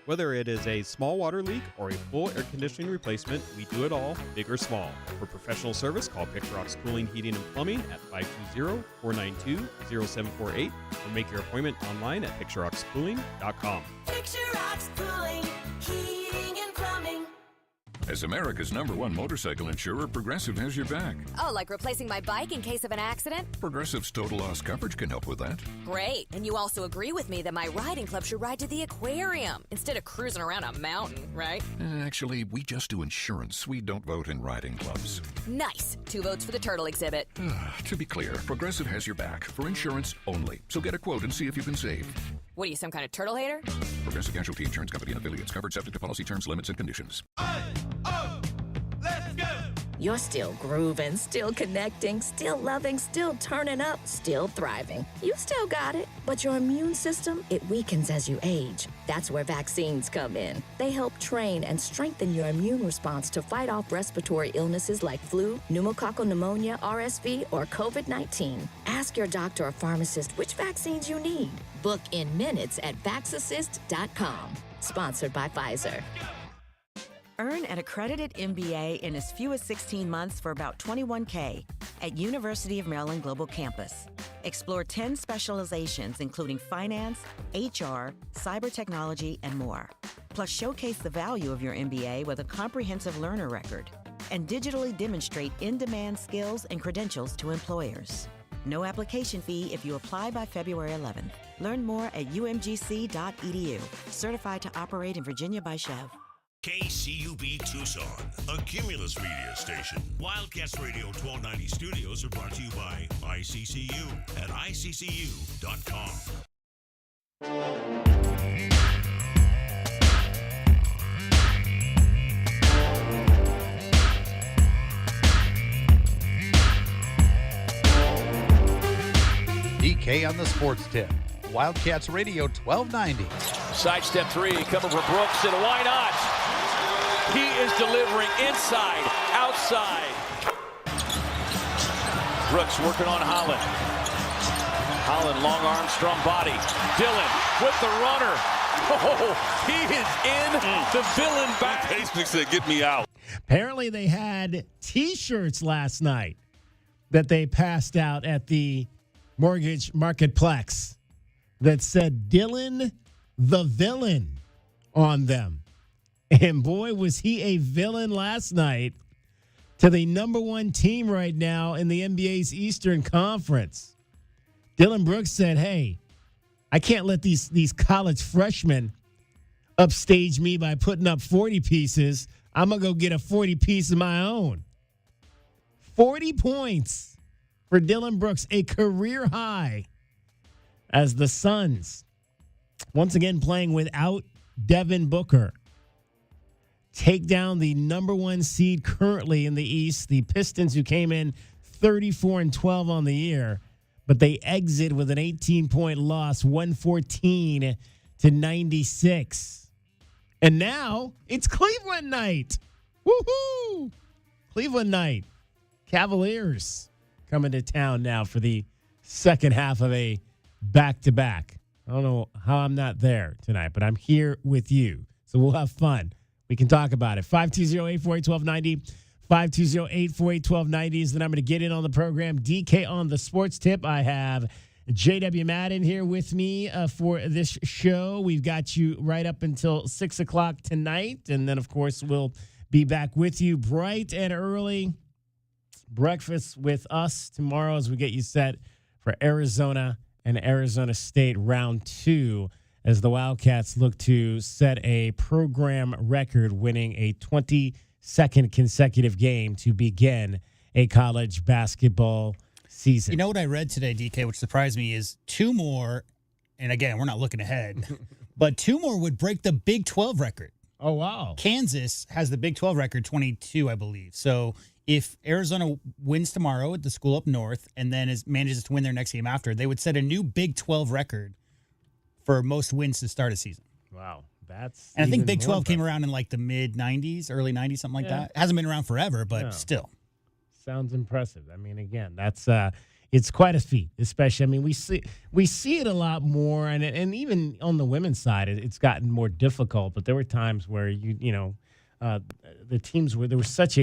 Whether it is a small water leak or a full air conditioning replacement, we do it all, big or small. For professional service, call Picturox Cooling, Heating, and Plumbing at 520-492-0748 or make your appointment online at picturoxcooling.com. Picture Rocks Cooling, Heating, and Plumbing. As America's #1 motorcycle insurer, Progressive has your back. Oh, like replacing my bike in case of an accident? Progressive's total loss coverage can help with that. Great. And you also agree with me that my riding club should ride to the aquarium instead of cruising around a mountain, right? Actually, we just do insurance. We don't vote in riding clubs. Nice. 2 votes for the turtle exhibit. To be clear, Progressive has your back for insurance only. So get a quote and see if you can save. What are you, some kind of turtle hater? Progressive Casualty Insurance Company and affiliates. Covered subject to policy terms, limits, and conditions. Let's go! You're still grooving, still connecting, still loving, still turning up, still thriving. You still got it, but your immune system, it weakens as you age. That's where vaccines come in. They help train and strengthen your immune response to fight off respiratory illnesses like flu, pneumococcal pneumonia, RSV, or COVID-19. Ask your doctor or pharmacist which vaccines you need. Book in minutes at vaxassist.com. Sponsored by Pfizer. Earn an accredited MBA in as few as 16 months for about $21K at University of Maryland Global Campus. Explore 10 specializations, including finance, HR, cyber technology, and more. Plus, showcase the value of your MBA with a comprehensive learner record and digitally demonstrate in-demand skills and credentials to employers. No application fee if you apply by February 11th. Learn more at umgc.edu. Certified to operate in Virginia by Chev. KCUB Tucson, a Cumulus media station. Wildcats Radio 1290 studios are brought to you by ICCU at iccu.com. DK on the sports tip. Wildcats Radio 1290. Sidestep three, coming for Brooks, and why not? He is delivering inside, outside. Brooks working on Holland. Holland, long arm, strong body. Dillon with the runner. Oh, he is in the villain back. Pace said, get me out. Apparently they had T-shirts last night that they passed out at the Mortgage Marketplex that said Dillon the Villain on them. And boy, was he a villain last night to the #1 team right now in the NBA's Eastern Conference. Dillon Brooks said, hey, I can't let these college freshmen upstage me by putting up 40 pieces. I'm going to go get a 40 piece of my own. 40 points for Dillon Brooks, a career high, as the Suns, once again playing without Devin Booker, take down the #1 seed currently in the East, the Pistons, who came in 34-12 on the year, but they exit with an 18-point loss, 114-96. And now it's Cleveland night. Woohoo! Cleveland night. Cavaliers coming to town now for the second half of a back-to-back. I don't know how I'm not there tonight, but I'm here with you, so we'll have fun. We can talk about it. 520-848-1290. 520-848-1290 is the number to get in on the program. DK on the sports tip. I have J.W. Madden here with me for this show. We've got you right up until 6 o'clock tonight. And then, of course, we'll be back with you bright and early. Breakfast with us tomorrow as we get you set for Arizona and Arizona State round 2, as the Wildcats look to set a program record, winning a 22nd consecutive game to begin a college basketball season. You know what I read today, DK, which surprised me, is 2 more, and again, we're not looking ahead, but 2 more would break the Big 12 record. Oh, wow. Kansas has the Big 12 record, 22, I believe. So if Arizona wins tomorrow at the school up north and then manages to win their next game after, they would set a new Big 12 record for most wins to start a season. Wow. That's and I think Big 12 came around in like the mid-90s, early 90s, something like that. It hasn't been around forever, but still. Sounds impressive. I mean, again, that's it's quite a feat. Especially, I mean, we see it a lot more, and even on the women's side, it's gotten more difficult. But there were times where the teams where there was such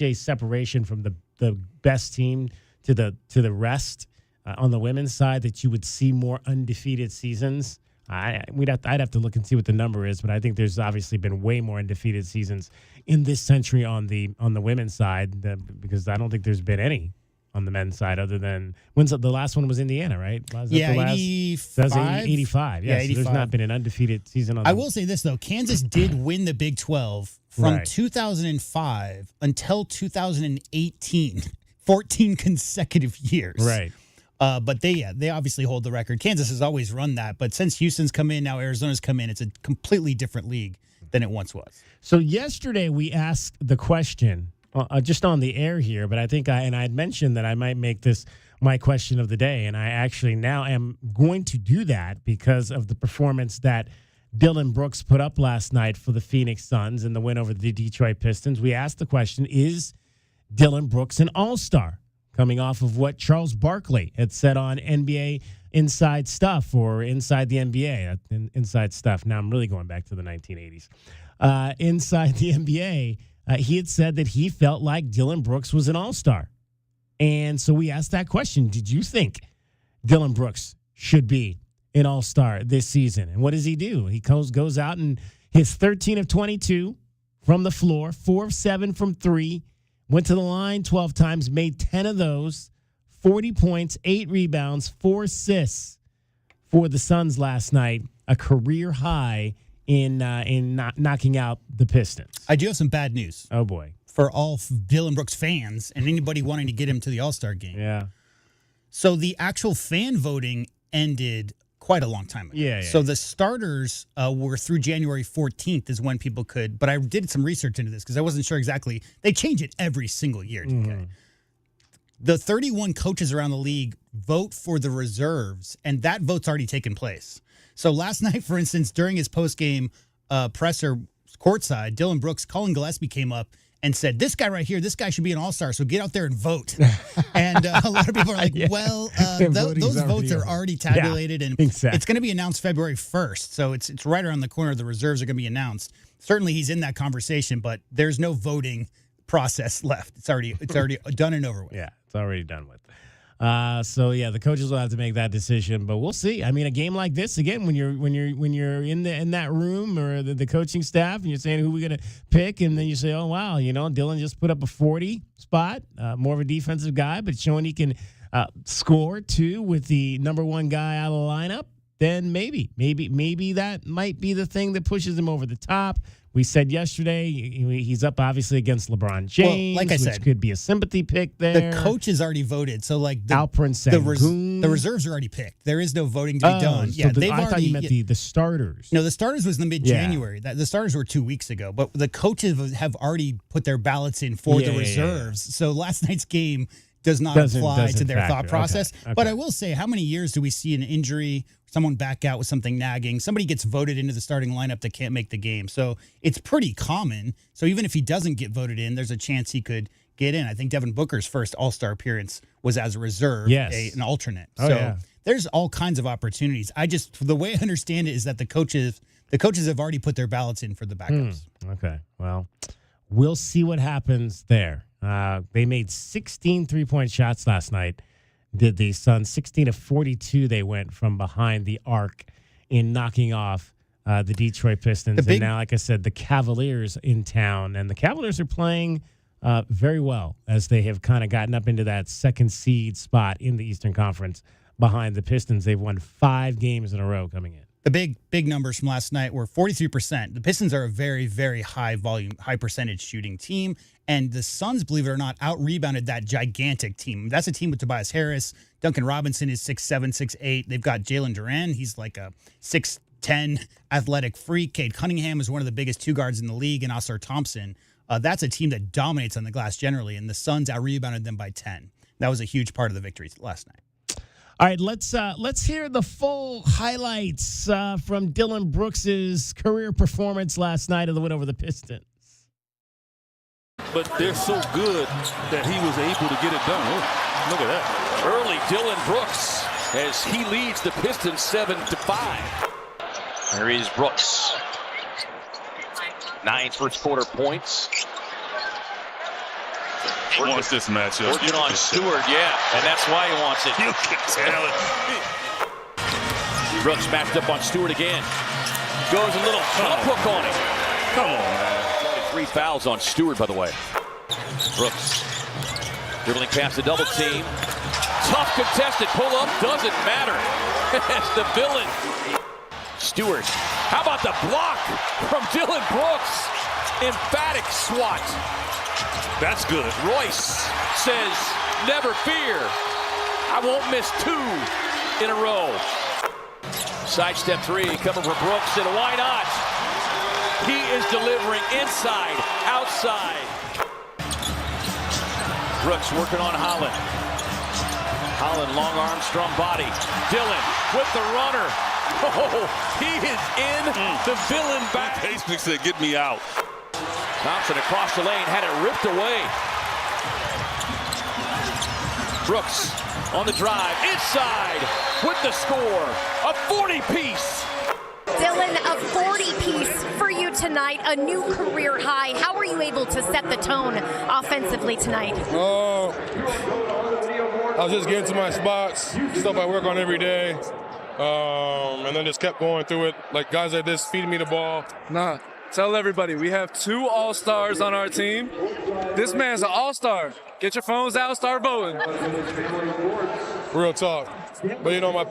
a separation from the best team to the rest on the women's side that you would see more undefeated seasons. I'd have to look and see what the number is, but I think there's obviously been way more undefeated seasons in this century on the women's side because I don't think there's been any on the men's side other than the last one was Indiana, right? 85. 85. Yeah, 85. So there's not been an undefeated season on. I will say this though, Kansas did win the Big 12 from 2005 until 2018, 14 consecutive years. Right. But they obviously hold the record. Kansas has always run that, but since Houston's come in, now Arizona's come in, it's a completely different league than it once was. So yesterday we asked the question just on the air here, but I think I had mentioned that I might make this my question of the day, and I actually now am going to do that because of the performance that Dylan Brooks put up last night for the Phoenix Suns in the win over the Detroit Pistons. We asked the question, is Dylan Brooks an all-star? Coming off of what Charles Barkley had said on NBA Inside Stuff or Inside the NBA, Inside Stuff. Now I'm really going back to the 1980s. Inside the NBA, he had said that he felt like Dylan Brooks was an all-star. And so we asked that question. Did you think Dylan Brooks should be an all-star this season? And what does he do? He goes out and hits 13 of 22 from the floor, 4 of 7 from 3, went to the line 12 times, made 10 of those, 40 points, 8 rebounds, 4 assists for the Suns last night, a career high in knocking out the Pistons. I do have some bad news. Oh, boy. For all Dylan Brooks fans and anybody wanting to get him to the All-Star game. Yeah. So the actual fan voting ended quite a long time ago. Yeah. So the starters were through January 14th is when people could, but I did some research into this because I wasn't sure exactly. They change it every single year, DK. Mm-hmm. The 31 coaches around the league vote for the reserves, and that vote's already taken place. So last night, for instance, during his post-game presser courtside, Dylan Brooks, Colin Gillespie came up and said, this guy right here, this guy should be an all-star, so get out there and vote. And a lot of people are like, those votes are already tabulated, and it's going to be announced February 1st. So it's right around the corner. The reserves are going to be announced. Certainly he's in that conversation, but there's no voting process left. It's already done and over with. Yeah, it's already done with. The coaches will have to make that decision, but we'll see. I mean, a game like this again, when you're in that room or the coaching staff, and you're saying who we're gonna pick, and then you say, oh wow, Dylan just put up a 40 spot, more of a defensive guy, but showing he can score too with the number one guy out of the lineup. Then maybe that might be the thing that pushes him over the top. We said yesterday he's up obviously against LeBron James, like I said, which could be a sympathy pick there. The coaches already voted, so like Alperen Sengun. the reserves are already picked. There is no voting to be done. So I thought you meant the starters. No, the starters was in mid-January. The starters were 2 weeks ago, but the coaches have already put their ballots in for the reserves. Yeah. So last night's game doesn't apply to their thought process. Okay. But I will say, how many years do we see an injury, someone back out with something nagging, somebody gets voted into the starting lineup that can't make the game? So it's pretty common. So even if he doesn't get voted in, there's a chance he could get in. I think Devin Booker's first All-Star appearance was as a reserve, an alternate. There's all kinds of opportunities. The way I understand it is that the coaches have already put their ballots in for the backups. Okay. Well, we'll see what happens there. They made 16 3-point shots last night. Did the Suns 16 of 42? They went from behind the arc in knocking off the Detroit Pistons. And now, like I said, the Cavaliers in town, and the Cavaliers are playing very well as they have kind of gotten up into that second seed spot in the Eastern Conference behind the Pistons. They've won 5 games in a row coming in. The big numbers from last night were 43%. The Pistons are a very, very high volume, high percentage shooting team. And the Suns, believe it or not, out-rebounded that gigantic team. That's a team with Tobias Harris. Duncan Robinson is 6'7", 6'8". They've got Jalen Duren. He's like a 6'10" athletic freak. Cade Cunningham is one of the biggest 2 guards in the league, and Ausar Thompson. That's a team that dominates on the glass generally, and the Suns out-rebounded them by 10. That was a huge part of the victory last night. All right, let's hear the full highlights from Dylan Brooks's career performance last night of the win over the Pistons. But they're so good that he was able to get it done. Look at that. Early Dylan Brooks as he leads the Pistons 7-5. There is Brooks. 9 first quarter points. He wants this matchup. Working on Stewart, yeah, and that's why he wants it. You can tell it. Brooks matched up on Stewart again. Goes a little jump hook on him. Come on, man. 3 fouls on Stewart, by the way. Brooks dribbling past the double team. Tough contested pull-up, doesn't matter. It's the villain. Stewart, how about the block from Dylan Brooks? Emphatic swat. That's good. Royce says, never fear. I won't miss 2 in a row. Sidestep 3 coming from Brooks, and why not? He is delivering inside, outside. Brooks working on Holland. Holland, long arm, strong body. Dylan with the runner. Oh, he is in the villain back. Hastings said, get me out. Thompson across the lane, had it ripped away. Brooks on the drive, inside with the score. A 40-piece. Dylan, a 40-piece for you tonight, a new career high. How were you able to set the tone offensively tonight? I was just getting to my spots, stuff I work on every day, and then just kept going through it. Like guys like this feeding me the ball. Nah, tell everybody, we have 2 all-stars on our team. This man's an all-star. Get your phones out, start voting. Real talk. But, you know, my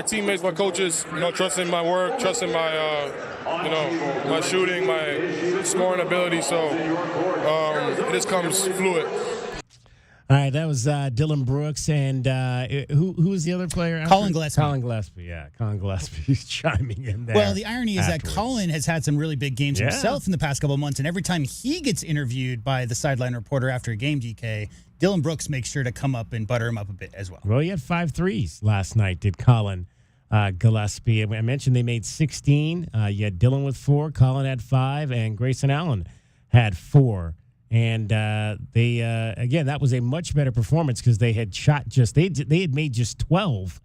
teammates, my coaches, you know, trusting my work, trusting my, my shooting, my scoring ability. So it just comes fluid. All right, that was Dylan Brooks, and who was the other player? Colin Gillespie. Colin Gillespie, yeah. Colin Gillespie's chiming in there. Well, the irony is afterwards. that Colin has had some really big games himself in the past couple of months, and every time he gets interviewed by the sideline reporter after a game, DK, Dylan Brooks makes sure to come up and butter him up a bit as well. Well, he had 5 threes last night, did Colin Gillespie. I mentioned they made 16. You had Dylan with 4, Colin had 5, and Grayson Allen had 4. And again, that was a much better performance because they had shot they had made just 12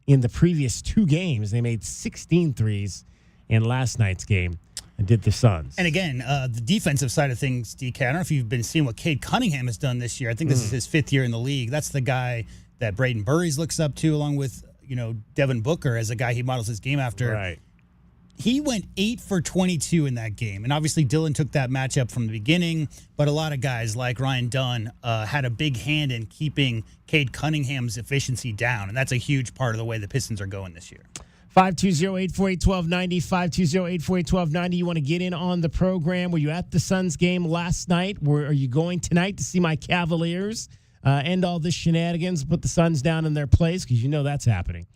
in the previous 2 games. They made 16 threes in last night's game and did the Suns. And again, the defensive side of things, DK, I don't know if you've been seeing what Cade Cunningham has done this year. I think this is his 5th year in the league. That's the guy that Braden Burries looks up to, along with, Devin Booker as a guy he models his game after. Right. He went 8 for 22 in that game. And obviously Dylan took that matchup from the beginning, but a lot of guys like Ryan Dunn had a big hand in keeping Cade Cunningham's efficiency down. And that's a huge part of the way the Pistons are going this year. 520-848-1290, 520-848-1290. You want to get in on the program? Were you at the Suns game last night? Are you going tonight to see my Cavaliers end all this shenanigans, put the Suns down in their place? Because you know that's happening.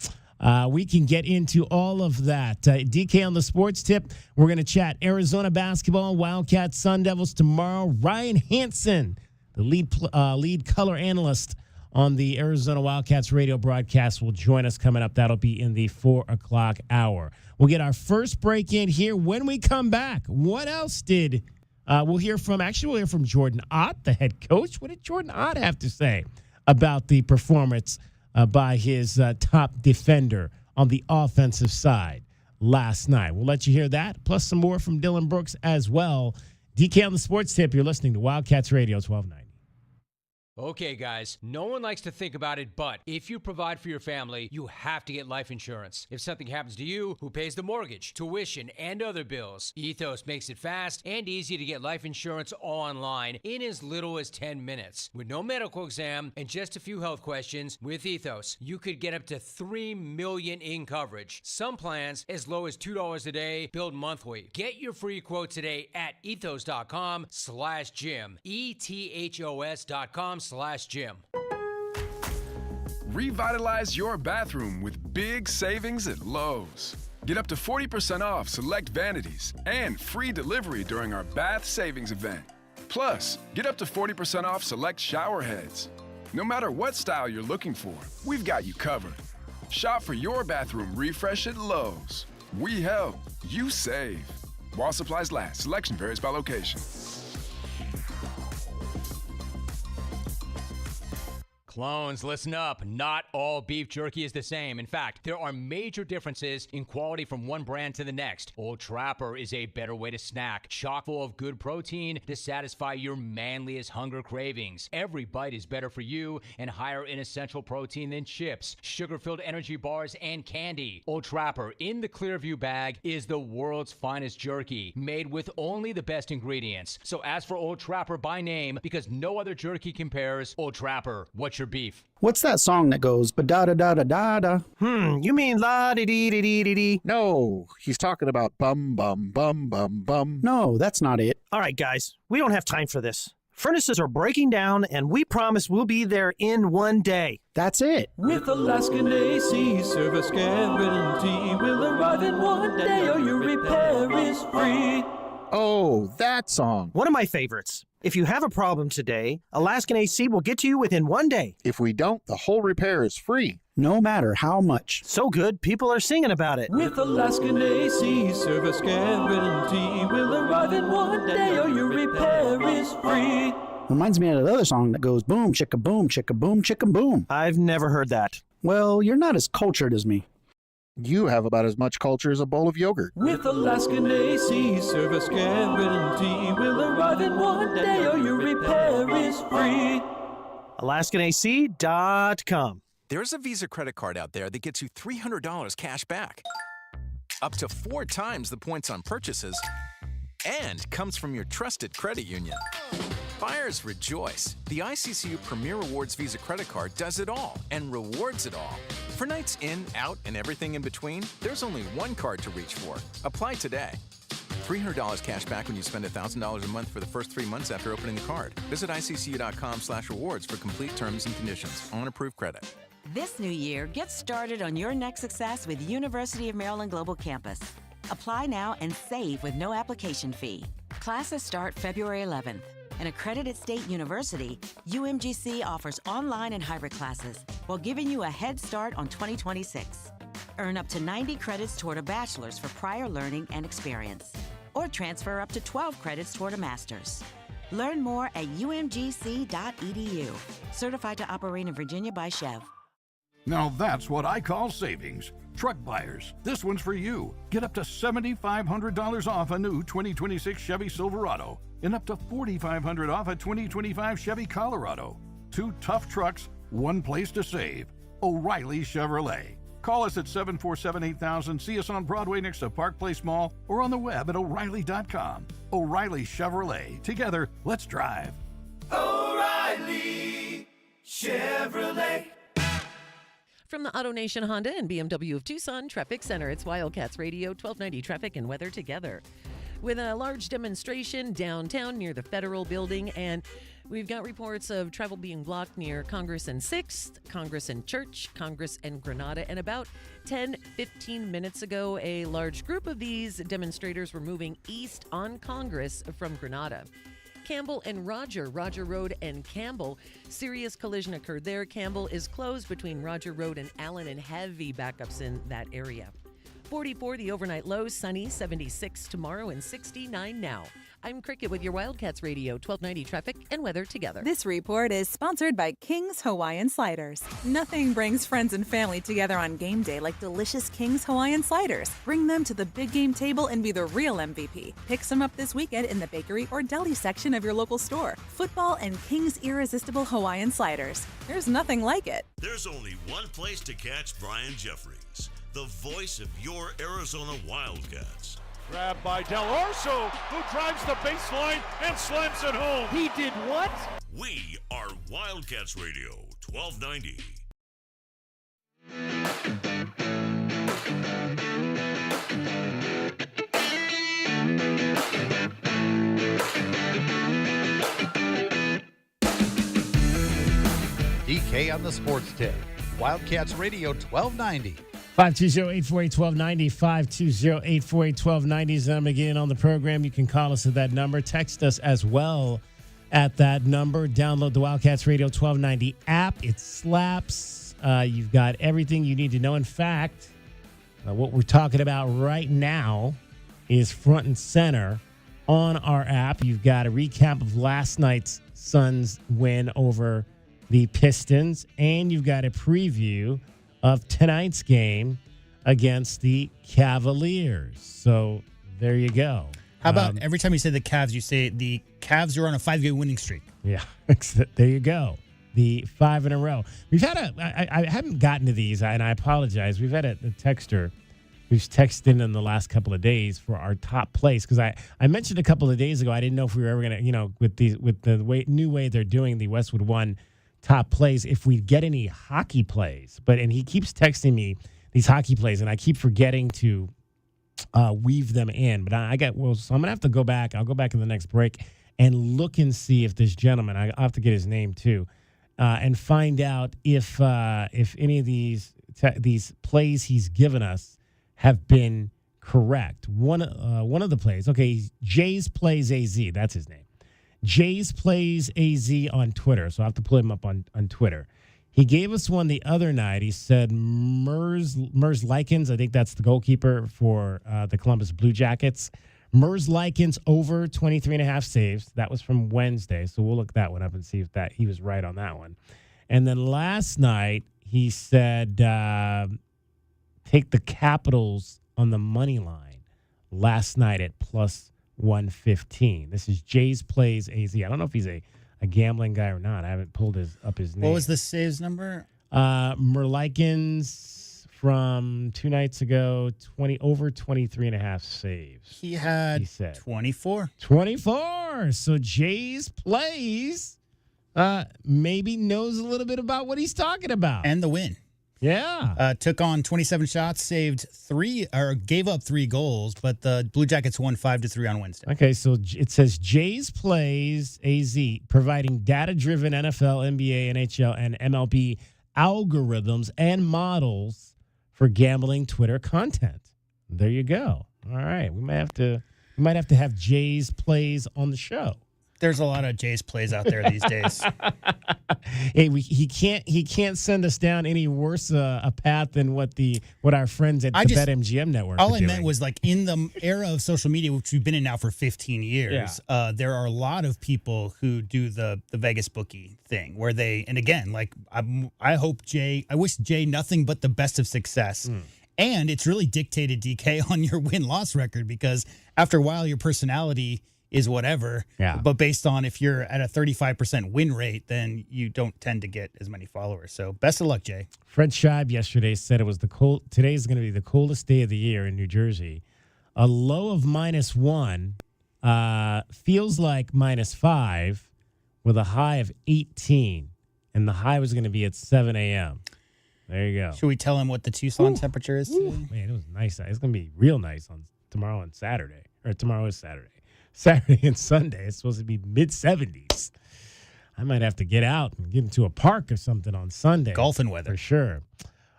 We can get into all of that. DK on the sports tip. We're going to chat Arizona basketball, Wildcats, Sun Devils tomorrow. Ryan Hansen, the lead color analyst on the Arizona Wildcats radio broadcast, will join us coming up. That'll be in the 4 o'clock hour. We'll get our first break in here. When we come back, what else did we'll hear from Jordan Ott, the head coach. What did Jordan Ott have to say about the performance by his top defender on the offensive side last night? We'll let you hear that, plus some more from Dylan Brooks as well. DK on the sports tip. You're listening to Wildcats Radio 1290. Okay, guys, no one likes to think about it, but if you provide for your family, you have to get life insurance. If something happens to you, who pays the mortgage, tuition, and other bills? Ethos makes it fast and easy to get life insurance online in as little as 10 minutes. With no medical exam and just a few health questions, with Ethos, you could get up to $3 million in coverage. Some plans as low as $2 a day, billed monthly. Get your free quote today at ethos.com/Jim. ETHOS.com/Jim. Revitalize your bathroom with big savings at Lowe's. Get up to 40% off select vanities and free delivery during our bath savings event. Plus, get up to 40% off select shower heads. No matter what style you're looking for, we've got you covered. Shop for your bathroom refresh at Lowe's. We help, you save. While supplies last, selection varies by location. Clones, listen up. Not all beef jerky is the same. In fact, there are major differences in quality from one brand to the next. Old Trapper is a better way to snack, chock full of good protein to satisfy your manliest hunger cravings. Every bite is better for you and higher in essential protein than chips, sugar-filled energy bars, and candy. Old Trapper in the Clearview bag is the world's finest jerky, made with only the best ingredients. So ask for Old Trapper by name because no other jerky compares. Old Trapper, what's your beef? What's that song that goes ba-da-da-da-da-da-da? You mean la-di-dee-dee-dee-dee-dee? No, he's talking about bum, bum, bum, bum, bum. No, that's not it. All right, guys, we don't have time for this. Furnaces are breaking down, and we promise we'll be there in one day. That's it. With Alaskan AC service guarantee, we'll arrive in one day or your repair is free. Oh, that song. One of my favorites. If you have a problem today, Alaskan AC will get to you within one day. If we don't, the whole repair is free. No matter how much. So good, people are singing about it. With Alaskan AC service guarantee, we'll arrive in one day or your repair is free. Reminds me of that other song that goes boom, chicka boom, chicka boom, chicka boom. I've never heard that. Well, you're not as cultured as me. You have about as much culture as a bowl of yogurt. With Alaskan AC service guarantee, we'll arrive in one day or your repair is free. AlaskanAC.com. There's a Visa credit card out there that gets you $300 cash back, up to 4 times the points on purchases, and comes from your trusted credit union. Buyers rejoice. The ICCU Premier Rewards Visa credit card does it all and rewards it all. For nights in, out, and everything in between, there's only one card to reach for. Apply today. $300 cash back when you spend $1,000 a month for the first 3 months after opening the card. Visit iccu.com/rewards for complete terms and conditions. On approved credit. This new year, get started on your next success with University of Maryland Global Campus. Apply now and save with no application fee. Classes start February 11th. An accredited state university, UMGC offers online and hybrid classes while giving you a head start on 2026. Earn up to 90 credits toward a bachelor's for prior learning and experience, or transfer up to 12 credits toward a master's. Learn more at umgc.edu. Certified to operate in Virginia by Chev. Now that's what I call savings. Truck buyers, this one's for you. Get up to $7,500 off a new 2026 Chevy Silverado and up to $4,500 off a 2025 Chevy Colorado. 2 tough trucks, one place to save. O'Reilly Chevrolet. Call us at 747-8000, see us on Broadway next to Park Place Mall, or on the web at O'Reilly.com. O'Reilly Chevrolet. Together, let's drive. O'Reilly Chevrolet. From the Auto Nation Honda and BMW of Tucson Traffic Center, it's Wildcats Radio 1290 Traffic and Weather together. With a large demonstration downtown near the Federal Building, and we've got reports of travel being blocked near Congress and 6th, Congress and Church, Congress and Granada. And about 10-15 minutes ago, a large group of these demonstrators were moving east on Congress from Granada. Campbell and Roger Road and Campbell. Serious collision occurred there. Campbell is closed between Roger Road and Allen, and heavy backups in that area. 44 the overnight low, sunny, 76 tomorrow, and 69 now. I'm Cricket with your Wildcats Radio 1290 Traffic and Weather together. This report is sponsored by King's Hawaiian Sliders. Nothing brings friends and family together on game day like delicious King's Hawaiian Sliders. Bring them to the big game table and be the real MVP. Pick some up this weekend in the bakery or deli section of your local store. Football and King's Irresistible Hawaiian Sliders. There's nothing like it. There's only one place to catch Brian Jeffries, the voice of your Arizona Wildcats. Grabbed by Del Orso, who drives the baseline and slams it home. He did what? We are Wildcats Radio 1290. DK on the Sports Tip. Wildcats Radio 1290. 520-848-1290, 520-848-1290 is the number again on the program. You can call us at that number. Text us as well at that number. Download the Wildcats Radio 1290 app. It slaps. You've got everything you need to know. In fact, what we're talking about right now is front and center on our app. You've got a recap of last night's Suns win over the Pistons, and you've got a preview of tonight's game against the Cavaliers. So there you go. How about every time you say the Cavs, you say the Cavs are on a 5-game winning streak? Yeah, there you go. The 5 in a row. We've had I haven't gotten to these, and I apologize. We've had a texter who's texted in the last couple of days for our top plays, because I mentioned a couple of days ago I didn't know if we were ever going to, with the new way they're doing the Westwood One top plays, if we get any hockey plays. And he keeps texting me these hockey plays, and I keep forgetting to weave them in. But so I'm gonna have to go back. I'll go back in the next break and look and see if this gentleman, I'll have to get his name too, and find out if any of these plays he's given us have been correct. One of the plays, okay, Jay's Plays AZ, that's his name. Jay's Plays AZ on Twitter, so I have to pull him up on Twitter. He gave us one the other night. He said Mers Likens, I think that's the goalkeeper for the Columbus Blue Jackets. Mers Likens over 23.5 saves. That was from Wednesday, so we'll look that one up and see if he was right on that one. And then last night, he said take the Capitals on the money line last night at plus 115. This is Jay's Plays AZ. I don't know if he's a gambling guy or not. I haven't pulled up his name. What was the saves number? Merlikins from 2 nights ago, over 23.5 saves. He had he said 24. 24. So Jay's Plays maybe knows a little bit about what he's talking about. And the win. Yeah. Took on 27 shots, gave up 3 goals, but the Blue Jackets won 5-3 on Wednesday. Okay, so it says Jay's Plays AZ, providing data-driven NFL, NBA, NHL, and MLB algorithms and models for gambling Twitter content. There you go. All right, we might have to have Jay's Plays on the show. There's a lot of Jay's Plays out there these days. Hey, he can't send us down any worse a path than what our friends at the BetMGM network. All I meant was, like, in the era of social media, which we've been in now for 15 years, there are a lot of people who do the Vegas bookie thing where and again, like, I wish Jay nothing but the best of success. And it's really dictated, DK, on your win-loss record, because after a while, your personality is whatever. Yeah. But based on if you're at a 35% win rate, then you don't tend to get as many followers. So best of luck, Jay. Fred Scheib yesterday said it was today's going to be the coldest day of the year in New Jersey. A low of -1 feels like -5 with a high of 18. And the high was going to be at 7 a.m. There you go. Should we tell him what the Tucson temperature is today? Man, it was nice. It's going to be real nice on tomorrow and Saturday. Or tomorrow is Saturday. Saturday and Sunday, it's supposed to be mid-70s. I might have to get out and get into a park or something on Sunday. Golfing weather. For sure.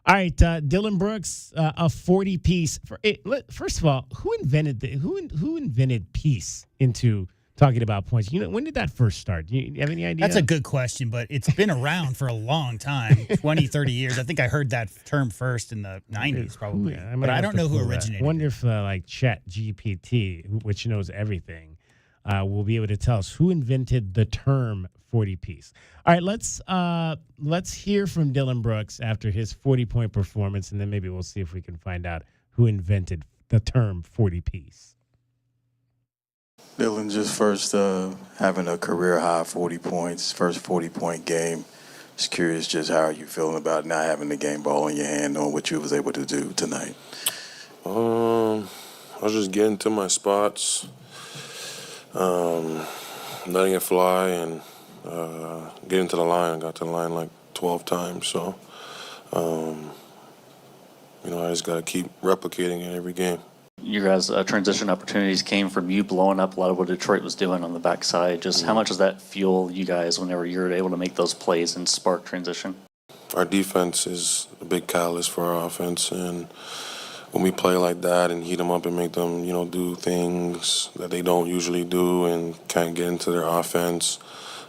All right, Dylan Brooks, a 40-piece. First of all, who invented piece into talking about points? When did that first start? Do you have any idea? That's a good question, but it's been around for a long time, 20, 30 years. I think I heard that term first in the 90s, probably. But I don't know who originated it. I wonder if like ChatGPT, which knows everything, will be able to tell us who invented the term 40-piece. All right, let's hear from Dylan Brooks after his 40-point performance, and then maybe we'll see if we can find out who invented the term 40-piece. Dylan, just first having a career high 40 points, first 40-point game. Just curious, just how are you feeling about not having the game ball in your hand, knowing what you was able to do tonight? I was just getting to my spots, letting it fly, and getting to the line. I got to the line like 12 times, so I just got to keep replicating it every game. Your guys' transition opportunities came from you blowing up a lot of what Detroit was doing on the backside. Just how much does that fuel you guys whenever you're able to make those plays and spark transition? Our defense is a big catalyst for our offense, and when we play like that and heat them up and make them, do things that they don't usually do and kind of get into their offense,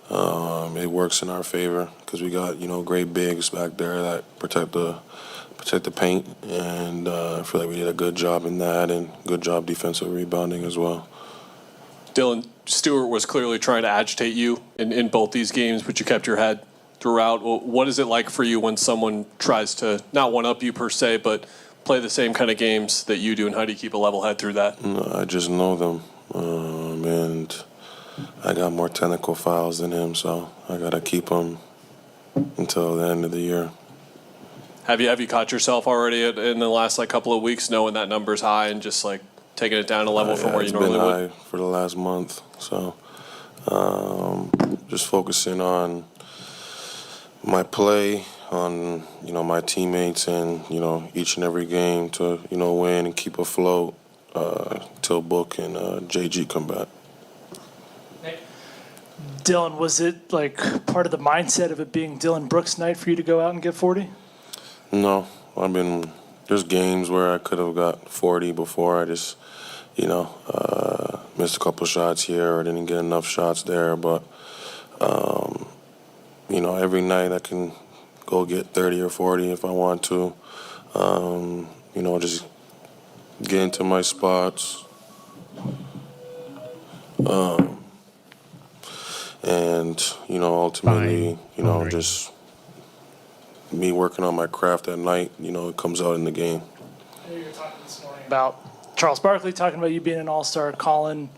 it works in our favor because we got, great bigs back there that protect the paint, and I feel like we did a good job in that and good job defensive rebounding as well. Dylan, Stewart was clearly trying to agitate you in both these games, but you kept your head. throughout. What is it like for you when someone tries to not one-up you per se, but play the same kind of games that you do, and how do you keep a level head through that? I just know them, and I got more technical fouls than him, so I got to keep them until the end of the year. Have you caught yourself already in the last couple of weeks knowing that number's high and just taking it down a level from where you normally would? It's been high for the last month, so just focusing on my play, on my teammates, and each and every game to win and keep afloat till Book and JG come back. Dylan, was it part of the mindset of it being Dylan Brooks' night for you to go out and get 40? No, there's games where I could have got 40 before. I just missed a couple shots here or didn't get enough shots there, but every night I can go get 30 or 40 if I want to. Just get into my spots. And, ultimately, just me working on my craft at night, it comes out in the game. I know you were talking this morning about Charles Barkley talking about you being an all-star. Colin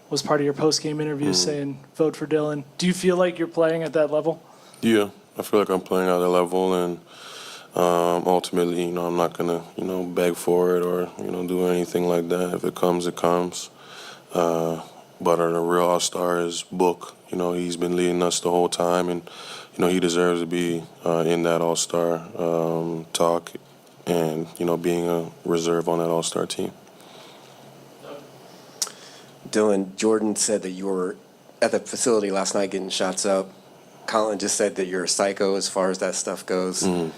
was part of your post-game interview saying, vote for Dylan. Do you feel like you're playing at that level? Yeah, I feel like I'm playing at that level, and ultimately, I'm not going to, beg for it or, do anything like that. If it comes, it comes. But the real all-star is Book. He's been leading us the whole time, and, he deserves to be in that all-star talk and, being a reserve on that all-star team. Dylan, Jordan said that you were at the facility last night getting shots up. Colin just said that you're a psycho as far as that stuff goes. Mm-hmm.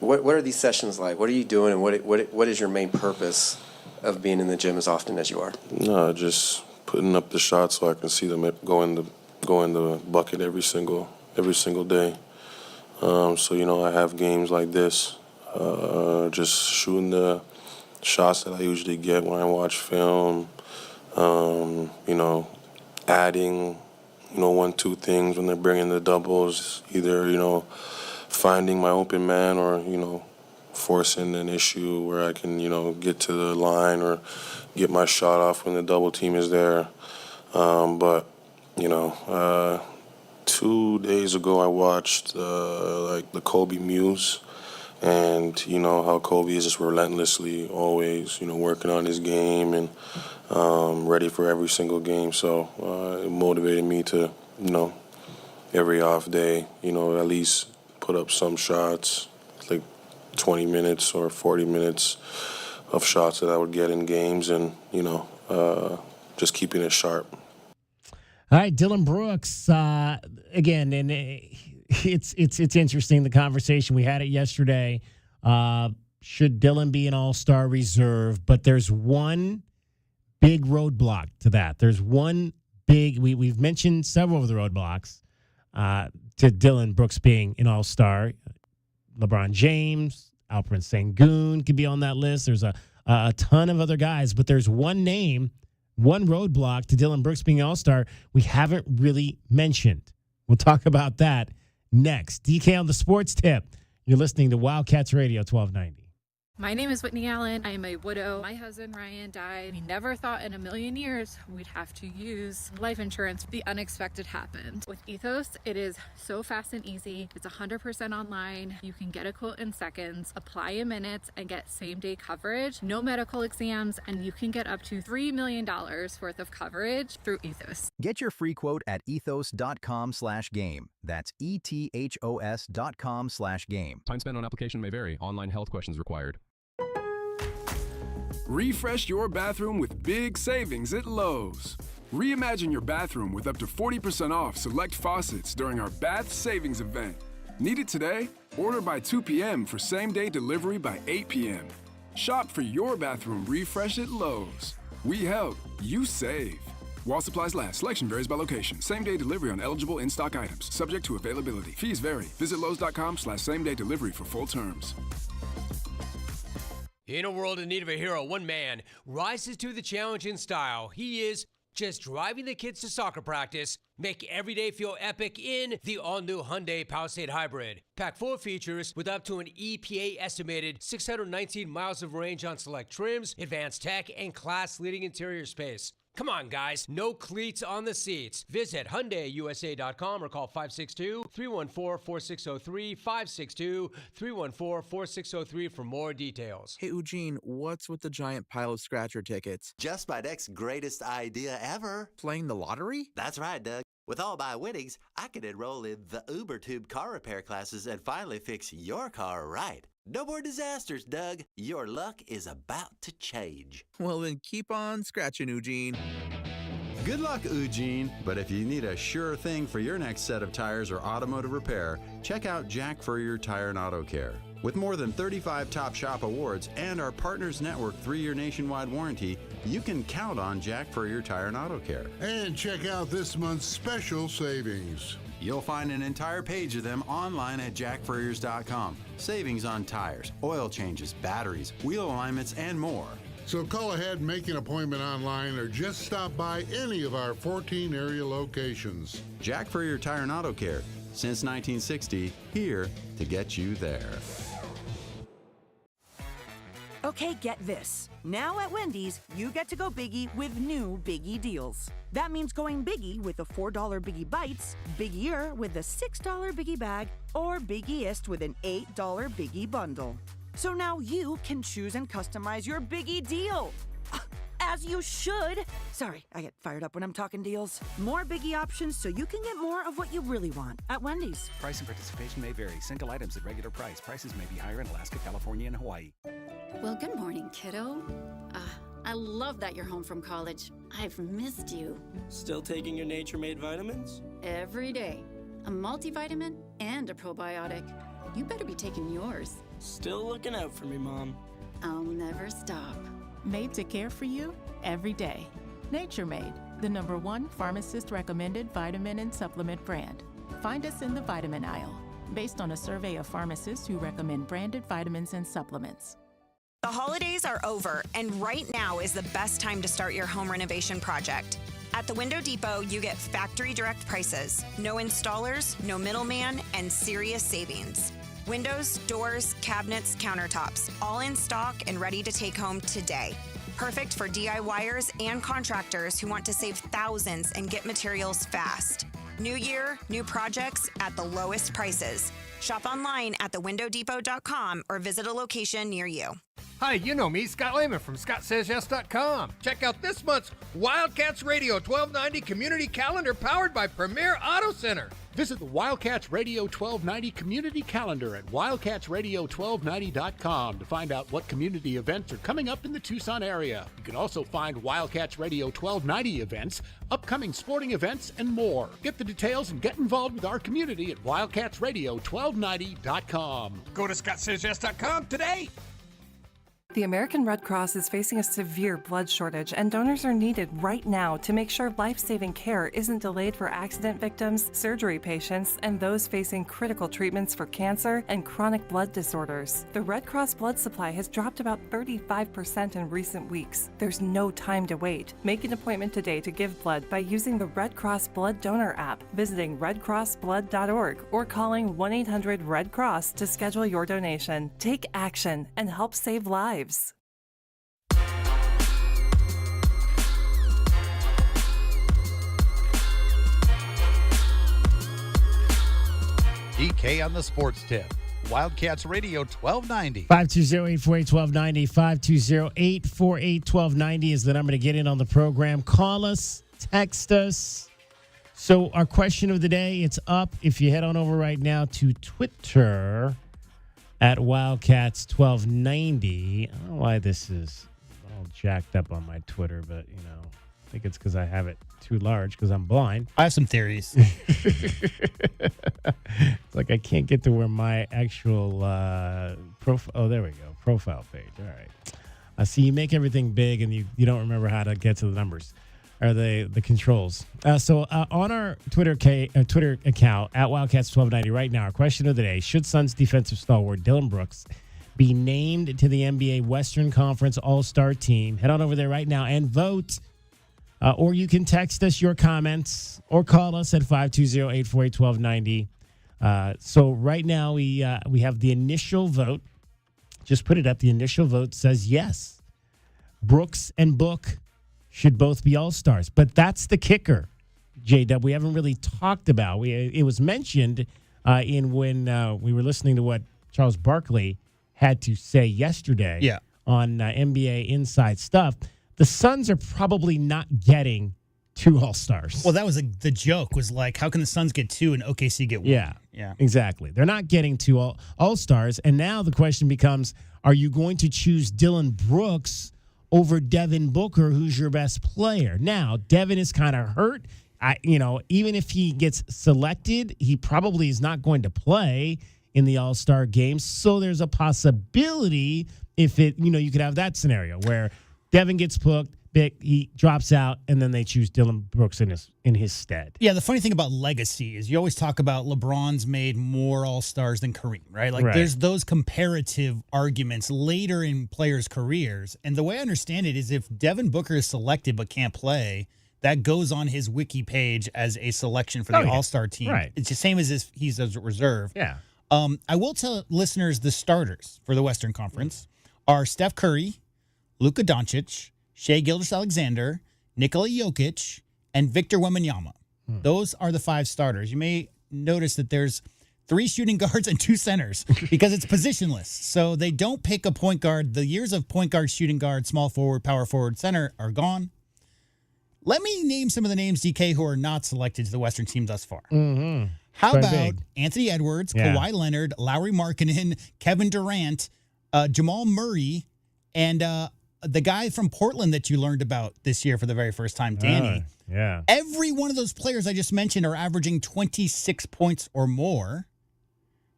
What are these sessions like? What are you doing, and what is your main purpose of being in the gym as often as you are? No, just putting up the shots so I can see them go in the bucket every single day. So I have games like this, just shooting the shots that I usually get when I watch film. Adding 1-2 things when they're bringing the doubles, either finding my open man or forcing an issue where I can get to the line or get my shot off when the double team is there. But 2 days ago I watched the Kobe Muse, and how Kobe is just relentlessly always working on his game and ready for every single game. So it motivated me to every off day at least put up some shots, like 20 minutes or 40 minutes of shots that I would get in games, and just keeping it sharp. All right, Dylan Brooks, again, and it's interesting, the conversation. We had it yesterday. Should Dylan be an all-star reserve? But there's one big roadblock to that. There's one big, we've mentioned several of the roadblocks to Dylan Brooks being an all-star. LeBron James, Alperen Sengun could be on that list. There's a ton of other guys, but there's one name, one roadblock to Dylan Brooks being an all-star we haven't really mentioned. We'll talk about that next. DK on the Sports Tip. You're listening to Wildcats Radio 1290. My name is Whitney Allen. I am a widow. My husband, Ryan, died. We never thought in a million years we'd have to use life insurance. The unexpected happened. With Ethos, it is so fast and easy. It's 100% online. You can get a quote in seconds, apply in minutes, and get same-day coverage. No medical exams, and you can get up to $3 million worth of coverage through Ethos. Get your free quote at ethos.com/game. That's ethos.com/game. Time spent on application may vary. Online health questions required. Refresh your bathroom with big savings at Lowe's. Reimagine your bathroom with up to 40% off select faucets during our Bath Savings event. Need it today? Order by 2 p.m. for same-day delivery by 8 p.m. Shop for your bathroom refresh at Lowe's. We help, you save. While supplies last, selection varies by location. Same-day delivery on eligible in-stock items, subject to availability. Fees vary. Visit Lowes.com/same-day delivery for full terms. In a world in need of a hero, one man rises to the challenge in style. He is just driving the kids to soccer practice. Make every day feel epic in the all-new Hyundai Palisade Hybrid. Pack full of features with up to an EPA-estimated 619 miles of range on select trims, advanced tech, and class-leading interior space. Come on, guys. No cleats on the seats. Visit HyundaiUSA.com or call 562-314-4603, 562-314-4603 for more details. Hey, Eugene, what's with the giant pile of scratcher tickets? Just my next greatest idea ever. Playing the lottery? That's right, Doug. With all my winnings, I can enroll in the UberTube car repair classes and finally fix your car right. No more disasters, Doug. Your luck is about to change. Well, then keep on scratching, Eugene. Good luck, Eugene. But if you need a sure thing for your next set of tires or automotive repair, check out Jack Furrier Tire and Auto Care. With more than 35 Top Shop awards and our Partners Network 3-year nationwide warranty, you can count on Jack Furrier Tire and Auto Care. And check out this month's special savings. You'll find an entire page of them online at jackfurriers.com. Savings on tires, oil changes, batteries, wheel alignments, and more. So call ahead and make an appointment online or just stop by any of our 14 area locations. Jack Furrier Tire and Auto Care, since 1960, here to get you there. Okay, get this. Now at Wendy's, you get to go biggie with new Biggie deals. That means going biggie with the $4 Biggie Bites, biggier with the $6 Biggie Bag, or biggiest with an $8 Biggie Bundle. So now you can choose and customize your Biggie deal. As you should. Sorry, I get fired up when I'm talking deals. More Biggie options so you can get more of what you really want at Wendy's. Price and participation may vary. Single items at regular price. Prices may be higher in Alaska, California, and Hawaii. Well, good morning, kiddo. I love that you're home from college. I've missed you. Still taking your Nature Made vitamins? Every day. A multivitamin and a probiotic. You better be taking yours. Still looking out for me, Mom. I'll never stop. Made to care for you every day. Nature Made, the #1 pharmacist-recommended vitamin and supplement brand. Find us in the vitamin aisle, based on a survey of pharmacists who recommend branded vitamins and supplements. The holidays are over, and right now is the best time to start your home renovation project. At the Window Depot, you get factory direct prices, no installers, no middleman, and serious savings. Windows, doors, cabinets, countertops, all in stock and ready to take home today. Perfect for DIYers and contractors who want to save thousands and get materials fast. New year, new projects at the lowest prices. Shop online at thewindowdepot.com or visit a location near you. Hi, you know me, Scott Lehman from ScottSaysYes.com. Check out this month's Wildcats Radio 1290 Community Calendar powered by Premier Auto Center. Visit the Wildcats Radio 1290 Community Calendar at wildcatsradio1290.com to find out what community events are coming up in the Tucson area. You can also find Wildcats Radio 1290 events, upcoming sporting events, and more. Get the details and get involved with our community at wildcatsradio1290.com. Go to ScottSaysYes.com today. The American Red Cross is facing a severe blood shortage, and donors are needed right now to make sure life-saving care isn't delayed for accident victims, surgery patients, and those facing critical treatments for cancer and chronic blood disorders. The Red Cross blood supply has dropped about 35% in recent weeks. There's no time to wait. Make an appointment today to give blood by using the Red Cross Blood Donor app, visiting redcrossblood.org, or calling 1-800-RED-CROSS to schedule your donation. Take action and help save lives. DK on the sports tip. Wildcats Radio 1290. 520-848-1290. 520-848-1290 is the number to get in on the program. Call us, text us. So our question of the day, it's up. If you head on over right now to Twitter at Wildcats1290. I don't know why this is all jacked up on my Twitter, but, you know, I think it's because I have it too large because I'm blind. I have some theories. It's like I can't get to where my actual profile. Oh, there we go. Profile page. All right. I see you make everything big and you don't remember how to get to the numbers or the controls. So on our Twitter account at Wildcats1290 right now, our question of the day: should Suns defensive stalwart Dillon Brooks be named to the NBA Western Conference All-Star team? Head on over there right now and vote. Or you can text us your comments or call us at 520-848-1290. So right now we have the initial vote. Just put it up. The initial vote says yes. Brooks and Book should both be All-Stars. But that's the kicker, J-Dub. We haven't really talked about. It was mentioned when we were listening to what Charles Barkley had to say yesterday on NBA Inside Stuff. The Suns are probably not getting 2 All-Stars. Well, that was the joke was like, how can the Suns get 2 and OKC get 1? Yeah, exactly. They're not getting 2 All-Stars. And now the question becomes, are you going to choose Dylan Brooks over Devin Booker, who's your best player? Now, Devin is kind of hurt. Even if he gets selected, he probably is not going to play in the All-Star game. So there's a possibility you could have that scenario where Devin gets booked, he drops out, and then they choose Dylan Brooks in his stead. Yeah, the funny thing about legacy is you always talk about LeBron's made more All-Stars than Kareem, right? There's those comparative arguments later in players' careers. And the way I understand it is if Devin Booker is selected but can't play, that goes on his wiki page as a selection for the All-Star team. Right. It's the same as if he's a reserve. Yeah. I will tell listeners the starters for the Western Conference are Steph Curry, Luka Doncic, Shai Gilgeous-Alexander, Nikola Jokic, and Victor Wembanyama. Those are the 5 starters. You may notice that there's 3 shooting guards and 2 centers because it's positionless. So they don't pick a point guard. The years of point guard, shooting guard, small forward, power forward, center are gone. Let me name some of the names, DK, who are not selected to the Western team thus far. Mm-hmm. How about Anthony Edwards, Kawhi Leonard, Lauri Markkanen, Kevin Durant, Jamal Murray, and the guy from Portland that you learned about this year for the very first time, Danny. Every one of those players I just mentioned are averaging 26 points or more.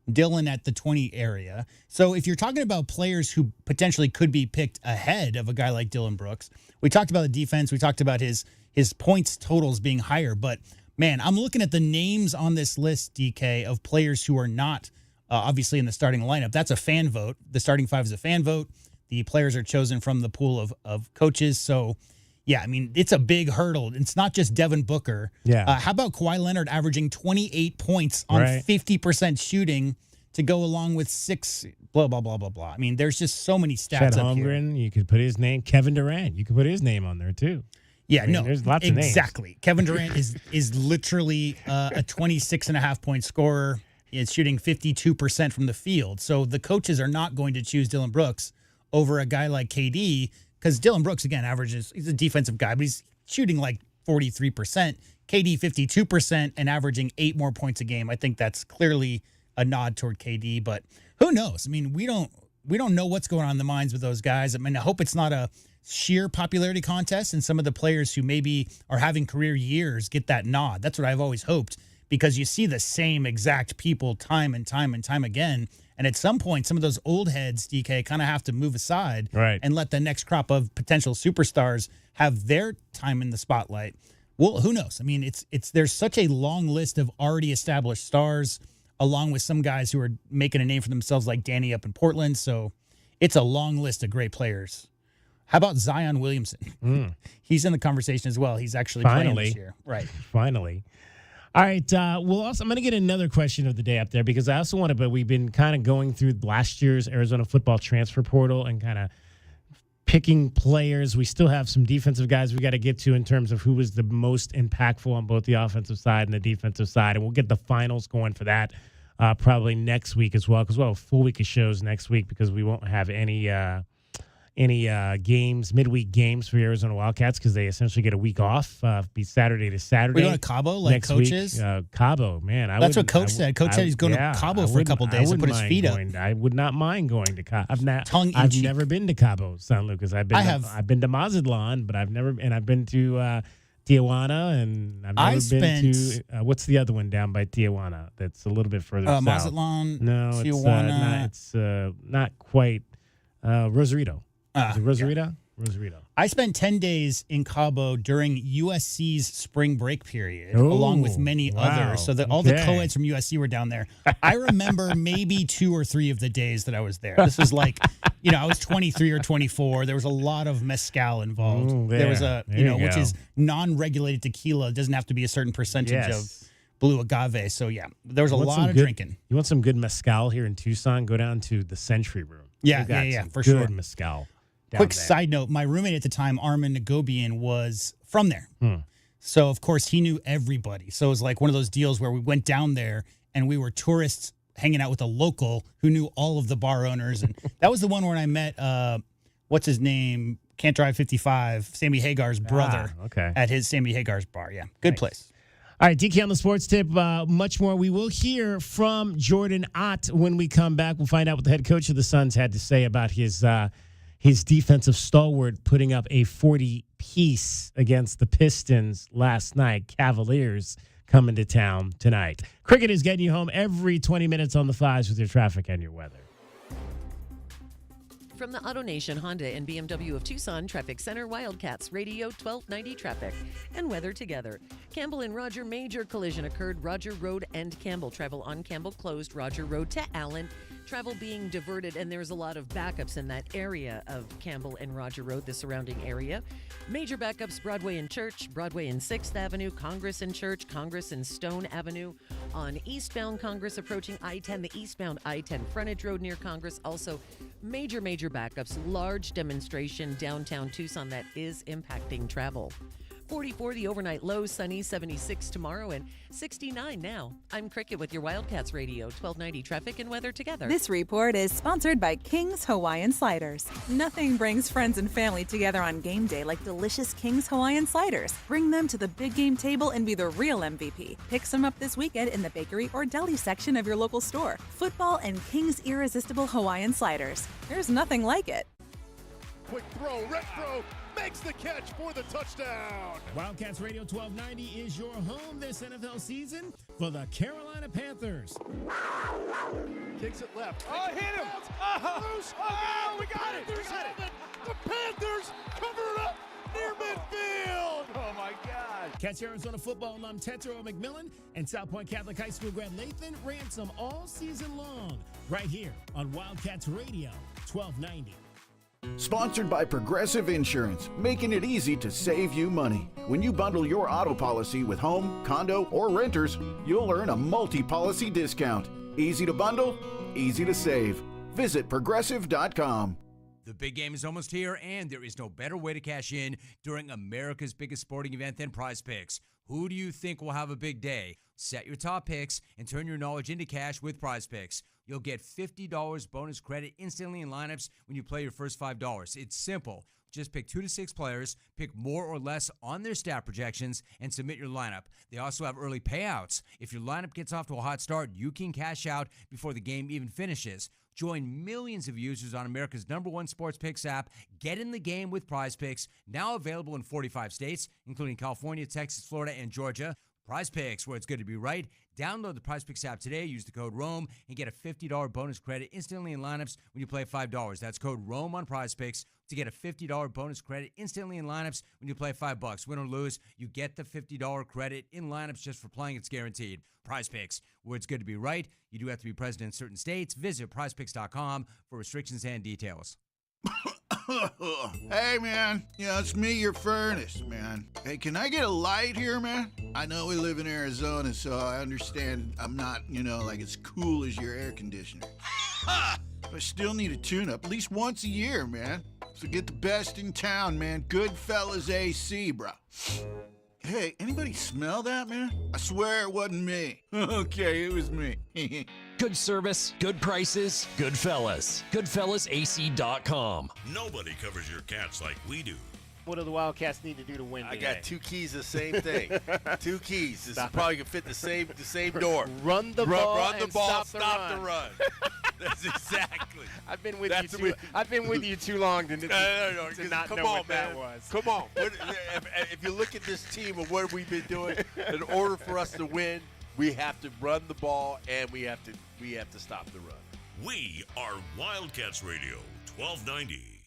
Dylan at the 20 area. So if you're talking about players who potentially could be picked ahead of a guy like Dylan Brooks, we talked about the defense. We talked about his points totals being higher. But, man, I'm looking at the names on this list, DK, of players who are not obviously in the starting lineup. That's a fan vote. The starting 5 is a fan vote. The players are chosen from the pool of coaches. So, yeah, I mean, it's a big hurdle. It's not just Devin Booker. Yeah. How about Kawhi Leonard averaging 28 points on 50% shooting to go along with 6, blah, blah, blah, blah, blah. I mean, there's just so many stats Chet up here. Holmgren, you could put his name. Kevin Durant, you could put his name on there, too. Yeah, there's lots of names. Exactly. Kevin Durant is literally a 26.5-point scorer. It's shooting 52% from the field. So the coaches are not going to choose Dylan Brooks over a guy like KD because Dylan Brooks, again, he's a defensive guy, but he's shooting like 43%. KD 52% and averaging 8 more points a game. I think that's clearly a nod toward KD, but who knows? I mean, we don't know what's going on in the minds with those guys. I mean, I hope it's not a sheer popularity contest and some of the players who maybe are having career years get that nod. That's what I've always hoped because you see the same exact people time and time and time again. And at some point, some of those old heads, DK, kind of have to move aside and let the next crop of potential superstars have their time in the spotlight. Well, who knows? I mean, there's such a long list of already established stars, along with some guys who are making a name for themselves, like Danny up in Portland. So it's a long list of great players. How about Zion Williamson? He's in the conversation as well. He's actually playing this year. Right. Finally. All right. I'm going to get another question of the day up there because I also want to, but we've been kind of going through last year's Arizona football transfer portal and kind of picking players. We still have some defensive guys we got to get to in terms of who was the most impactful on both the offensive side and the defensive side. And we'll get the finals going for that probably next week as well because we'll have a full week of shows next week because we won't have any games, midweek games for Arizona Wildcats because they essentially get a week off. Be Saturday to Saturday. We're going to Cabo like next coaches? Week. Cabo, man. That's what Coach said. Coach said he's going to Cabo for a couple days and put his feet up. I would not mind going to Cabo. I've never been to Cabo, San Lucas. I've been to Mazatlan, but I've been to Tijuana, and I've never been to what's the other one down by Tijuana that's a little bit further south? Mazatlan, no, Tijuana. It's not quite Rosarito. Rosarito? Rosarito. I spent 10 days in Cabo during USC's spring break period, along with many others. So that all the co-eds from USC were down there. I remember maybe 2 or 3 of the days that I was there. This was like, I was 23 or 24. There was a lot of mezcal involved. There was which is non-regulated tequila. It doesn't have to be a certain percentage of blue agave. So, yeah, there was a lot of drinking. You want some good mezcal here in Tucson? Go down to the Century Room. Yeah, for sure. Good mezcal. Quick side note, my roommate at the time, Armin Nagobian, was from there. So, of course, he knew everybody. So it was like one of those deals where we went down there and we were tourists hanging out with a local who knew all of the bar owners. And that was the one where I met, what's his name? Can't Drive 55, Sammy Hagar's brother at his Sammy Hagar's bar. Yeah, good place. All right, DK on the sports tip. Much more. We will hear from Jordan Ott when we come back. We'll find out what the head coach of the Suns had to say about his defensive stalwart putting up a 40-piece against the Pistons last night. Cavaliers coming to town tonight. Cricket is getting you home every 20 minutes on the flies with your traffic and your weather. From the AutoNation Honda and BMW of Tucson Traffic Center, Wildcats Radio 1290 traffic and weather together. Campbell and Roger major collision occurred. Roger Road and Campbell. Travel on Campbell closed. Roger Road to Allen. Travel being diverted, and there's a lot of backups in that area of Campbell and Roger Road, the surrounding area. Major backups, Broadway and Church, Broadway and 6th Avenue, Congress and Church, Congress and Stone Avenue. On eastbound Congress approaching I-10, the eastbound I-10 frontage road near Congress. Also, major backups, large demonstration downtown Tucson that is impacting travel. 44 the overnight low, sunny, 76 tomorrow, and 69 now. I'm Cricket with your Wildcats Radio 1290 traffic and weather together. This report is sponsored by King's Hawaiian Sliders. Nothing brings friends and family together on game day like delicious King's Hawaiian Sliders. Bring them to the big game table and be the real MVP. Pick some up this weekend in the bakery or deli section of your local store. Football and King's Irresistible Hawaiian Sliders. There's nothing like it. Quick throw, retro, makes the catch for the touchdown. Wildcats Radio 1290 is your home this NFL season for the Carolina Panthers. Kicks it left. Oh, hit him. Oh, we got it. We got it. The Panthers cover it up near midfield. Oh, my God. Catch Arizona football alum Tetro McMillan and South Point Catholic High School grad Lathan Ransom all season long right here on Wildcats Radio 1290. Sponsored by Progressive Insurance, making it easy to save you money. When you bundle your auto policy with home, condo, or renters, you'll earn a multi-policy discount. Easy to bundle, easy to save. Visit Progressive.com. The big game is almost here, and there is no better way to cash in during America's biggest sporting event than Prize Picks. Who do you think will have a big day? Set your top picks and turn your knowledge into cash with Prize Picks. You'll get $50 bonus credit instantly in lineups when you play your first $5. It's simple. Just pick 2 to 6 players, pick more or less on their stat projections, and submit your lineup. They also have early payouts. If your lineup gets off to a hot start, you can cash out before the game even finishes. Join millions of users on America's #1 sports picks app. Get in the game with Prize Picks, now available in 45 states, including California, Texas, Florida, and Georgia. Prize Picks, where it's good to be right. Download the Prize Picks app today. Use the code ROAM and get a $50 bonus credit instantly in lineups when you play $5. That's code ROAM on Prize Picks to get a $50 bonus credit instantly in lineups when you play $5. Win or lose, you get the $50 credit in lineups just for playing. It's guaranteed. Prize Picks, where it's good to be right. You do have to be present in certain states. Visit prizepicks.com for restrictions and details. Hey, man. Yeah, it's me, your furnace, man. Hey, can I get a light here, man? I know we live in Arizona, so I understand I'm not, like as cool as your air conditioner. I still need a tune-up at least once a year, man. So get the best in town, man. Goodfellas AC, bro. Hey, anybody smell that, man? I swear it wasn't me. Okay, it was me. Good service, good prices, Goodfellas. GoodfellasAC.com. Nobody covers your cats like we do. What do the Wildcats need to do to win today? I got 2 keys, the same thing. 2 keys. This probably can fit the same door. Run the ball, run the and ball, stop the run. That's exactly. I've been with you too long to not know what that was. Come on. If you look at this team and what we've been doing, in order for us to win, we have to run the ball and we have to stop the run. We are Wildcats Radio 1290.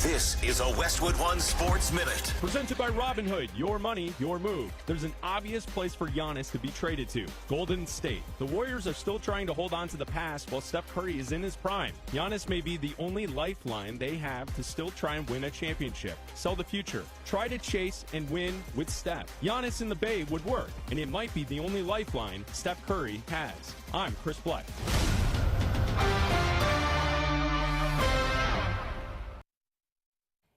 This is a Westwood One Sports Minute. Presented by Robinhood, your money, your move. There's an obvious place for Giannis to be traded to, Golden State. The Warriors are still trying to hold on to the past while Steph Curry is in his prime. Giannis may be the only lifeline they have to still try and win a championship. Sell the future. Try to chase and win with Steph. Giannis in the Bay would work, and it might be the only lifeline Steph Curry has. I'm Chris Black.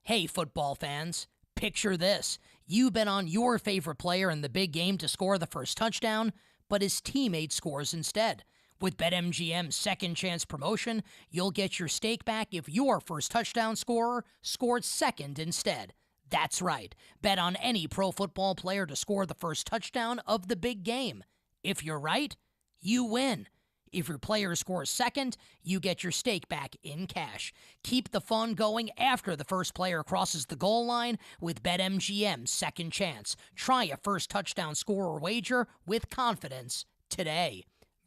Hey, football fans, picture this. You bet on your favorite player in the big game to score the first touchdown, but his teammate scores instead. With BetMGM's second chance promotion, you'll get your stake back if your first touchdown scorer scored second instead. That's right. Bet on any pro football player to score the first touchdown of the big game. If you're right, you win. If your player scores second, you get your stake back in cash. Keep the fun going after the first player crosses the goal line with BetMGM's second chance. Try a first touchdown scorer wager with confidence today.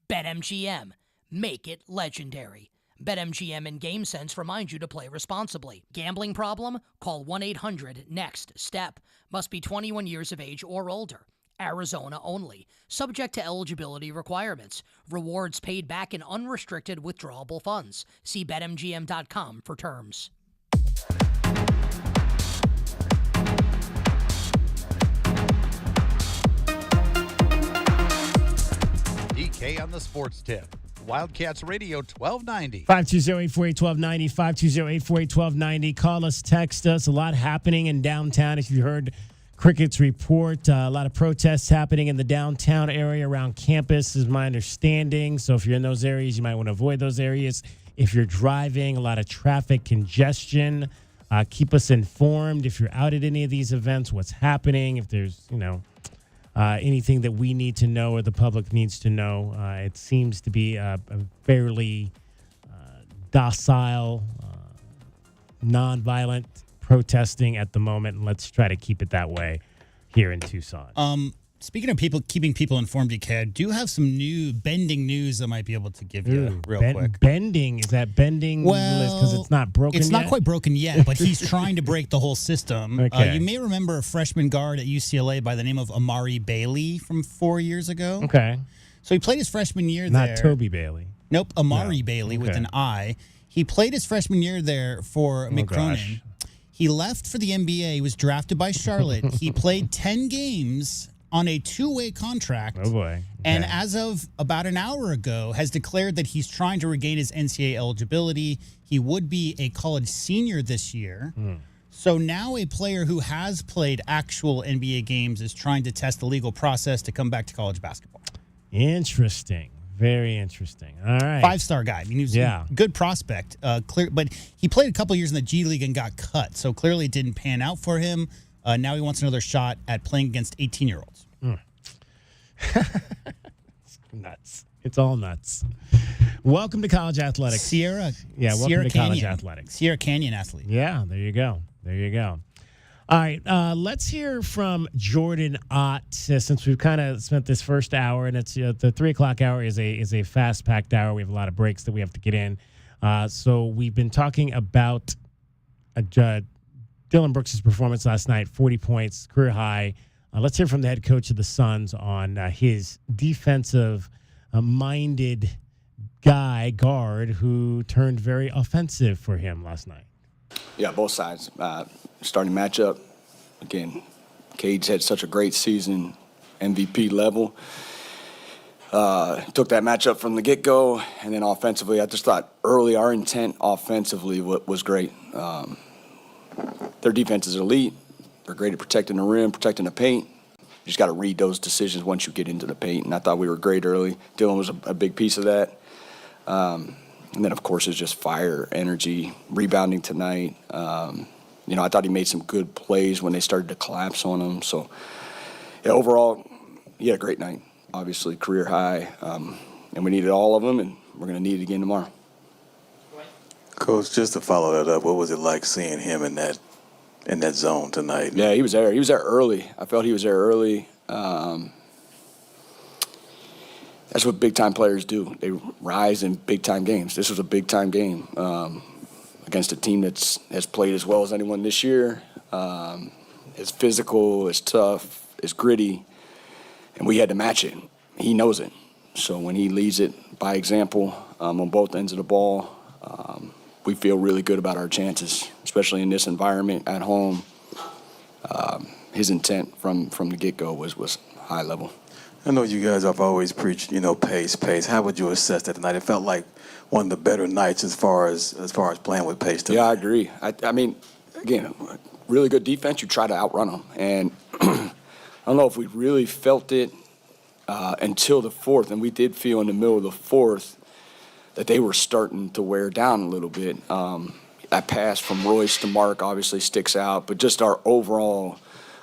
BetMGM. Make it legendary. BetMGM and GameSense remind you to play responsibly. Gambling problem? Call 1-800-NEXT-STEP. Must be 21 years of age or older. Arizona only. Subject to eligibility requirements. Rewards paid back in unrestricted withdrawable funds. See BetMGM.com for terms. DK on the sports tip. Wildcats Radio 1290. 520-848-1290, 520-848-1290. Call us, text us. A lot happening in downtown. If you heard Cricket's report, a lot of protests happening in the downtown area around campus is my understanding. So if you're in those areas, you might want to avoid those areas. If you're driving, a lot of traffic congestion. Keep us informed if you're out at any of these events, what's happening, if there's, anything that we need to know or the public needs to know. It seems to be a fairly docile, nonviolent protesting at the moment, and let's try to keep it that way here in Tucson. Speaking of keeping people informed, DK, I do have some new bending news I might be able to give you real quick. Bending? Is that bending because it's not broken It's yet? not quite broken yet, but he's trying to break the whole system. Okay. You may remember a freshman guard at UCLA by the name of Amari Bailey from 4 years ago. Okay. So he played his freshman year Not there. Toby Bailey. Nope, Amari Bailey with Okay. an I. He played his freshman year there for McCronin. gosh. He left for the NBA. He was drafted by Charlotte. He played 10 games on a two-way contract. Oh, boy. And as of about an hour ago, has declared that he's trying to regain his NCAA eligibility. He would be a college senior this year. So now a player who has played actual NBA games is trying to test the legal process to come back to college basketball. Interesting. Very interesting. All right. Five-star guy. I mean, he was a good prospect. But he played a couple years in the G League and got cut. So clearly it didn't pan out for him. Now he wants another shot at playing against 18-year-olds. It's nuts. It's all nuts. Welcome to college athletics. Sierra welcome to college Canyon. athletics. Sierra Canyon athlete. Yeah, there you go. There you go. All right, let's hear from Jordan Ott, since we've kind of spent this first hour, and it's the 3 o'clock hour is a fast-packed hour. We have a lot of breaks that we have to get in. So we've been talking about Dylan Brooks' performance last night, 40 points, career high. Let's hear from the head coach of the Suns on his defensive-minded guard who turned very offensive for him last night. Yeah, both sides. Starting matchup, again, Cade had such a great season, MVP level. Took that matchup from the get-go, and then offensively, I just thought early our intent offensively was great. Their defense is elite. They're great at protecting the rim, protecting the paint. You just got to read those decisions once you get into the paint, and I thought we were great early. Dylan was a big piece of that. And then, of course, it's just fire, energy, rebounding tonight. I thought he made some good plays when they started to collapse on him. So, yeah, overall, he had a great night. Obviously, career high. And we needed all of them, and we're going to need it again tomorrow. Coach, just to follow that up, what was it like seeing him in that zone tonight? Yeah, he was there. He was there early. I felt he was there early. That's what big-time players do. They rise in big-time games. This was a big-time game. against a team that has played as well as anyone this year. It's physical, it's tough, it's gritty, and we had to match it. He knows it. So when he leads it by example on both ends of the ball, we feel really good about our chances, especially in this environment at home. His intent from the get-go was high level. I know you guys have always preached, pace. How would you assess that tonight? It felt like one of the better nights as far as playing with pace tonight. Yeah, I agree. I mean, again, really good defense. You try to outrun them, and I don't know if we really felt it until the fourth, and we did feel in the middle of the fourth that they were starting to wear down a little bit. That pass from Royce to Mark obviously sticks out, but just our overall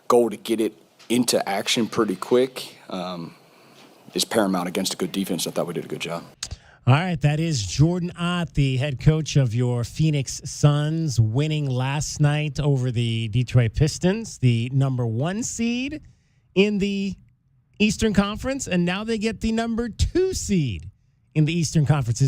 goal to get it into action pretty quick is paramount against a good defense. I thought we did a good job. All right, that is Jordan Ott, the head coach of your Phoenix Suns, winning last night over the Detroit Pistons, the number 1 seed in the Eastern Conference, and now they get the number 2 seed in the Eastern Conference.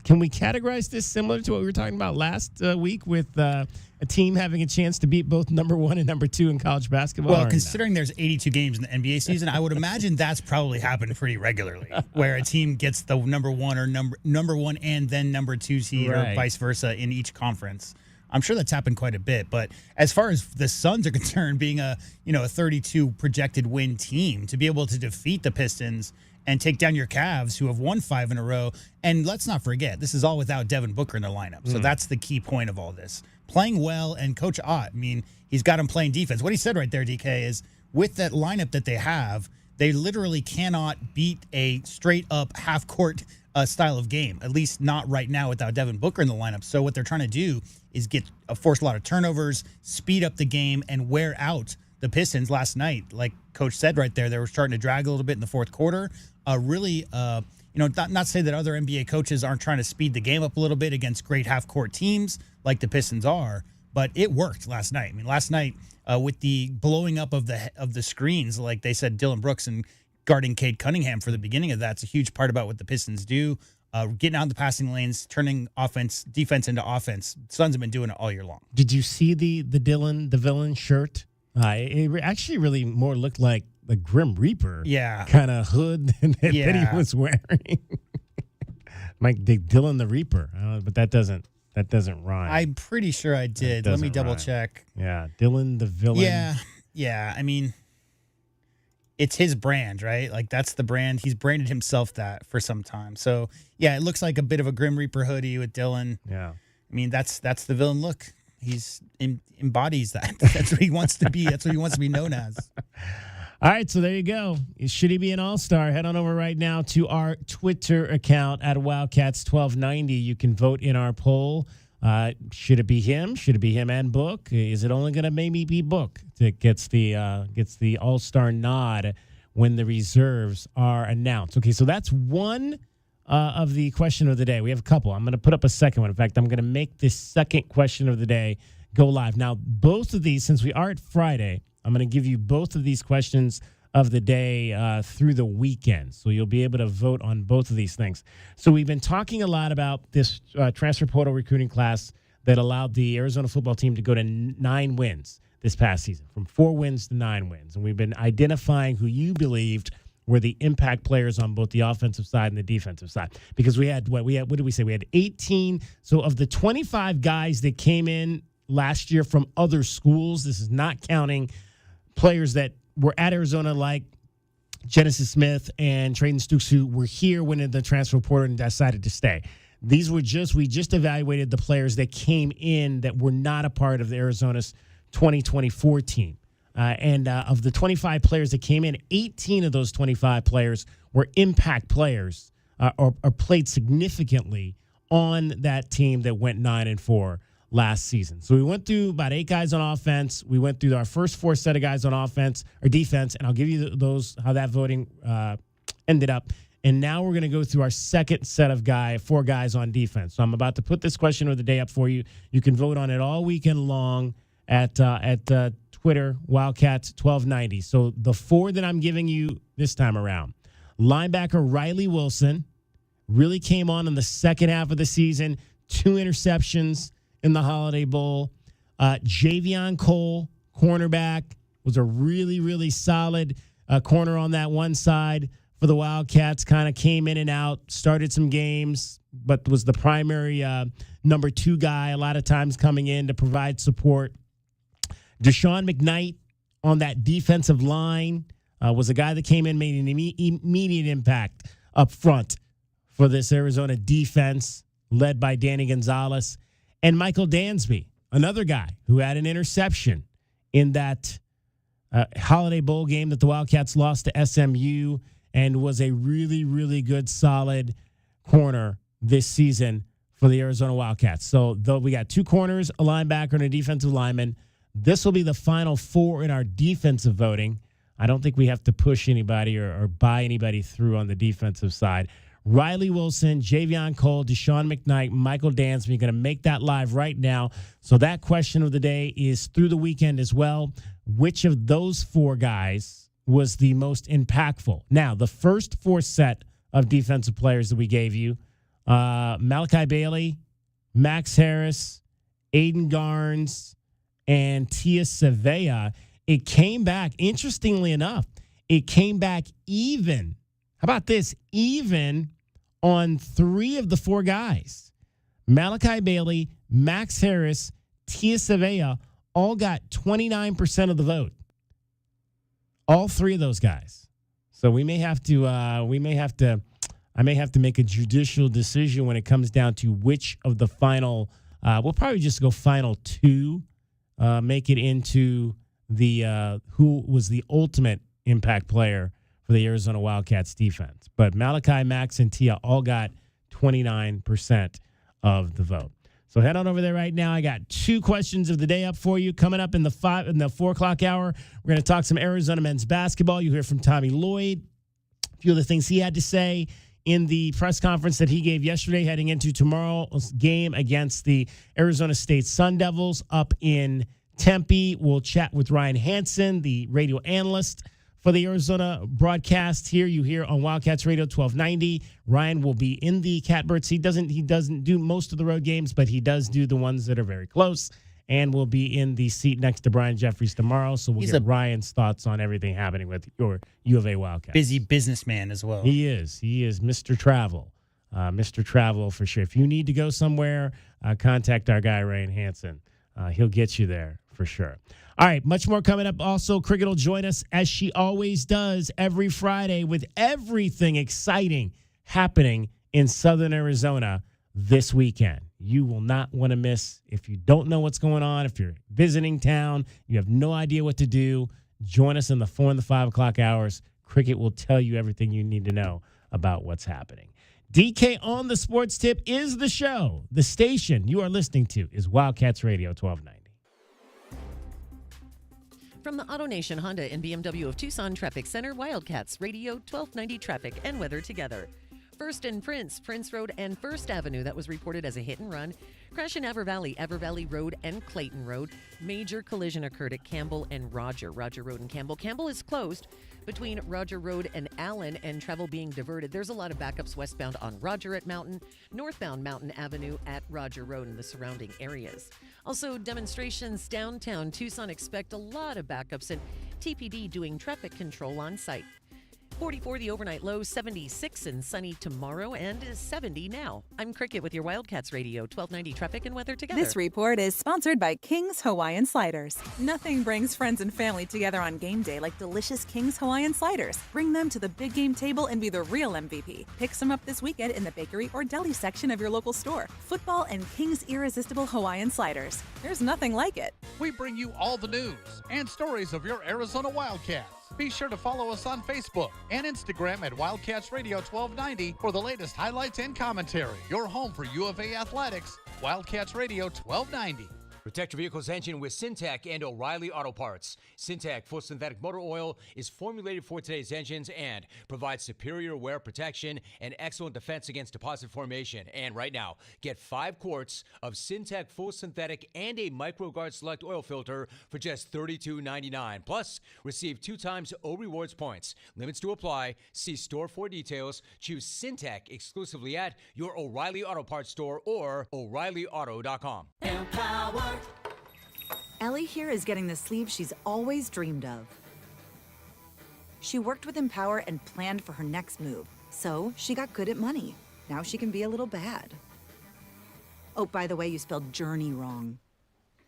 Can we categorize this similar to what we were talking about last week with a team having a chance to beat both number 1 and number 2 in college basketball? Well, considering there's 82 games in the NBA season, I would imagine that's probably happened pretty regularly, where a team gets the number 1 or number 1 and then number 2 seed, or vice versa in each conference. I'm sure that's happened quite a bit. But as far as the Suns are concerned, being a 32 projected win team, to be able to defeat the Pistons and take down your Cavs, who have won 5 in a row. And let's not forget, this is all without Devin Booker in the lineup. So that's the key point of all this. Playing well, and Coach Ott, he's got him playing defense. What he said right there, DK, is with that lineup that they have, they literally cannot beat a straight-up half-court style of game, at least not right now without Devin Booker in the lineup. So what they're trying to do is force a lot of turnovers, speed up the game, and wear out the Pistons last night. Like Coach said right there, they were starting to drag a little bit in the fourth quarter. Not say that other NBA coaches aren't trying to speed the game up a little bit against great half-court teams like the Pistons are, but it worked last night. Last night with the blowing up of the screens, like they said, Dylan Brooks and guarding Cade Cunningham for the beginning of that's a huge part about what the Pistons do. Getting out of the passing lanes, turning defense into offense. Suns have been doing it all year long. Did you see the Dylan the Villain shirt? It actually really more looked like the Grim Reaper kind of hood that he was wearing. Like Dylan the Reaper. But that doesn't rhyme. I'm pretty sure I did. Let me double check. Yeah, Dylan the Villain. Yeah. It's his brand, right? Like, that's the brand. He's branded himself that for some time. So, yeah, it looks like a bit of a Grim Reaper hoodie with Dylan. Yeah. That's the villain look. He's embodies that. That's what he wants to be. That's what he wants to be known as. All right, so there you go. Should he be an all-star? Head on over right now to our Twitter account at Wildcats1290. You can vote in our poll. Should it be him? Should it be him and Book? Is it only going to maybe be Book that gets the all-star nod when the reserves are announced? Okay, so that's one of the question of the day. We have a couple. I'm going to put up a second one. In fact, I'm going to make this second question of the day go live. Now, both of these, since we are at Friday, I'm going to give you both of these questions of the day through the weekend. So you'll be able to vote on both of these things. So we've been talking a lot about this transfer portal recruiting class that allowed the Arizona football team to go to 9 wins this past season, from 4 wins to 9 wins. And we've been identifying who you believed were the impact players on both the offensive side and the defensive side. Because we had, what did we say? We had 18. So of the 25 guys that came in last year from other schools, this is not counting players that were at Arizona like Genesis Smith and Trayden Stukes, who were here when the transfer portal and decided to stay. These were we just evaluated the players that came in that were not a part of the Arizona's 2024 team. And of the 25 players that came in, 18 of those 25 players were impact players or played significantly on that team that went 9-4 last season. So we went through about 8 guys on offense. We went through our first 4 set of guys on offense or defense, and I'll give you how that voting ended up. And now we're going to go through our second set of 4 guys on defense. So I'm about to put this question of the day up for you. You can vote on it all weekend long at Twitter, Wildcats1290. So the 4 that I'm giving you this time around: linebacker Riley Wilson really came on in the second half of the season, 2 interceptions in the Holiday Bowl. Javion Cole, cornerback, was a really, really solid corner on that one side for the Wildcats. Kind of came in and out, started some games, but was the primary number 2 guy a lot of times coming in to provide support. Deshaun McKnight on that defensive line was a guy that came in, made an immediate impact up front for this Arizona defense led by Danny Gonzalez. And Michael Dansby, another guy who had an interception in that Holiday Bowl game that the Wildcats lost to SMU and was a really, really good, solid corner this season for the Arizona Wildcats. So though we got 2 corners, a linebacker, and a defensive lineman, this will be the final 4 in our defensive voting. I don't think we have to push anybody or buy anybody through on the defensive side. Riley Wilson, Javion Cole, Deshaun McKnight, Michael Dansby, going to make that live right now. So that question of the day is through the weekend as well. Which of those 4 guys was the most impactful? Now, the first 4 set of defensive players that we gave you, Malachi Bailey, Max Harris, Aiden Garnes, and Tia Savea, it came back, interestingly enough, it came back even. How about this? Even on 3 of the 4 guys. Malachi Bailey, Max Harris, Tia Savea all got 29% of the vote. All 3 of those guys. So I may have to make a judicial decision when it comes down to which of the final, we'll probably just go final 2, make it into the who was the ultimate impact player for the Arizona Wildcats defense. But Malachi, Max, and Tia all got 29% of the vote. So head on over there right now. I got 2 questions of the day up for you. Coming up in the 4 o'clock hour, we're going to talk some Arizona men's basketball. You'll hear from Tommy Lloyd, a few of the things he had to say in the press conference that he gave yesterday heading into tomorrow's game against the Arizona State Sun Devils up in Tempe. We'll chat with Ryan Hansen, the radio analyst for the Arizona broadcast here. You hear on Wildcats Radio 1290. Ryan will be in the Catbirds. He doesn't do most of the road games, but he does do the ones that are very close, and will be in the seat next to Brian Jeffries tomorrow. So we'll get Ryan's thoughts on everything happening with your U of A Wildcats. Busy businessman as well. He is Mr. Travel. Mr. Travel for sure. If you need to go somewhere, contact our guy, Ryan Hansen. He'll get you there for sure. All right, much more coming up. Also, Cricket will join us, as she always does, every Friday with everything exciting happening in Southern Arizona this weekend. You will not want to miss. If you don't know what's going on, if you're visiting town, you have no idea what to do, join us in the 4 and the 5 o'clock hours. Cricket will tell you everything you need to know about what's happening. DK on the Sports Tip is the show. The station you are listening to is Wildcats Radio 1290. From the AutoNation Honda and BMW of Tucson Traffic Center, Wildcats Radio 1290 traffic and weather together. First and Prince Road and First Avenue, that was reported as a hit and run. Crash in Ever Valley Road and Clayton Road. Major collision occurred at Campbell and Roger Road and Campbell. Campbell is closed between Roger Road and Allen, and travel being diverted. There's a lot of backups westbound on Roger at Mountain, northbound Mountain Avenue at Roger Road and the surrounding areas. Also, demonstrations downtown Tucson. Expect a lot of backups, and TPD doing traffic control on site. 44 the overnight low, 76 and sunny tomorrow, and 70 now. I'm Cricket with your Wildcats Radio 1290 traffic and weather together. This report is sponsored by King's Hawaiian Sliders. Nothing brings friends and family together on game day like delicious King's Hawaiian Sliders. Bring them to the big game table and be the real MVP. Pick some up this weekend in the bakery or deli section of your local store. Football and King's irresistible Hawaiian Sliders. There's nothing like it. We bring you all the news and stories of your Arizona Wildcats. Be sure to follow us on Facebook and Instagram at Wildcats Radio 1290 for the latest highlights and commentary. Your home for U of A athletics, Wildcats Radio 1290. Protect your vehicle's engine with Syntec and O'Reilly Auto Parts. Syntec full synthetic motor oil is formulated for today's engines and provides superior wear protection and excellent defense against deposit formation. And right now, get 5 quarts of Syntec full synthetic and a MicroGuard Select oil filter for just $32.99. Plus, receive 2 times O Rewards points. Limits to apply. See store for details. Choose Syntec exclusively at your O'Reilly Auto Parts store or O'ReillyAuto.com. Ellie here is getting the sleeve she's always dreamed of. She worked with Empower and planned for her next move, so she got good at money. Now she can be a little bad. Oh, by the way, you spelled journey wrong.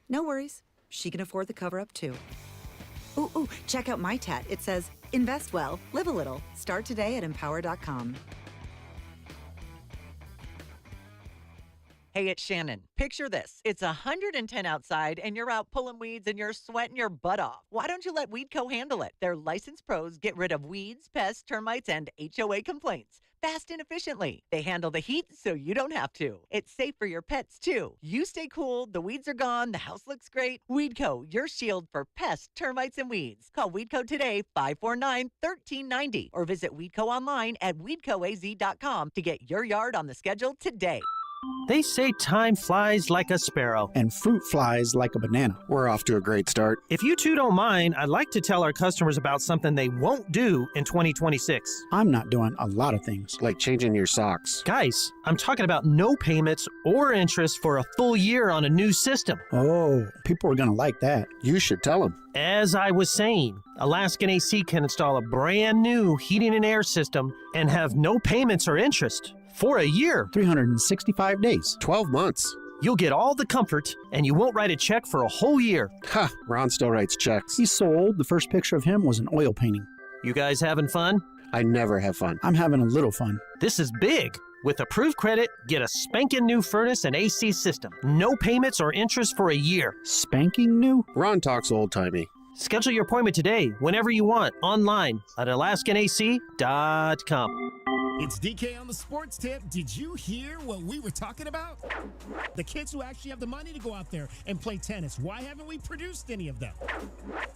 No worries, she can afford the cover-up too. Ooh, check out my tat. It says, invest well, live a little. Start today at Empower.com. Hey, it's Shannon. Picture this. It's 110 outside and you're out pulling weeds and you're sweating your butt off. Why don't you let Weedco handle it? Their licensed pros get rid of weeds, pests, termites, and HOA complaints fast and efficiently. They handle the heat so you don't have to. It's safe for your pets, too. You stay cool, the weeds are gone, the house looks great. Weedco, your shield for pests, termites, and weeds. Call Weedco today, 549-1390, or visit Weedco online at weedcoaz.com to get your yard on the schedule today. They say time flies like a sparrow. And fruit flies like a banana. We're off to a great start. If you two don't mind, I'd like to tell our customers about something they won't do in 2026. I'm not doing a lot of things, like changing your socks. Guys, I'm talking about no payments or interest for a full year on a new system. Oh, people are going to like that. You should tell them. As I was saying, Alaskan AC can install a brand new heating and air system and have no payments or interest. For a year. 365 days. 12 months. You'll get all the comfort, and you won't write a check for a whole year. Ha! Ron still writes checks. He's so old, the first picture of him was an oil painting. You guys having fun? I never have fun. I'm having a little fun. This is big. With approved credit, get a spanking new furnace and AC system. No payments or interest for a year. Spanking new? Ron talks old-timey. Schedule your appointment today, whenever you want, online at alaskanac.com. It's DK on the Sports Tip. Did you hear what we were talking about? The kids who actually have the money to go out there and play tennis. Why haven't we produced any of them?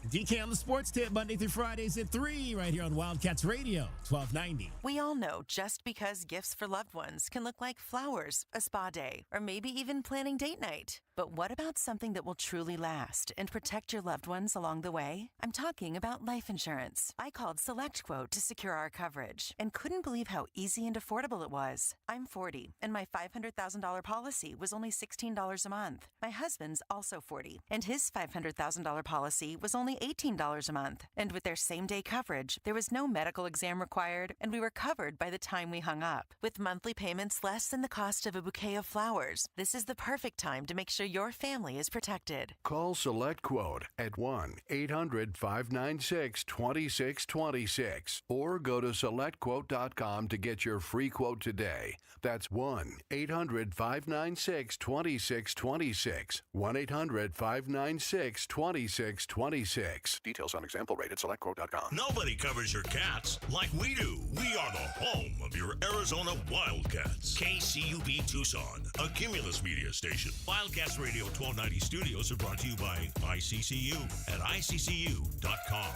DK on the Sports Tip, Monday through Fridays at 3, right here on Wildcats Radio, 1290. We all know just because gifts for loved ones can look like flowers, a spa day, or maybe even planning date night. But what about something that will truly last and protect your loved ones along the way? I'm talking about life insurance. I called SelectQuote to secure our coverage and couldn't believe how easy and affordable it was. I'm 40, and my $500,000 policy was only $16 a month. My husband's also 40, and his $500,000 policy was only $18 a month. And with their same-day coverage, there was no medical exam required, and we were covered by the time we hung up. With monthly payments less than the cost of a bouquet of flowers, this is the perfect time to make sure your family is protected. Call SelectQuote at 1-800-596-2626 or go to SelectQuote.com to get your free quote today. That's 1-800-596-2626. 1-800-596-2626. Details on example rate at SelectQuote.com. Nobody covers your cats like we do. We are the home of your Arizona Wildcats. KCUB Tucson, a Cumulus media station. Wildcats Radio 1290 studios are brought to you by ICCU at ICCU.com.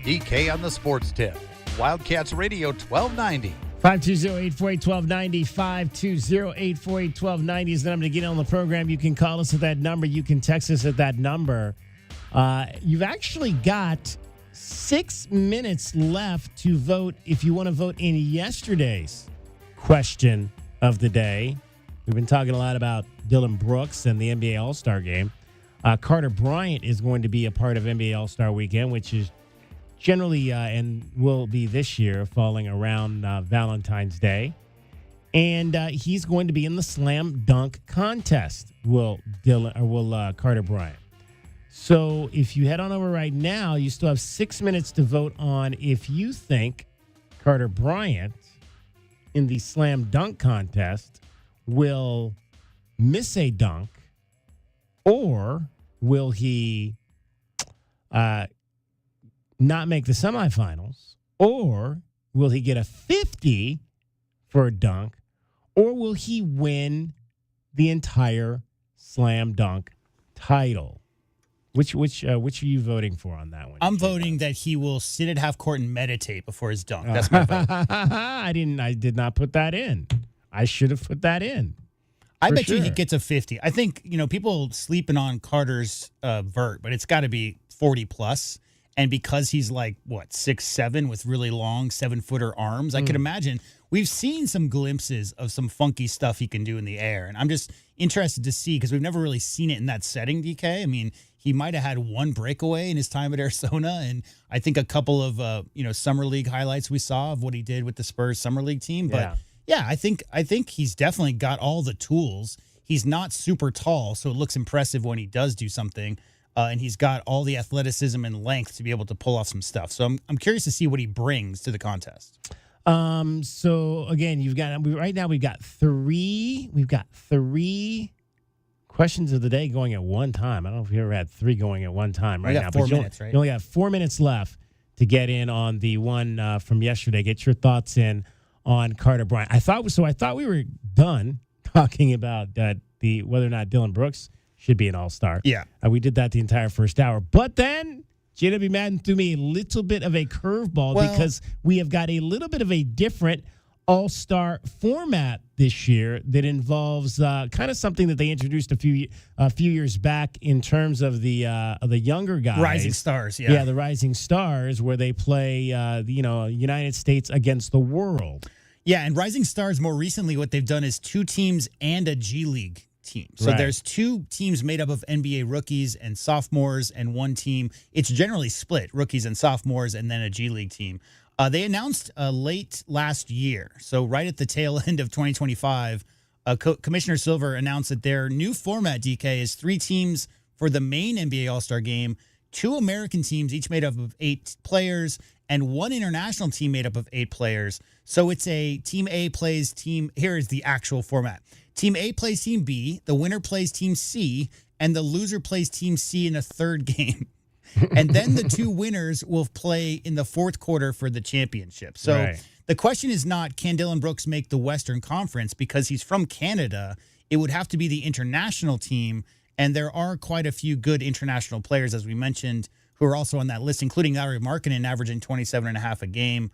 DK on the Sports Tip. Wildcats Radio 1290. 520-848-1290, 520-848-1290 is the number to get on the program. You can call us at that number. You can text us at that number. You've actually got 6 minutes left to vote if you want to vote in yesterday's question of the day. We've been talking a lot about Dillon Brooks and the NBA All-Star Game. Carter Bryant is going to be a part of NBA All-Star Weekend, which is generally and will be this year falling around Valentine's Day. And he's going to be in the slam dunk contest, will Carter Bryant. So if you head on over right now, you still have 6 minutes to vote on if you think Carter Bryant in the slam dunk contest will miss a dunk, or will he not make the semifinals, or will he get a 50 for a dunk, or will he win the entire slam dunk title? Which are you voting for on that one? I'm voting that he will sit at half court and meditate before his dunk. That's my vote. I did not put that in. I should have put that in. I bet you he gets a 50. I think, people sleeping on Carter's vert, but it's got to be 40 plus. And because he's like, 6'7" with really long 7-footer arms, I could imagine we've seen some glimpses of some funky stuff he can do in the air. And I'm just interested to see, because we've never really seen it in that setting, DK. I mean, he might have had one breakaway in his time at Arizona. And I think a couple of, Summer League highlights we saw of what he did with the Spurs Summer League team. But yeah, I think he's definitely got all the tools. He's not super tall, so it looks impressive when he does do something. And he's got all the athleticism and length to be able to pull off some stuff. So I'm curious to see what he brings to the contest. So again, we've got three questions of the day going at one time. I don't know if you ever had three going at one time right now. 4 minutes, right? You only got 4 minutes left to get in on the one from yesterday. Get your thoughts in on Carter Bryant. I thought we were done talking about the whether or not Dillon Brooks should be an all-star. Yeah. We did that the entire first hour. But then JW Madden threw me a little bit of a curveball because we have got a little bit of a different all-star format this year that involves kind of something that they introduced a few years back in terms of the younger guys. Rising Stars, yeah. Yeah, the Rising Stars, where they play, United States against the world. Yeah, and Rising Stars, more recently, what they've done is 2 teams and a G League team. So there's 2 teams made up of NBA rookies and sophomores and 1 team. It's generally split, rookies and sophomores, and then a G League team. They announced late last year, so right at the tail end of 2025, Commissioner Silver announced that their new format, DK, is 3 teams for the main NBA All-Star game, 2 American teams, each made up of 8 players, and 1 international team made up of 8 players. So it's a Team A plays Team... Here is the actual format. Team A plays Team B, the winner plays Team C, and the loser plays Team C in a third game. And then the 2 winners will play in the fourth quarter for the championship. So the question is not, can Dillon Brooks make the Western Conference? Because he's from Canada, it would have to be the international team. And there are quite a few good international players, as we mentioned, who are also on that list, including Lauri Markkanen, averaging 27.5 a game.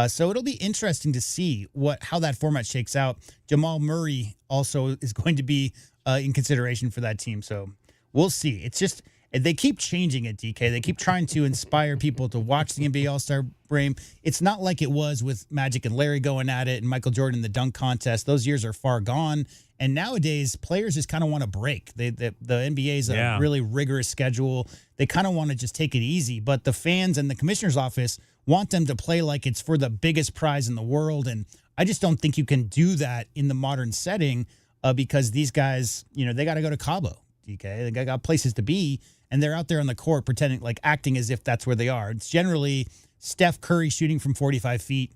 So it'll be interesting to see how that format shakes out. Jamal Murray also is going to be in consideration for that team. So we'll see. It's just... They keep changing it, DK. They keep trying to inspire people to watch the NBA All-Star Game. It's not like it was with Magic and Larry going at it and Michael Jordan in the dunk contest. Those years are far gone. And nowadays, players just kind of want to break. The NBA is a really rigorous schedule. They kind of want to just take it easy. But the fans and the commissioner's office want them to play like it's for the biggest prize in the world. And I just don't think you can do that in the modern setting because these guys, they got to go to Cabo, DK. They got places to be. And they're out there on the court pretending, acting as if that's where they are. It's generally Steph Curry shooting from 45 feet,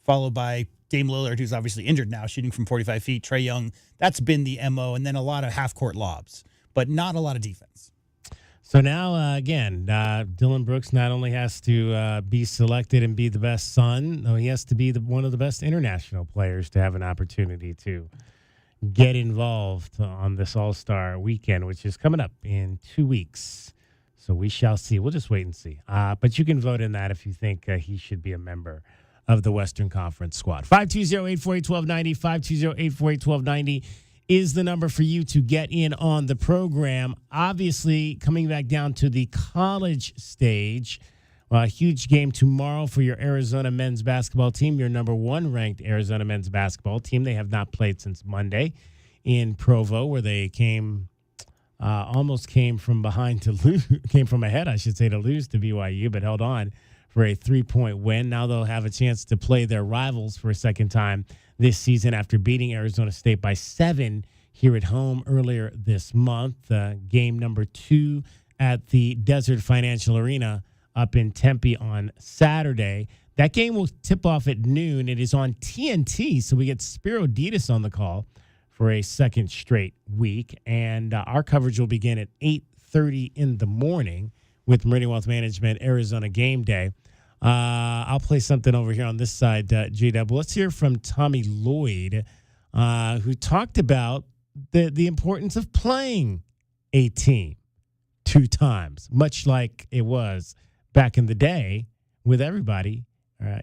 followed by Dame Lillard, who's obviously injured now, shooting from 45 feet. Trae Young, that's been the MO. And then a lot of half-court lobs, but not a lot of defense. So now, again, Dillon Brooks not only has to be selected and be the best son, no, he has to be one of the best international players to have an opportunity to get involved on this All-Star weekend, which is coming up in 2 weeks. So we shall see. We'll just wait and see. But you can vote in that if you think he should be a member of the Western Conference squad. 520-848-1290, 520-848-1290 is the number for you to get in on the program. Obviously, coming back down to the college stage, a huge game tomorrow for your Arizona men's basketball team, your number 1 ranked Arizona men's basketball team. They have not played since Monday in Provo, where they almost came from behind to lose, came from ahead, I should say, to lose to BYU, but held on for a 3-point win. Now they'll have a chance to play their rivals for a second time this season after beating Arizona State by 7 here at home earlier this month. Game number 2 at the Desert Financial Arena up in Tempe on Saturday. That game will tip off at noon. It is on TNT, so we get Spiro Ditas on the call for a second straight week. And our coverage will begin at 8:30 in the morning with Meridian Wealth Management, Arizona Game Day. I'll play something over here on this side, J-Dub. Let's hear from Tommy Lloyd, who talked about the importance of playing a team 2 times, much like it was back in the day with everybody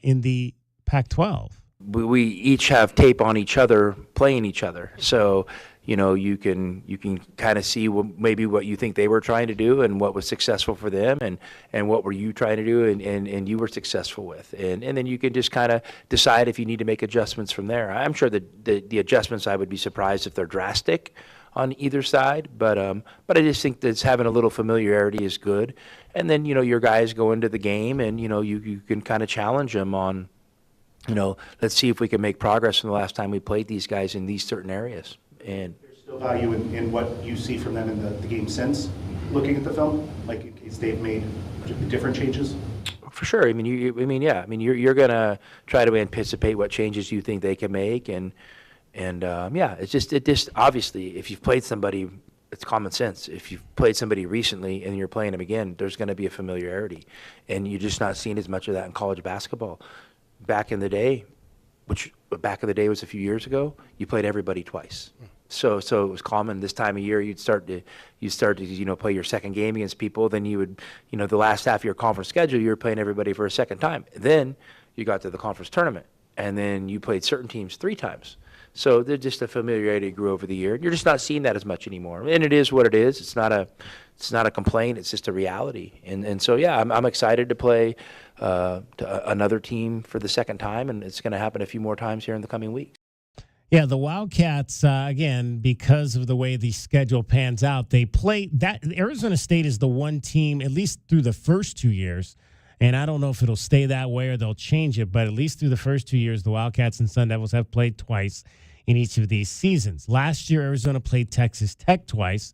in the Pac-12. We each have tape on each other playing each other, so you can kind of see maybe what you think they were trying to do and what was successful for them, and what were you trying to do and you were successful with, and then you can just kind of decide if you need to make adjustments from there. I'm sure that the adjustments, I would be surprised if they're drastic on either side, but I just think that having a little familiarity is good, and then your guys go into the game and you can kind of challenge them on. Let's see if we can make progress from the last time we played these guys in these certain areas. And there's still value in what you see from them in the game since looking at the film, like in case they've made different changes. For sure. You're gonna try to anticipate what changes you think they can make, and it just obviously if you've played somebody, it's common sense. If you've played somebody recently and you're playing them again, there's going to be a familiarity, and you're just not seeing as much of that in college basketball. Back in the day, was a few years ago, you played everybody twice. So it was common this time of year. You'd start to play your second game against people. Then you would the last half of your conference schedule, you were playing everybody for a second time. Then you got to the conference tournament, and then you played certain teams 3 times. So there's just a familiarity grew over the year. You're just not seeing that as much anymore, and it is what it is. It's not a complaint. It's just a reality. And so I'm excited to play to another team for the second time, and it's going to happen a few more times here in the coming weeks. Yeah, the Wildcats, again, because of the way the schedule pans out, they play that. Arizona State is the one team, at least through the first 2 years, and I don't know if it'll stay that way or they'll change it, but at least through the first 2 years, the Wildcats and Sun Devils have played twice in each of these seasons. Last year, Arizona played Texas Tech twice.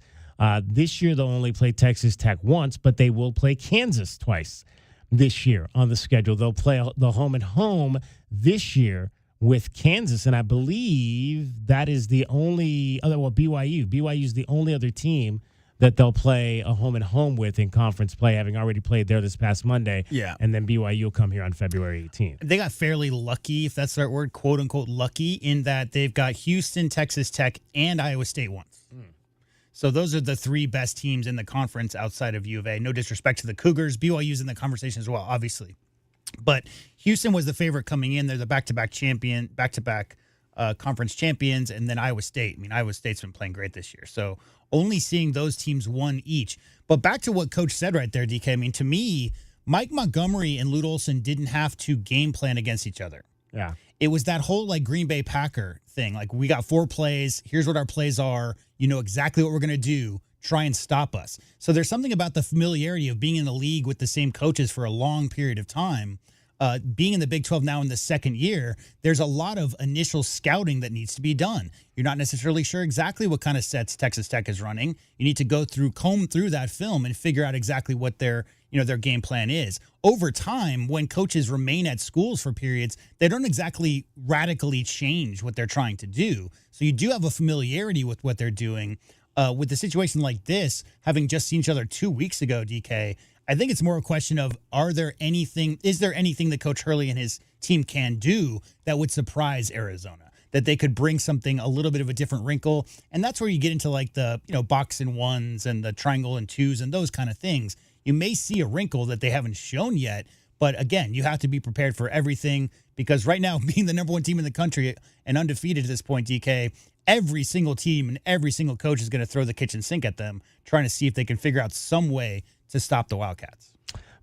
This year, they'll only play Texas Tech once, but they will play Kansas twice this year on the schedule. They'll play the home and home this year with Kansas, and I believe that is the only other. Well, BYU is the only other team that they'll play a home and home with in conference play, having already played there this past Monday. Yeah. And then BYU will come here on February 18th. They got fairly lucky, if that's the right word, quote unquote lucky, in that they've got Houston, Texas Tech, and Iowa State once. So those are the 3 best teams in the conference outside of U of A. No disrespect to the Cougars. BYU's in the conversation as well, obviously. But Houston was the favorite coming in. They're the back-to-back conference champions, and then Iowa State. Iowa State's been playing great this year. So only seeing those teams one each. But back to what Coach said right there, DK. To me, Mike Montgomery and Lute Olson didn't have to game plan against each other. Yeah. It was that whole Green Bay Packer thing. We got 4 plays. Here's what our plays are. You know exactly what we're going to do. Try and stop us. So there's something about the familiarity of being in the league with the same coaches for a long period of time. Being in the Big 12 now in the second year, there's a lot of initial scouting that needs to be done. You're not necessarily sure exactly what kind of sets Texas Tech is running. You need to comb through that film and figure out exactly what their game plan is. Over time, when coaches remain at schools for periods, they don't exactly radically change what they're trying to do. So you do have a familiarity with what they're doing. With a situation like this, having just seen each other 2 weeks ago, DK, I think it's more a question of is there anything that Coach Hurley and his team can do that would surprise Arizona, that they could bring something a little bit of a different wrinkle? And that's where you get into the box and ones and the triangle and twos and those kind of things. You may see a wrinkle that they haven't shown yet, but again, you have to be prepared for everything, because right now, being the number 1 team in the country and undefeated at this point, DK, every single team and every single coach is going to throw the kitchen sink at them, trying to see if they can figure out some way to stop the Wildcats.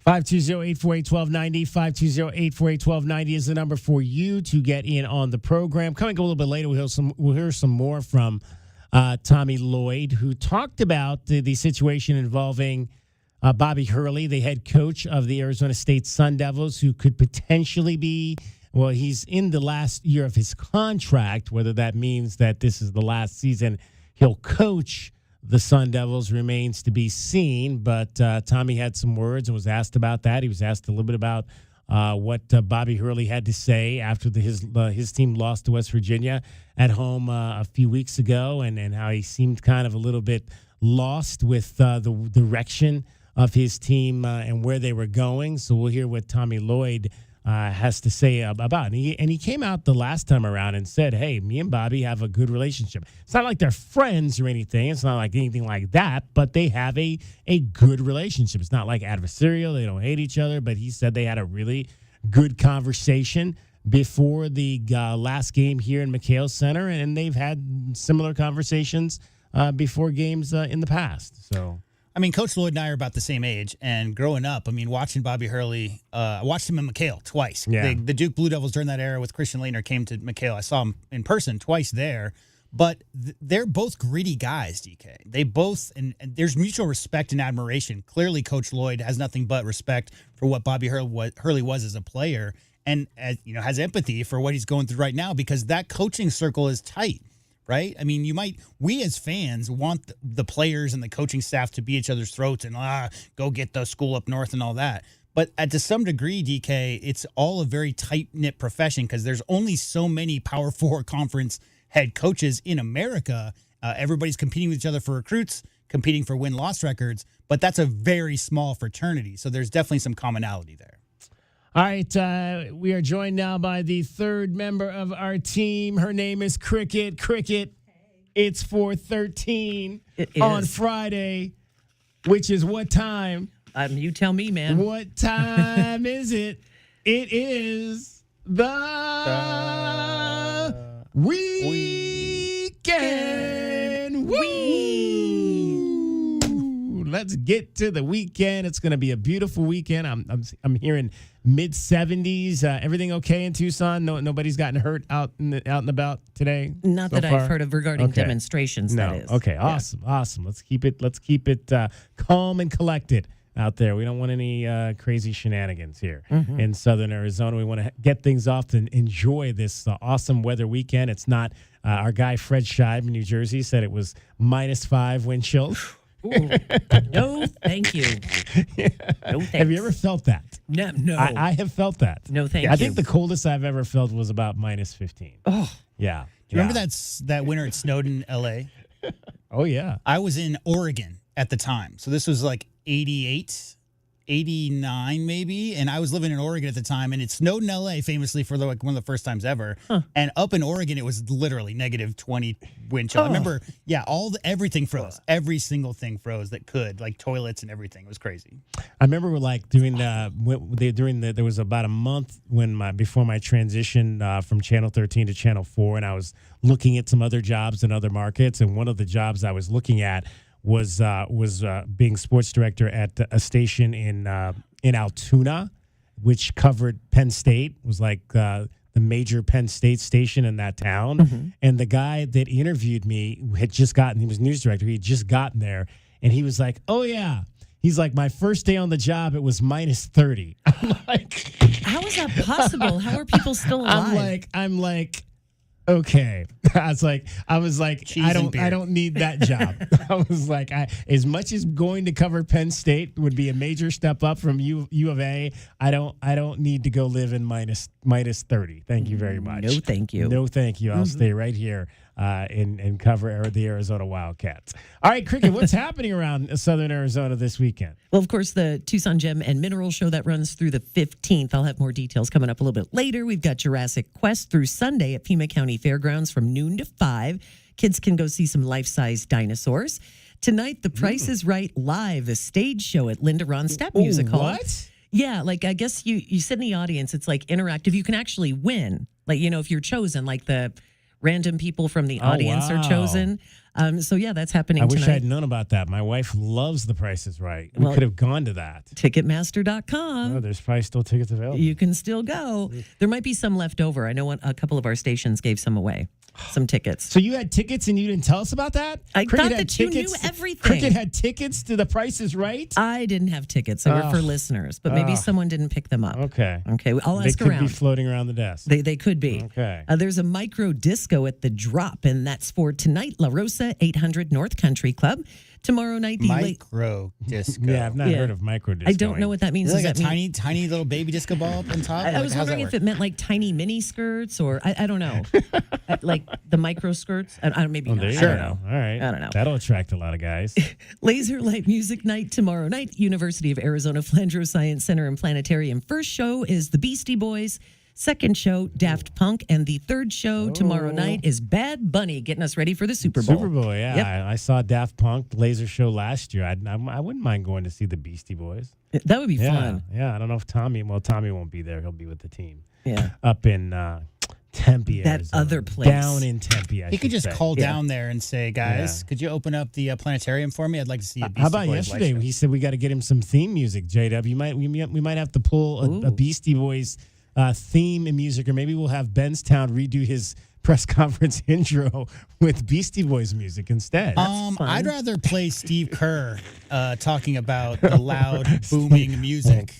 520-848-1290. 520-848-1290 is the number for you to get in on the program. Coming a little bit later, we'll hear some more from Tommy Lloyd, who talked about the situation involving Bobby Hurley, the head coach of the Arizona State Sun Devils, who could potentially be, well, he's in the last year of his contract. Whether that means that this is the last season he'll coach the Sun Devils remains to be seen. But Tommy had some words and was asked about that. He was asked a little bit about what Bobby Hurley had to say after his team lost to West Virginia at home a few weeks ago, and how he seemed kind of a little bit lost with the direction of his team and where they were going. So we'll hear what Tommy Lloyd has to say about it. And he came out the last time around and said, hey, me and Bobby have a good relationship. It's not like they're friends or anything. It's not like anything like that, but they have a good relationship. It's not like adversarial. They don't hate each other, but he said they had a really good conversation before the last game here in McHale Center, and they've had similar conversations before games in the past. So, I mean, Coach Lloyd and I are about the same age, and growing up, I mean, watching Bobby Hurley, I watched him in McHale twice. Yeah. The Duke Blue Devils during that era with Christian Laettner came to McHale. I saw him in person twice there, but they're both gritty guys, DK. They both, and there's mutual respect and admiration. Clearly, Coach Lloyd has nothing but respect for what Bobby Hurley was as a player, and has empathy for what he's going through right now, because that coaching circle is tight. Right? I mean, we as fans want the players and the coaching staff to be each other's throats and go get the school up north and all that. But to some degree, DK, it's all a very tight-knit profession because there's only so many Power 4 conference head coaches in America. Everybody's competing with each other for recruits, competing for win-loss records, but that's a very small fraternity. So there's definitely some commonality there. All right, we are joined now by the third member of our team. Her name is Cricket. Cricket, it's 4:13 on Friday, which is what time? You tell me, man. What time is it? It is the weekend. Let's get to the weekend. It's going to be a beautiful weekend. I'm hearing mid-70s. Everything okay in Tucson? Nobody's gotten hurt out and about today. Not so that far? I've heard of regarding Okay. demonstrations. No. That is. Okay. Awesome. Awesome. Let's keep it calm and collected out there. We don't want any crazy shenanigans here in Southern Arizona. We want to get things off and enjoy this awesome weather weekend. It's not. Our guy Fred Scheib in New Jersey said it was -5 wind chill. Ooh, no, thank you. No, thanks. Have you ever felt that? No. I have felt that. No, thank you. I think the coldest I've ever felt was about -15. Oh, yeah. Do you remember that winter it snowed in L.A.? Oh, yeah. I was in Oregon at the time. So this was like 88, 89 maybe. And I was living in Oregon at the time. And it snowed in L.A. famously for one of the first times ever. Huh. And up in Oregon, it was literally -20 wind chill. I remember, everything froze. Every single thing froze that could, like toilets and everything. It was crazy. I remember like there was about a month before my transition from Channel 13 to Channel 4, and I was looking at some other jobs in other markets, and one of the jobs I was looking at was being sports director at a station in Altoona, which covered Penn State. It was like the major Penn State station in that town. Mm-hmm. And the guy that interviewed me he was news director. He had just gotten there, and he was like, "Oh yeah." He's like, my first day on the job, it was -30. I'm like, how is that possible? How are people still alive? I'm like, okay. I was like, I don't need that job. I was like, as much as going to cover Penn State would be a major step up from U of A, I don't need to go live in -30. Thank you very much. No, thank you. No, thank you. I'll stay right here and cover the Arizona Wildcats. All right, Cricket, what's happening around Southern Arizona this weekend? Well, of course, the Tucson Gem and Mineral Show that runs through the 15th. I'll have more details coming up a little bit later. We've got Jurassic Quest through Sunday at Pima County Fairgrounds from noon to 5. Kids can go see some life-size dinosaurs. Tonight, The Price is Right live, a stage show at Linda Ronstadt Music Hall. What? Yeah, like I guess you sit in the audience. It's like interactive. You can actually win. Like, if you're chosen, like the random people from the audience are chosen. So, yeah, that's happening tonight. I wish I had known about that. My wife loves The Price is Right. We could have gone to that. Ticketmaster.com. Oh, there's probably still tickets available. You can still go. There might be some left over. I know a couple of our stations gave some away, some tickets. So you had tickets and you didn't tell us about that? I thought that you knew everything. Cricket had tickets to The Price is Right? I didn't have tickets. They were for listeners, but maybe someone didn't pick them up. Okay. I'll ask around. They could be floating around the desk. They could be. Okay. There's a micro disco at the Drop, and that's for tonight, La Rosa, 800 North Country Club. tomorrow night. Micro disco. Yeah, I've not heard of micro disco. I don't know what that means. Is it Does like a that mean- tiny little baby disco ball up on top? I was how's that wondering if work? it meant like tiny mini skirts or I don't know, like the micro skirts. I don't maybe Well, not. there you I go. don't know. All right. I don't know. That'll attract a lot of guys. Laser Light Music Night tomorrow night. University of Arizona Flandreau Science Center and Planetarium. First show is the Beastie Boys. Second show, Daft Punk. And the third show tomorrow night is Bad Bunny getting us ready for the Super Bowl. Super Bowl, yeah. Yep. I saw Daft Punk laser show last year. I wouldn't mind going to see the Beastie Boys. That would be fun. Yeah, I don't know if Tommy won't be there. He'll be with the team. Yeah. Up in Tempe, That Arizona. other place. Down in Tempe, He could just call Yeah. down there and say, guys, could you open up the planetarium for me? I'd like to see a Beastie How about Boys yesterday? live show." He said we got to get him some theme music. JW, we might have to pull a Beastie Boys theme and music, or maybe we'll have Benstown redo his press conference intro with Beastie Boys music instead. I'd rather play Steve Kerr talking about the loud, booming music.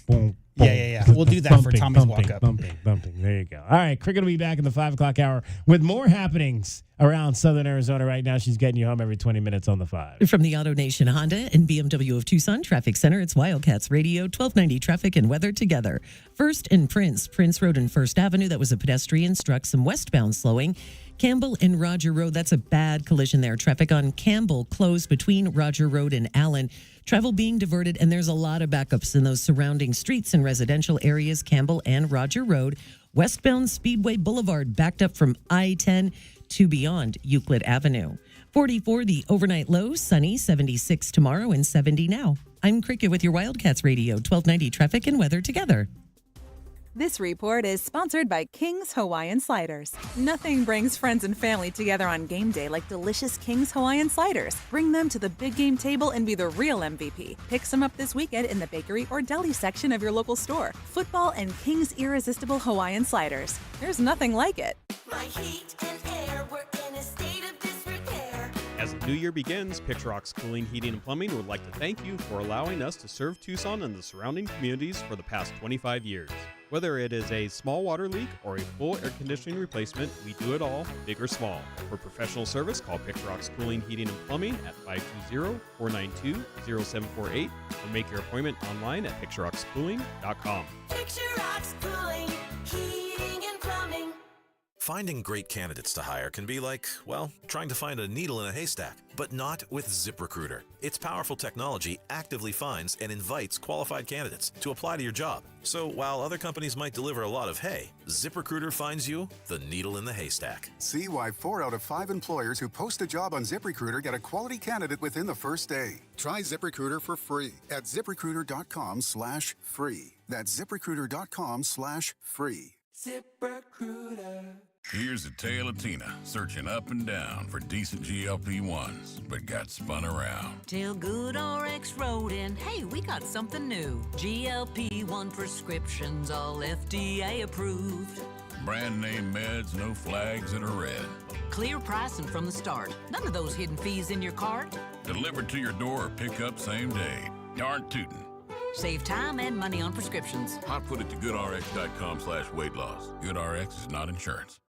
Yeah. We'll do that for Tommy's walk-up. Bumping. There you go. All right, Cricket will be back in the 5 o'clock hour with more happenings around Southern Arizona right now. She's getting you home every 20 minutes on the 5. From the Auto Nation Honda and BMW of Tucson Traffic Center, it's Wildcats Radio, 1290 traffic and weather together. First and Prince Road and First Avenue, that was a pedestrian, struck some westbound slowing. Campbell and Roger Road, that's a bad collision there. Traffic on Campbell closed between Roger Road and Allen. Travel being diverted, and there's a lot of backups in those surrounding streets and residential areas, Campbell and Roger Road. Westbound Speedway Boulevard backed up from I-10 to beyond Euclid Avenue. 44, the overnight low, sunny, 76 tomorrow and 70 now. I'm Cricket with your Wildcats Radio, 1290 traffic and weather together. This report is sponsored by King's Hawaiian Sliders. Nothing brings friends and family together on game day like delicious King's Hawaiian Sliders. Bring them to the big game table and be the real MVP. Pick some up this weekend in the bakery or deli section of your local store. Football and King's Irresistible Hawaiian Sliders. There's nothing like it. My heat and air were in a state of disrepair. As the new year begins, Picturox Cooling, Heating, and Plumbing would like to thank you for allowing us to serve Tucson and the surrounding communities for the past 25 years. Whether it is a small water leak or a full air conditioning replacement, we do it all, big or small. For professional service, call Picturox Cooling, Heating, and Plumbing at 520-492-0748 or make your appointment online at picturoxcooling.com. Picturox Cooling, Heating, and Plumbing. Finding great candidates to hire can be like, well, trying to find a needle in a haystack, but not with ZipRecruiter. Its powerful technology actively finds and invites qualified candidates to apply to your job. So while other companies might deliver a lot of hay, ZipRecruiter finds you the needle in the haystack. See why 4 out of 5 employers who post a job on ZipRecruiter get a quality candidate within the first day. Try ZipRecruiter for free at ZipRecruiter.com/free. That's ZipRecruiter.com/free. ZipRecruiter. Here's a tale of Tina searching up and down for decent GLP-1s, but got spun around. Till Good RX wrote in, hey, we got something new. GLP-1 prescriptions, all FDA approved. Brand name meds, no flags that are red. Clear pricing from the start. None of those hidden fees in your cart. Delivered to your door or pick up same day. Darn tootin'. Save time and money on prescriptions. Hot put it to goodrx.com/weight loss. GoodRx is not insurance.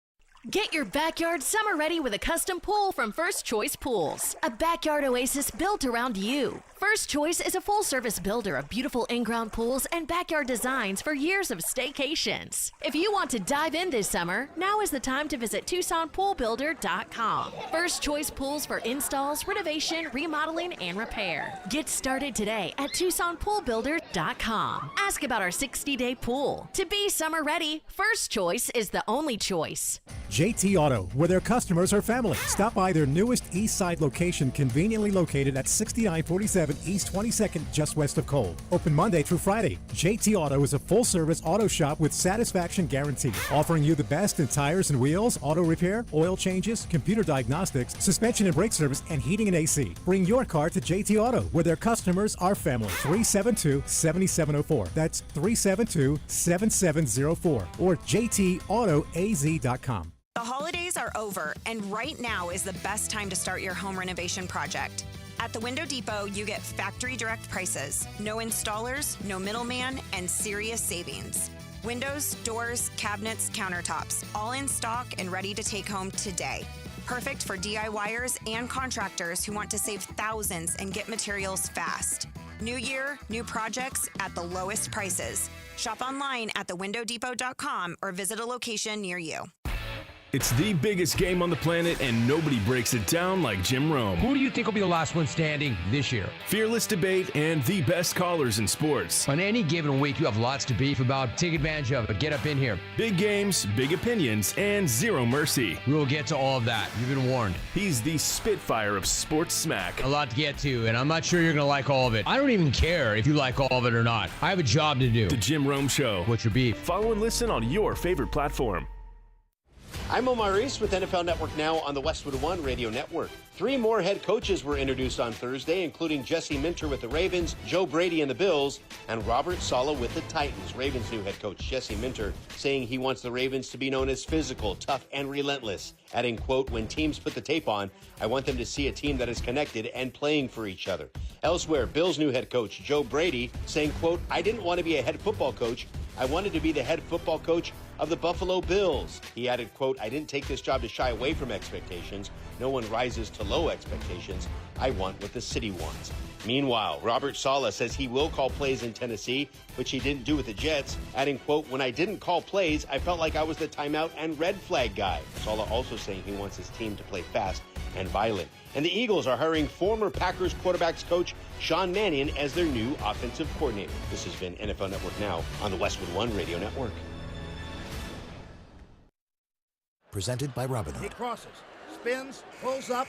Get your backyard summer ready with a custom pool from First Choice Pools. A backyard oasis built around you. First Choice is a full-service builder of beautiful in-ground pools and backyard designs for years of staycations. If you want to dive in this summer, now is the time to visit TucsonPoolBuilder.com. First Choice Pools for installs, renovation, remodeling, and repair. Get started today at TucsonPoolBuilder.com. Ask about our 60-day pool. To be summer ready, First Choice is the only choice. JT Auto, where their customers are family. Stop by their newest East Side location, conveniently located at 6947 East 22nd, just west of Cole. Open Monday through Friday. JT Auto is a full-service auto shop with satisfaction guarantee, offering you the best in tires and wheels, auto repair, oil changes, computer diagnostics, suspension and brake service, and heating and AC. Bring your car to JT Auto, where their customers are family. 372-7704. That's 372-7704 or jtautoaz.com. The holidays are over, and right now is the best time to start your home renovation project. At the Window Depot, you get factory direct prices, no installers, no middleman, and serious savings. Windows, doors, cabinets, countertops, all in stock and ready to take home today. Perfect for DIYers and contractors who want to save thousands and get materials fast. New year, new projects at the lowest prices. Shop online at thewindowdepot.com or visit a location near you. It's the biggest game on the planet, and nobody breaks it down like Jim Rome. Who do you think will be the last one standing this year? Fearless debate and the best callers in sports. On any given week, you have lots to beef about. Take advantage of it. Get up in here. Big games, big opinions, and zero mercy. We will get to all of that. You've been warned. He's the Spitfire of sports smack. A lot to get to, and I'm not sure you're going to like all of it. I don't even care if you like all of it or not. I have a job to do. The Jim Rome Show. What's your beef? Follow and listen on your favorite platform. I'm Omar Reese with NFL Network Now on the Westwood One Radio Network. 3 more head coaches were introduced on Thursday, including Jesse Minter with the Ravens, Joe Brady and the Bills, and Robert Saleh with the Titans. Ravens' new head coach, Jesse Minter, saying he wants the Ravens to be known as physical, tough, and relentless, adding, quote, when teams put the tape on, I want them to see a team that is connected and playing for each other. Elsewhere, Bills' new head coach, Joe Brady, saying, quote, I didn't want to be a head football coach. I wanted to be the head football coach of the Buffalo Bills. He added, quote, I didn't take this job to shy away from expectations. No one rises to low expectations. I want what the city wants. Meanwhile, Robert Saleh says he will call plays in Tennessee, which he didn't do with the Jets, adding, quote, when I didn't call plays, I felt like I was the timeout and red flag guy. Saleh also saying he wants his team to play fast and violent. And the Eagles are hiring former Packers quarterbacks coach Sean Mannion as their new offensive coordinator. This has been NFL Network Now on the Westwood One Radio Network. Presented by Robinhood. He crosses, spins, pulls up.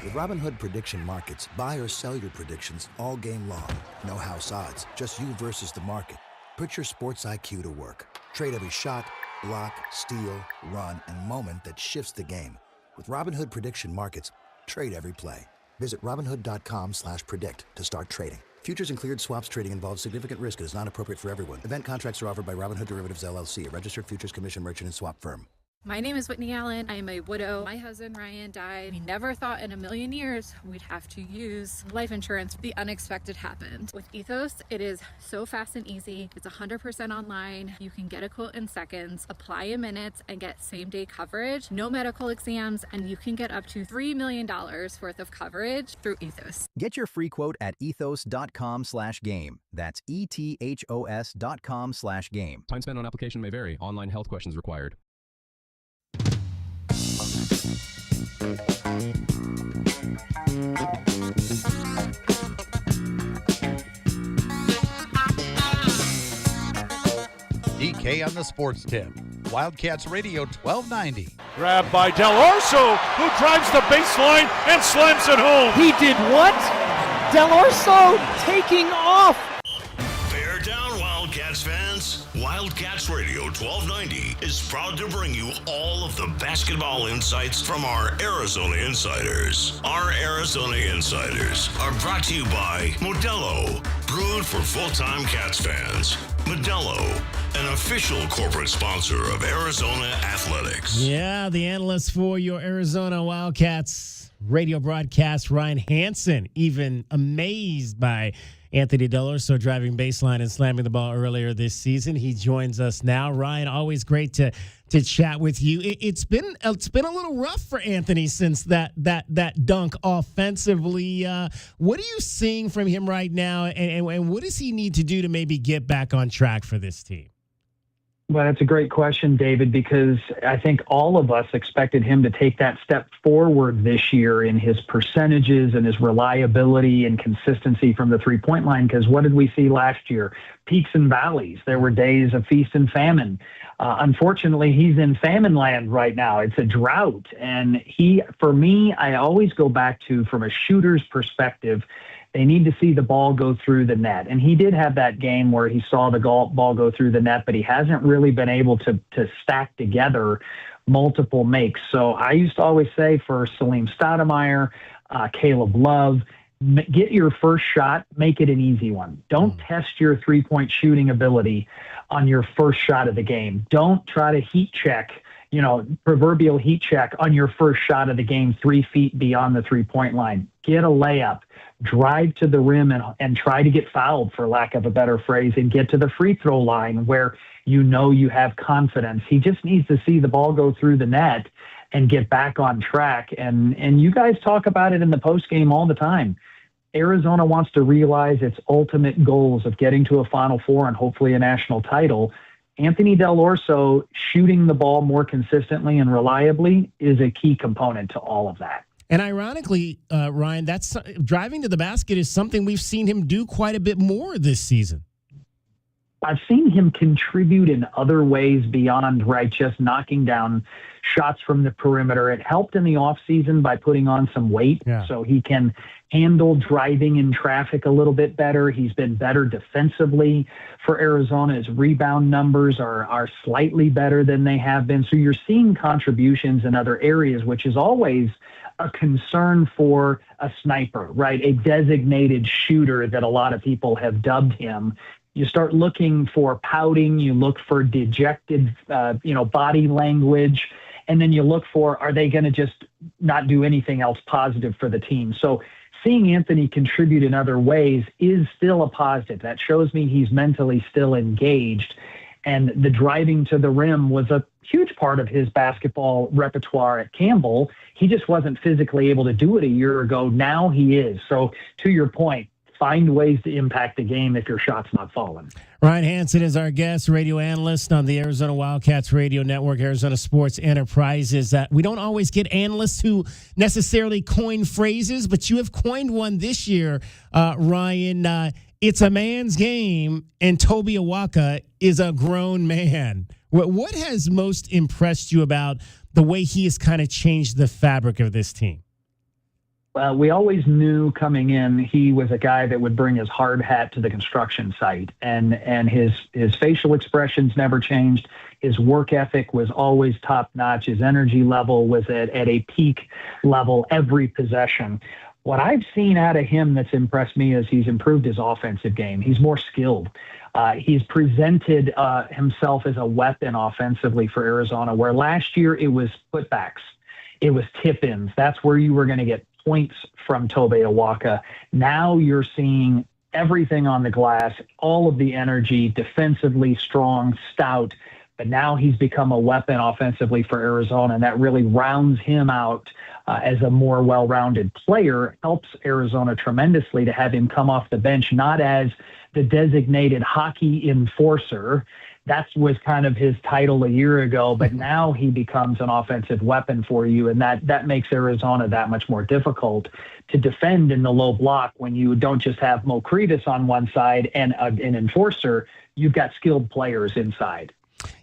With Robinhood Prediction Markets, buy or sell your predictions all game long. No house odds, just you versus the market. Put your sports IQ to work. Trade every shot, block, steal, run, and moment that shifts the game. With Robinhood Prediction Markets, trade every play. Visit Robinhood.com/predict to start trading. Futures and cleared swaps trading involves significant risk and is not appropriate for everyone. Event contracts are offered by Robinhood Derivatives LLC, a registered futures commission merchant and swap firm. My name is Whitney Allen. I am a widow. My husband Ryan died. We never thought in a million years we'd have to use life insurance. The unexpected happened. With Ethos, it is so fast and easy. It's 100% online. You can get a quote in seconds, apply in minutes, and get same-day coverage. No medical exams, and you can get up to $3 million worth of coverage through Ethos. Get your free quote at ethos.com/game. That's ETHOS.com/game. Time spent on application may vary. Online health questions required. DK on the sports tip. Wildcats Radio 1290. Grabbed by Del Orso, who drives the baseline and slams it home. He did what? Del Orso taking off. Bear down, Wildcats fans. Wildcats Radio 1290 is proud to bring you all of the basketball insights from our Arizona Insiders. Our Arizona Insiders are brought to you by Modelo, brewed for full-time Cats fans. Modelo, an official corporate sponsor of Arizona Athletics. Yeah, the analyst for your Arizona Wildcats radio broadcast, Ryan Hansen, even amazed by Anthony Del Orso driving baseline and slamming the ball earlier this season. He joins us now. Ryan, always great to chat with you. It's been a little rough for Anthony since that dunk offensively. What are you seeing from him right now, and what does he need to do to maybe get back on track for this team? Well, that's a great question, David, because I think all of us expected him to take that step forward this year in his percentages and his reliability and consistency from the three-point line, because what did we see last year? Peaks and valleys. There were days of feast and famine. Unfortunately, he's in famine land right now. It's a drought. And for me, I always go back to, from a shooter's perspective, they need to see the ball go through the net. And he did have that game where he saw the ball go through the net, but he hasn't really been able to stack together multiple makes. So I used to always say for Salim Stoudemire, Caleb Love, get your first shot, make it an easy one. Don't test your three-point shooting ability on your first shot of the game. Don't try to heat check, proverbial heat check on your first shot of the game 3 feet beyond the three-point line. Get a layup. Drive to the rim and try to get fouled, for lack of a better phrase, and get to the free throw line where You have confidence. He just needs to see the ball go through the net and get back on track. And you guys talk about it in the postgame all the time. Arizona wants to realize its ultimate goals of getting to a Final Four and hopefully a national title. Anthony Del Orso shooting the ball more consistently and reliably is a key component to all of that. And ironically, Ryan, that's driving to the basket is something we've seen him do quite a bit more this season. I've seen him contribute in other ways beyond, right, just knocking down shots from the perimeter. It helped in the offseason by putting on some weight so he can handle driving in traffic a little bit better. He's been better defensively for Arizona. His rebound numbers are slightly better than they have been. So you're seeing contributions in other areas, which is always a concern for a sniper, right? A designated shooter that a lot of people have dubbed him. You start looking for pouting, you look for dejected, body language, and then you look for, are they going to just not do anything else positive for the team? So seeing Anthony contribute in other ways is still a positive. That shows me he's mentally still engaged. And the driving to the rim was a huge part of his basketball repertoire at Campbell. He just wasn't physically able to do it a year ago. Now he is. So to your point, find ways to impact the game if your shot's not falling. Ryan Hansen is our guest, radio analyst on the Arizona Wildcats Radio Network, Arizona Sports Enterprises. We don't always get analysts who necessarily coin phrases, but you have coined one this year, Ryan. It's a man's game, and Toby Awaka is a grown man. What has most impressed you about the way he has kind of changed the fabric of this team? Well, we always knew coming in he was a guy that would bring his hard hat to the construction site, and his facial expressions never changed. His work ethic was always top notch. His energy level was at a peak level every possession. What I've seen out of him that's impressed me is he's improved his offensive game. He's more skilled. He's presented himself as a weapon offensively for Arizona, where last year it was putbacks. It was tip-ins. That's where you were going to get points from Tobe Awaka. Now you're seeing everything on the glass, all of the energy, defensively strong, stout, but now he's become a weapon offensively for Arizona, and that really rounds him out as a more well-rounded player. Helps Arizona tremendously to have him come off the bench, not as the designated hockey enforcer. That was kind of his title a year ago, but now he becomes an offensive weapon for you, and that makes Arizona that much more difficult to defend in the low block when you don't just have Mo Cretus on one side and an enforcer. You've got skilled players inside.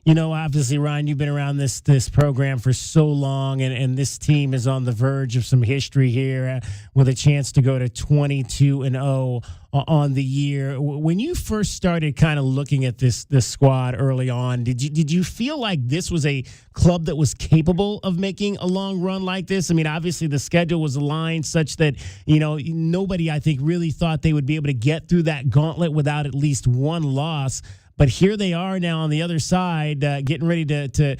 You know, obviously, Ryan, you've been around this program for so long, and this team is on the verge of some history here with a chance to go to 22-0 on the year. When you first started kind of looking at this squad early on, did you feel like this was a club that was capable of making a long run like this? I mean, obviously the schedule was aligned such that, nobody, I think, really thought they would be able to get through that gauntlet without at least one loss. But here they are now on the other side, getting ready to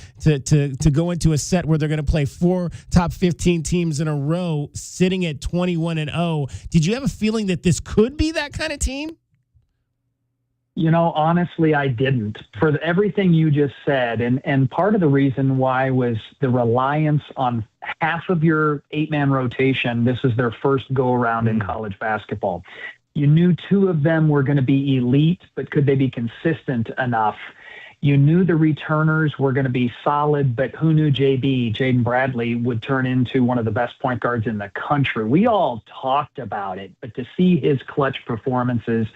go into a set where they're going to play 4 top 15 teams in a row, sitting at 21-0. Did you have a feeling that this could be that kind of team? Honestly, I didn't. For everything you just said, and part of the reason why was the reliance on half of your 8-man rotation. This is their first go-around in college basketball. You knew 2 of them were going to be elite, but could they be consistent enough? You knew the returners were going to be solid, but who knew Jaden Bradley, would turn into one of the best point guards in the country? We all talked about it, but to see his clutch performances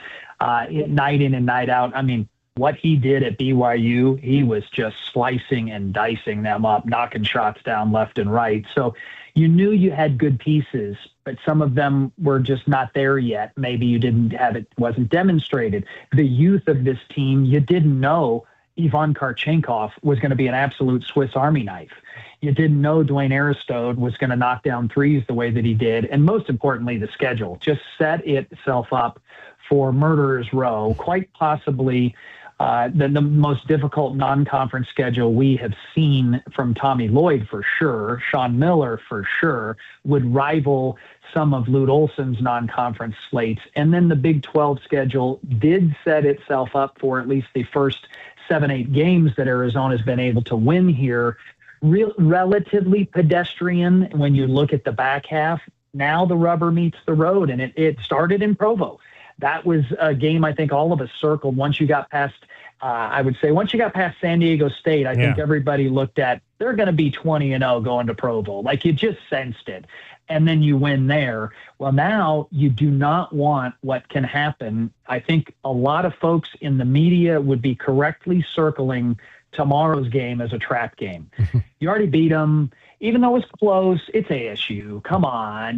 night in and night out, I mean, what he did at BYU, he was just slicing and dicing them up, knocking shots down left and right. So you knew you had good pieces, but some of them were just not there yet. Maybe you didn't have it, wasn't demonstrated. The youth of this team, you didn't know Ivan Karchenkov was going to be an absolute Swiss Army knife. You didn't know Dwayne Aristode was going to knock down threes the way that he did. And most importantly, the schedule just set itself up for Murderer's Row, quite possibly the most difficult non-conference schedule we have seen from Tommy Lloyd for sure. Sean Miller for sure would rival some of Lute Olson's non-conference slates. And then the Big 12 schedule did set itself up for at least the first 7-8 games that Arizona's been able to win here, relatively pedestrian when you look at the back half. Now the rubber meets the road, and it started in Provo. That was a game I think all of us circled once you got past, once you got past San Diego State, I think everybody looked at, they're going to be 20-0 going to Provo. Like, you just sensed it. And then you win there. Well, now you do not want what can happen. I think a lot of folks in the media would be correctly circling tomorrow's game as a trap game. You already beat them. Even though it's close, it's ASU. Come on.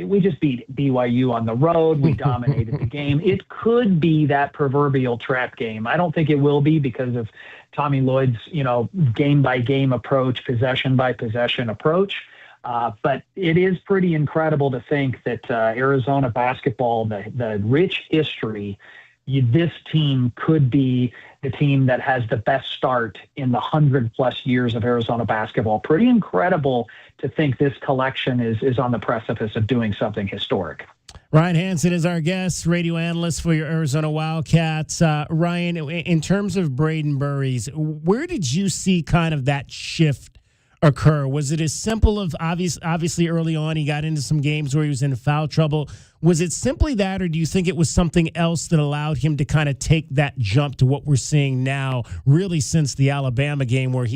We just beat BYU on the road. We dominated the game. It could be that proverbial trap game. I don't think it will be because of Tommy Lloyd's, game-by-game approach, possession-by-possession approach. But it is pretty incredible to think that Arizona basketball, the rich history, this team could be the team that has the best start in the 100-plus years of Arizona basketball. Pretty incredible to think this collection is on the precipice of doing something historic. Ryan Hansen is our guest, radio analyst for your Arizona Wildcats. Ryan, in terms of Braden Burries, where did you see kind of that shift occur? Was it as simple of obviously early on he got into some games where he was in foul trouble? Was it simply that, or do you think it was something else that allowed him to kind of take that jump to what we're seeing now, really since the Alabama game, where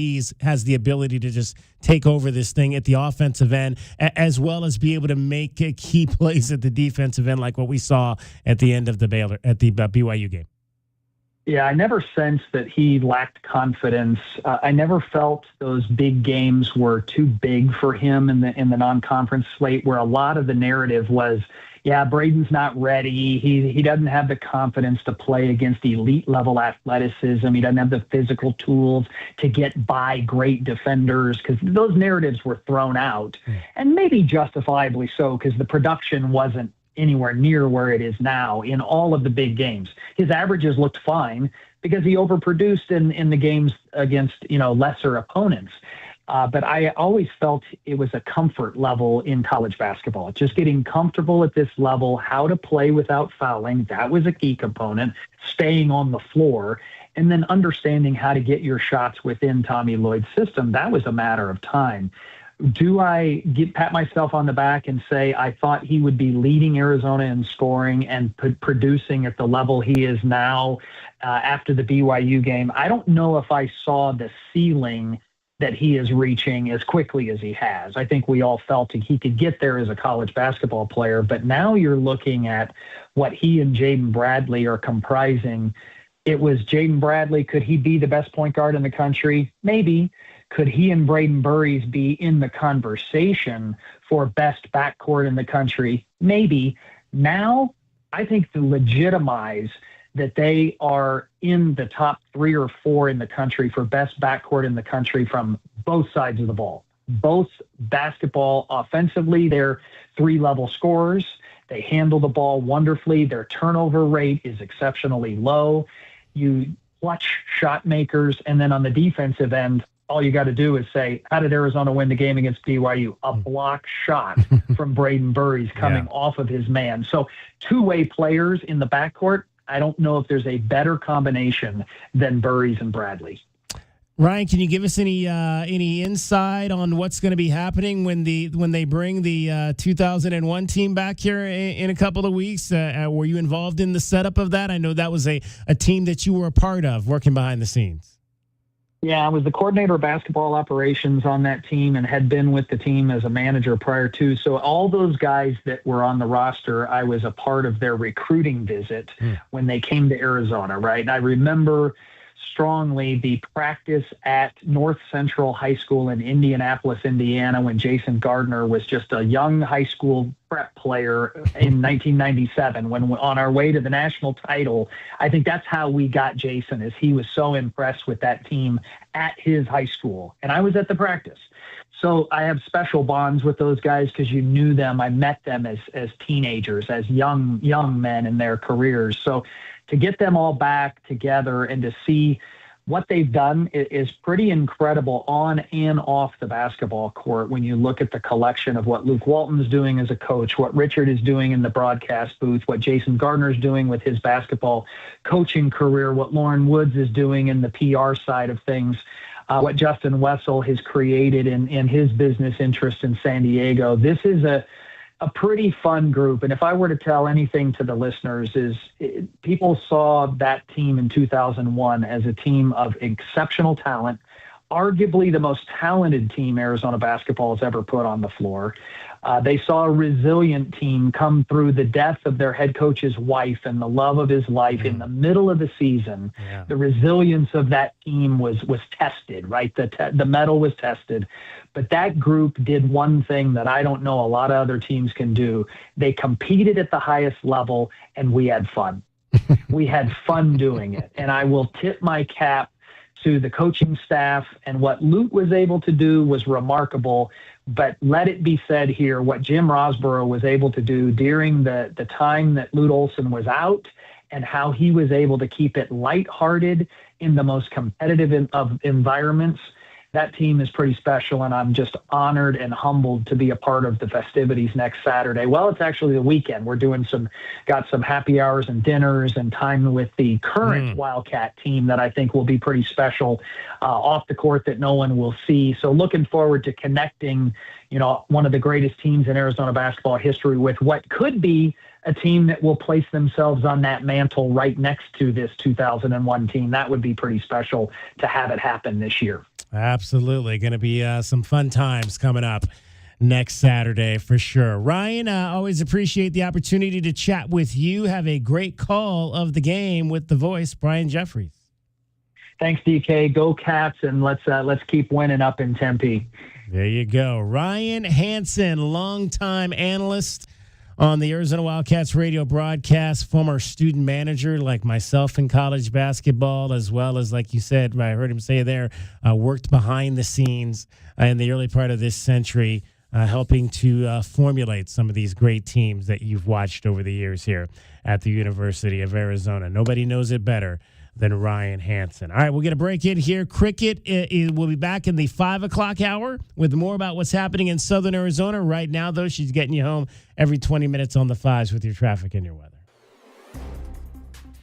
has the ability to just take over this thing at the offensive end, as well as be able to make key plays at the defensive end, like what we saw at the end of the BYU game? Yeah, I never sensed that he lacked confidence. I never felt those big games were too big for him in the non-conference slate, where a lot of the narrative was, Braden's not ready. He doesn't have the confidence to play against elite level athleticism. He doesn't have the physical tools to get by great defenders, because those narratives were thrown out, and maybe justifiably so, because the production wasn't anywhere near where it is now in all of the big games. His averages looked fine because he overproduced in the games against, lesser opponents. But I always felt it was a comfort level in college basketball, just getting comfortable at this level, how to play without fouling. That was a key component, staying on the floor, and then understanding how to get your shots within Tommy Lloyd's system. That was a matter of time. Do I pat myself on the back and say I thought he would be leading Arizona in scoring and producing at the level he is now after the BYU game? I don't know if I saw the ceiling that he is reaching as quickly as he has. I think we all felt he could get there as a college basketball player, but now you're looking at what he and Jaden Bradley are comprising. It was Jaden Bradley. Could he be the best point guard in the country? Maybe. Could he and Braden Burries be in the conversation for best backcourt in the country? Maybe. Now, I think to legitimize that they are in the top 3 or 4 in the country for best backcourt in the country from both sides of the ball. Both basketball offensively, they're 3-level scorers. They handle the ball wonderfully. Their turnover rate is exceptionally low. You clutch shot makers. And then on the defensive end, all you got to do is say, how did Arizona win the game against BYU? A block shot from Braden Burries coming off of his man. So two-way players in the backcourt. I don't know if there's a better combination than Burries and Bradley. Ryan, can you give us any insight on what's going to be happening when they bring the 2001 team back here in a couple of weeks? Were you involved in the setup of that? I know that was a team that you were a part of, working behind the scenes. Yeah, I was the coordinator of basketball operations on that team and had been with the team as a manager prior to. So all those guys that were on the roster, I was a part of their recruiting visit when they came to Arizona, right? And I remember strongly the practice at North Central High School in Indianapolis, Indiana, when Jason Gardner was just a young high school prep player in 1997, when on our way to the national title. I think that's how we got Jason, is he was so impressed with that team at his high school. And I was at the practice. So I have special bonds with those guys because you knew them. I met them as teenagers, as young men in their careers. So to get them all back together and to see what they've done is pretty incredible on and off the basketball court when you look at the collection of what Luke Walton's doing as a coach, what Richard is doing in the broadcast booth, what Jason Gardner's doing with his basketball coaching career, what Lauren Woods is doing in the PR side of things, what Justin Wessel has created in his business interest in San Diego. This is a pretty fun group. And if I were to tell anything to the listeners people saw that team in 2001 as a team of exceptional talent, arguably the most talented team Arizona basketball has ever put on the floor. They saw a resilient team come through the death of their head coach's wife and the love of his life in the middle of the season. Yeah. The resilience of that team was tested, right? The metal was tested. But that group did one thing that I don't know a lot of other teams can do. They competed at the highest level, and we had fun. We had fun doing it. And I will tip my cap to the coaching staff, and what Lute was able to do was remarkable. But let it be said here, what Jim Rosborough was able to do during the time that Lute Olson was out, and how he was able to keep it lighthearted in the most competitive of environments. That team is pretty special, and I'm just honored and humbled to be a part of the festivities next Saturday. Well, it's actually the weekend. We're got some happy hours and dinners and time with the current Wildcat team that I think will be pretty special off the court that no one will see. So looking forward to connecting, one of the greatest teams in Arizona basketball history with what could be a team that will place themselves on that mantle right next to this 2001 team. That would be pretty special to have it happen this year. Absolutely. Going to be some fun times coming up next Saturday for sure. Ryan, always appreciate the opportunity to chat with you. Have a great call of the game with the voice, Brian Jeffries. Thanks, DK. Go Cats, and let's keep winning up in Tempe. There you go. Ryan Hansen, longtime analyst on the Arizona Wildcats radio broadcast, former student manager like myself in college basketball, as well as, like you said, I heard him say there, worked behind the scenes in the early part of this century, helping to formulate some of these great teams that you've watched over the years here at the University of Arizona. Nobody knows it better than Ryan Hansen. All right, we'll get a break in here. Cricket will be back in the 5 o'clock hour with more about what's happening in Southern Arizona. Right now, though, she's getting you home every 20 minutes on the 5s with your traffic and your weather.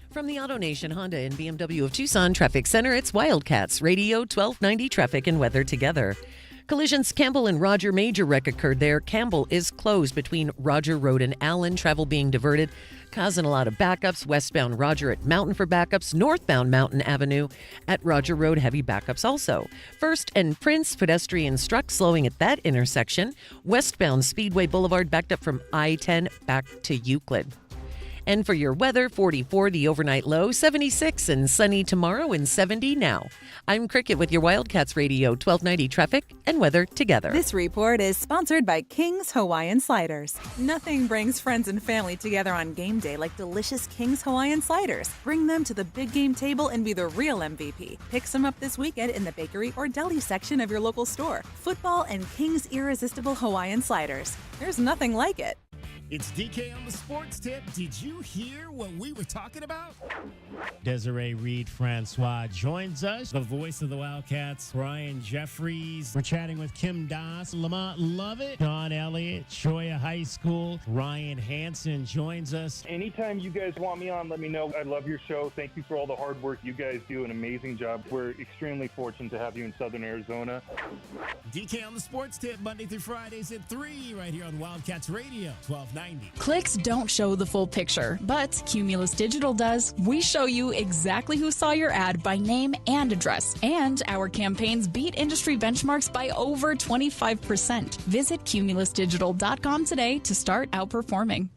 From the AutoNation Honda and BMW of Tucson Traffic Center, it's Wildcats Radio 1290 Traffic and Weather together. Collisions Campbell and Roger Major wreck occurred there. Campbell is closed between Roger Road and Allen. Travel being diverted, causing a lot of backups. Westbound Roger at Mountain for backups. Northbound Mountain Avenue at Roger Road, heavy backups also. First and Prince, pedestrian struck, slowing at that intersection. Westbound Speedway Boulevard backed up from I-10 back to Euclid. And for your weather, 44 the overnight low, 76 and sunny tomorrow and 70 now. I'm Cricket with your Wildcats Radio 1290 traffic and weather together. This report is sponsored by King's Hawaiian Sliders. Nothing brings friends and family together on game day like delicious King's Hawaiian Sliders. Bring them to the big game table and be the real MVP. Pick some up this weekend in the bakery or deli section of your local store. Football and King's Irresistible Hawaiian Sliders. There's nothing like it. It's DK on the Sports Tip. Did you hear what we were talking about? Desiree Reed-Francois joins us, the voice of the Wildcats, Brian Jeffries. We're chatting with Kim Doss, Lamont Lovett, John Elliott, Choya High School. Ryan Hansen joins us. Anytime you guys want me on, let me know. I love your show. Thank you for all the hard work. You guys do an amazing job. We're extremely fortunate to have you in Southern Arizona. DK on the Sports Tip, Monday through Fridays at 3, right here on Wildcats Radio 1290. Clicks don't show the full picture, but Cumulus Digital does. We show you exactly who saw your ad by name and address, and our campaigns beat industry benchmarks by over 25%. Visit cumulusdigital.com today to start outperforming.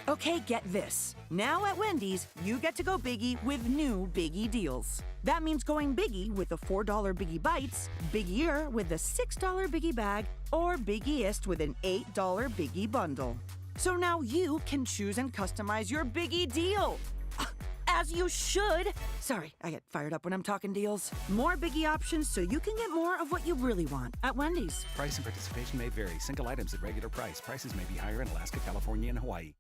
Okay, get this. Now at Wendy's, you get to go Biggie with new Biggie deals. That means going Biggie with the $4 Biggie Bites, Biggier with the $6 Biggie Bag, or Biggieest with an $8 Biggie Bundle. So now you can choose and customize your Biggie deal. As you should. Sorry, I get fired up when I'm talking deals. More Biggie options so you can get more of what you really want at Wendy's. Price and participation may vary. Single items at regular price. Prices may be higher in Alaska, California, and Hawaii.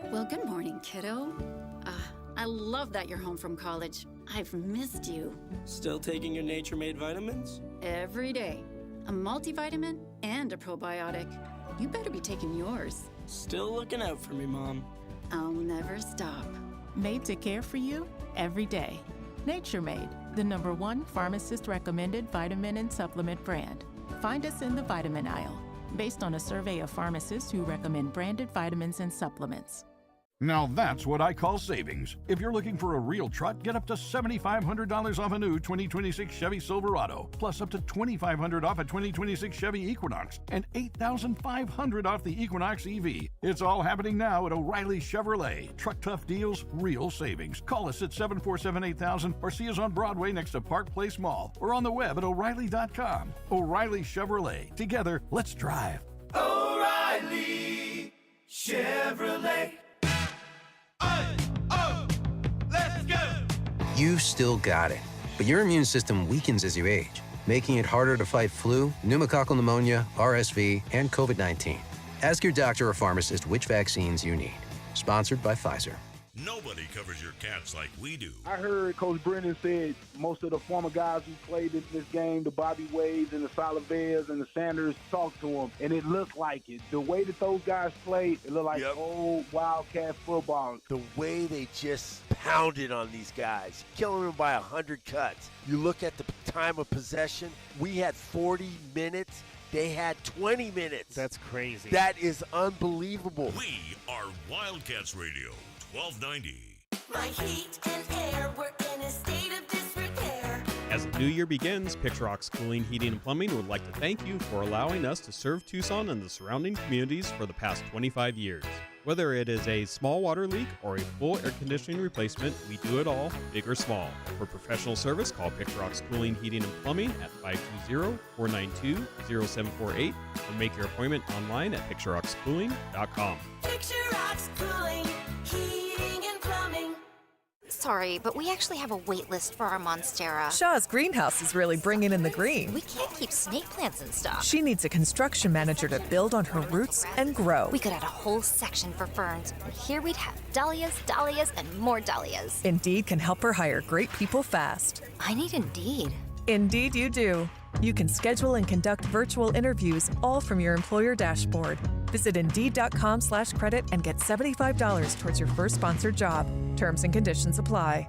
Well, good morning, kiddo. I love that you're home from college. I've missed you. Still taking your Nature Made vitamins? Every day. A multivitamin and a probiotic. You better be taking yours. Still looking out for me, Mom. I'll never stop. Made to care for you every day. Nature Made, the #1 pharmacist recommended vitamin and supplement brand. Find us in the vitamin aisle, based on a survey of pharmacists who recommend branded vitamins and supplements. Now that's what I call savings. If you're looking for a real truck, get up to $7,500 off a new 2026 Chevy Silverado, plus up to $2,500 off a 2026 Chevy Equinox, and $8,500 off the Equinox EV. It's all happening now at O'Reilly Chevrolet. Truck tough deals, real savings. Call us at 747-8000 or see us on Broadway next to Park Place Mall or on the web at O'Reilly.com. O'Reilly Chevrolet. Together, let's drive. O'Reilly Chevrolet. Let's go! You still got it, but your immune system weakens as you age, making it harder to fight flu, pneumococcal pneumonia, RSV, and COVID-19. Ask your doctor or pharmacist which vaccines you need. Sponsored by Pfizer. Nobody covers your Cats like we do. I heard Coach Brennan said most of the former guys who played in this game, the Bobby Wades and the Salavez and the Sanders, talked to him, and it looked like it. The way that those guys played, it looked like old Wildcat football. The way they just pounded on these guys, killing them by 100 cuts. You look at the time of possession, we had 40 minutes. They had 20 minutes. That's crazy. That is unbelievable. We are Wildcats Radio, 1290. My heat and air were in a state of disrepair. As the new year begins, Picturox Cooling, Heating, and Plumbing would like to thank you for allowing us to serve Tucson and the surrounding communities for the past 25 years. Whether it is a small water leak or a full air conditioning replacement, we do it all, big or small. For professional service, call Picturox Cooling, Heating, and Plumbing at 520-492-0748 or make your appointment online at picturoxcooling.com. Picturox Cooling, Heating, and Plumbing. Sorry, but we actually have a wait list for our Monstera. Shaw's greenhouse is really bringing in the green. We can't keep snake plants in stock. She needs a construction manager to build on her roots and grow. We could add a whole section for ferns, and here we'd have dahlias, dahlias, and more dahlias. Indeed can help her hire great people fast. I need Indeed. Indeed you do. You can schedule and conduct virtual interviews all from your employer dashboard. Visit Indeed.com/credit and get $75 towards your first sponsored job. Terms and conditions apply.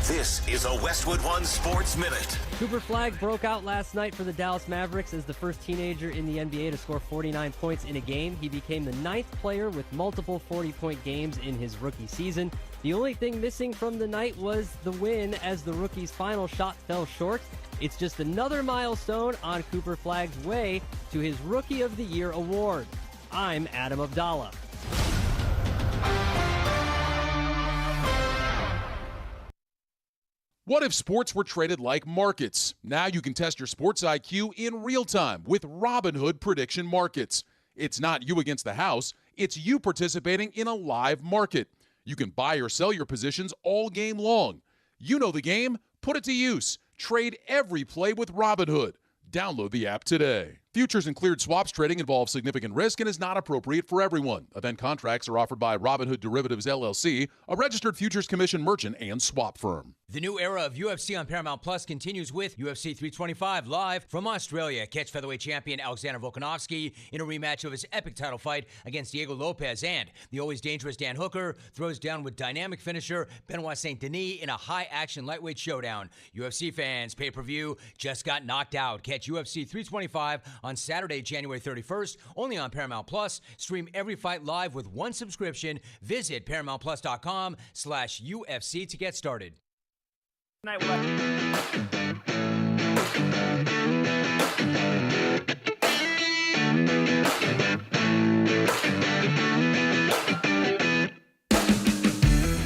This is a Westwood One Sports Minute. Cooper Flagg broke out last night for the Dallas Mavericks as the first teenager in the NBA to score 49 points in a game. He became the 9th player with multiple 40-point games in his rookie season. The only thing missing from the night was the win as the rookie's final shot fell short. It's just another milestone on Cooper Flagg's way to his Rookie of the Year award. I'm Adam Abdallah. What if sports were traded like markets? Now you can test your sports IQ in real time with Robinhood Prediction Markets. It's not you against the house, it's you participating in a live market. You can buy or sell your positions all game long. You know the game, put it to use. Trade every play with Robinhood. Download the app today. Futures and cleared swaps trading involves significant risk and is not appropriate for everyone. Event contracts are offered by Robinhood Derivatives LLC, a registered futures commission merchant and swap firm. The new era of UFC on Paramount Plus continues with UFC 325 live from Australia. Catch featherweight champion Alexander Volkanovski in a rematch of his epic title fight against Diego Lopez, and the always dangerous Dan Hooker throws down with dynamic finisher Benoit Saint Denis in a high-action lightweight showdown. UFC fans, pay-per-view just got knocked out. Catch UFC 325 on Saturday, January 31st, only on Paramount Plus. Stream every fight live with one subscription. Visit ParamountPlus.com/UFC to get started.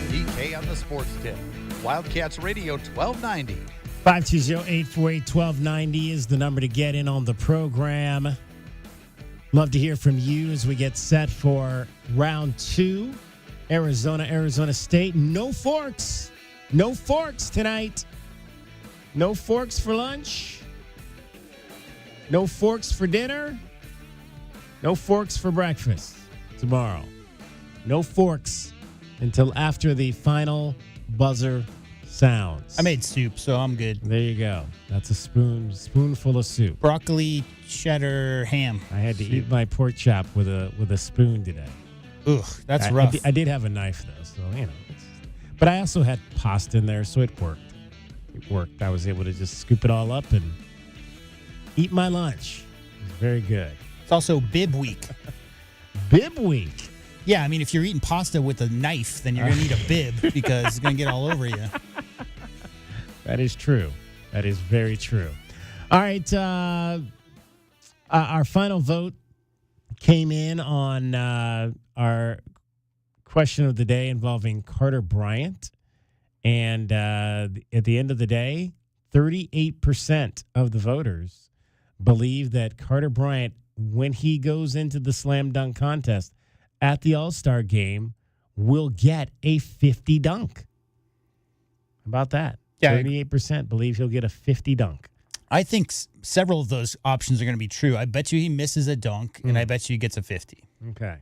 DK on the Sports Tip. Wildcats Radio 1290. 520-848-1290 is the number to get in on the program. Love to hear from you as we get set for round 2. Arizona State. No forks. No forks tonight. No forks for lunch. No forks for dinner. No forks for breakfast tomorrow. No forks until after the final buzzer sounds. I made soup, so I'm good. There you go. That's a spoonful of soup. Broccoli, cheddar, ham. I had to eat my pork chop with a spoon today. Ugh, that's rough. I did have a knife though, so but I also had pasta in there, so it worked. I was able to just scoop it all up and eat my lunch. It was very good. It's also bib week. Bib week? Yeah, I mean, if you're eating pasta with a knife, then you're going to need a bib because it's going to get all over you. That is true. That is very true. All right. Our final vote came in on our question of the day involving Carter Bryant. And at the end of the day, 38% of the voters believe that Carter Bryant, when he goes into the slam dunk contest at the All-Star game, will get a 50 dunk. How about that? Yeah, 38% believe he'll get a 50 dunk. I think several of those options are going to be true. I bet you he misses a dunk, and I bet you he gets a 50. Okay.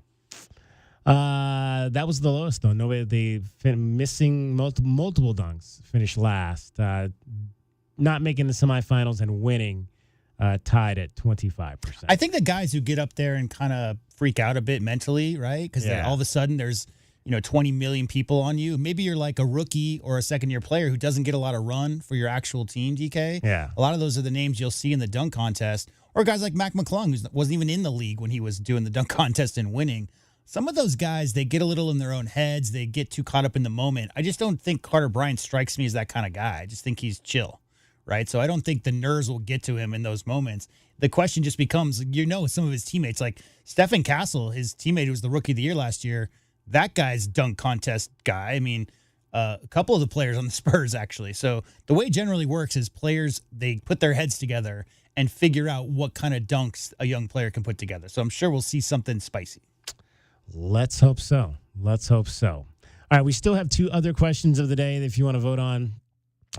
That was the lowest, though. Nobody, missing multiple dunks, finished last. Not making the semifinals and winning, tied at 25%. I think the guys who get up there and kind of freak out a bit mentally, right? Because all of a sudden there's 20 million people on you. Maybe you're like a rookie or a second-year player who doesn't get a lot of run for your actual team, DK. Yeah. A lot of those are the names you'll see in the dunk contest. Or guys like Mac McClung, who wasn't even in the league when he was doing the dunk contest and winning. Some of those guys, they get a little in their own heads. They get too caught up in the moment. I just don't think Carter Bryant strikes me as that kind of guy. I just think he's chill, right? So I don't think the nerves will get to him in those moments. The question just becomes, some of his teammates, like Stephen Castle, his teammate who was the Rookie of the Year last year, that guy's dunk contest guy. I mean, a couple of the players on the Spurs, actually. So the way it generally works is players, they put their heads together and figure out what kind of dunks a young player can put together. So I'm sure we'll see something spicy. Let's hope so. All right, we still have two other questions of the day that if you want to vote on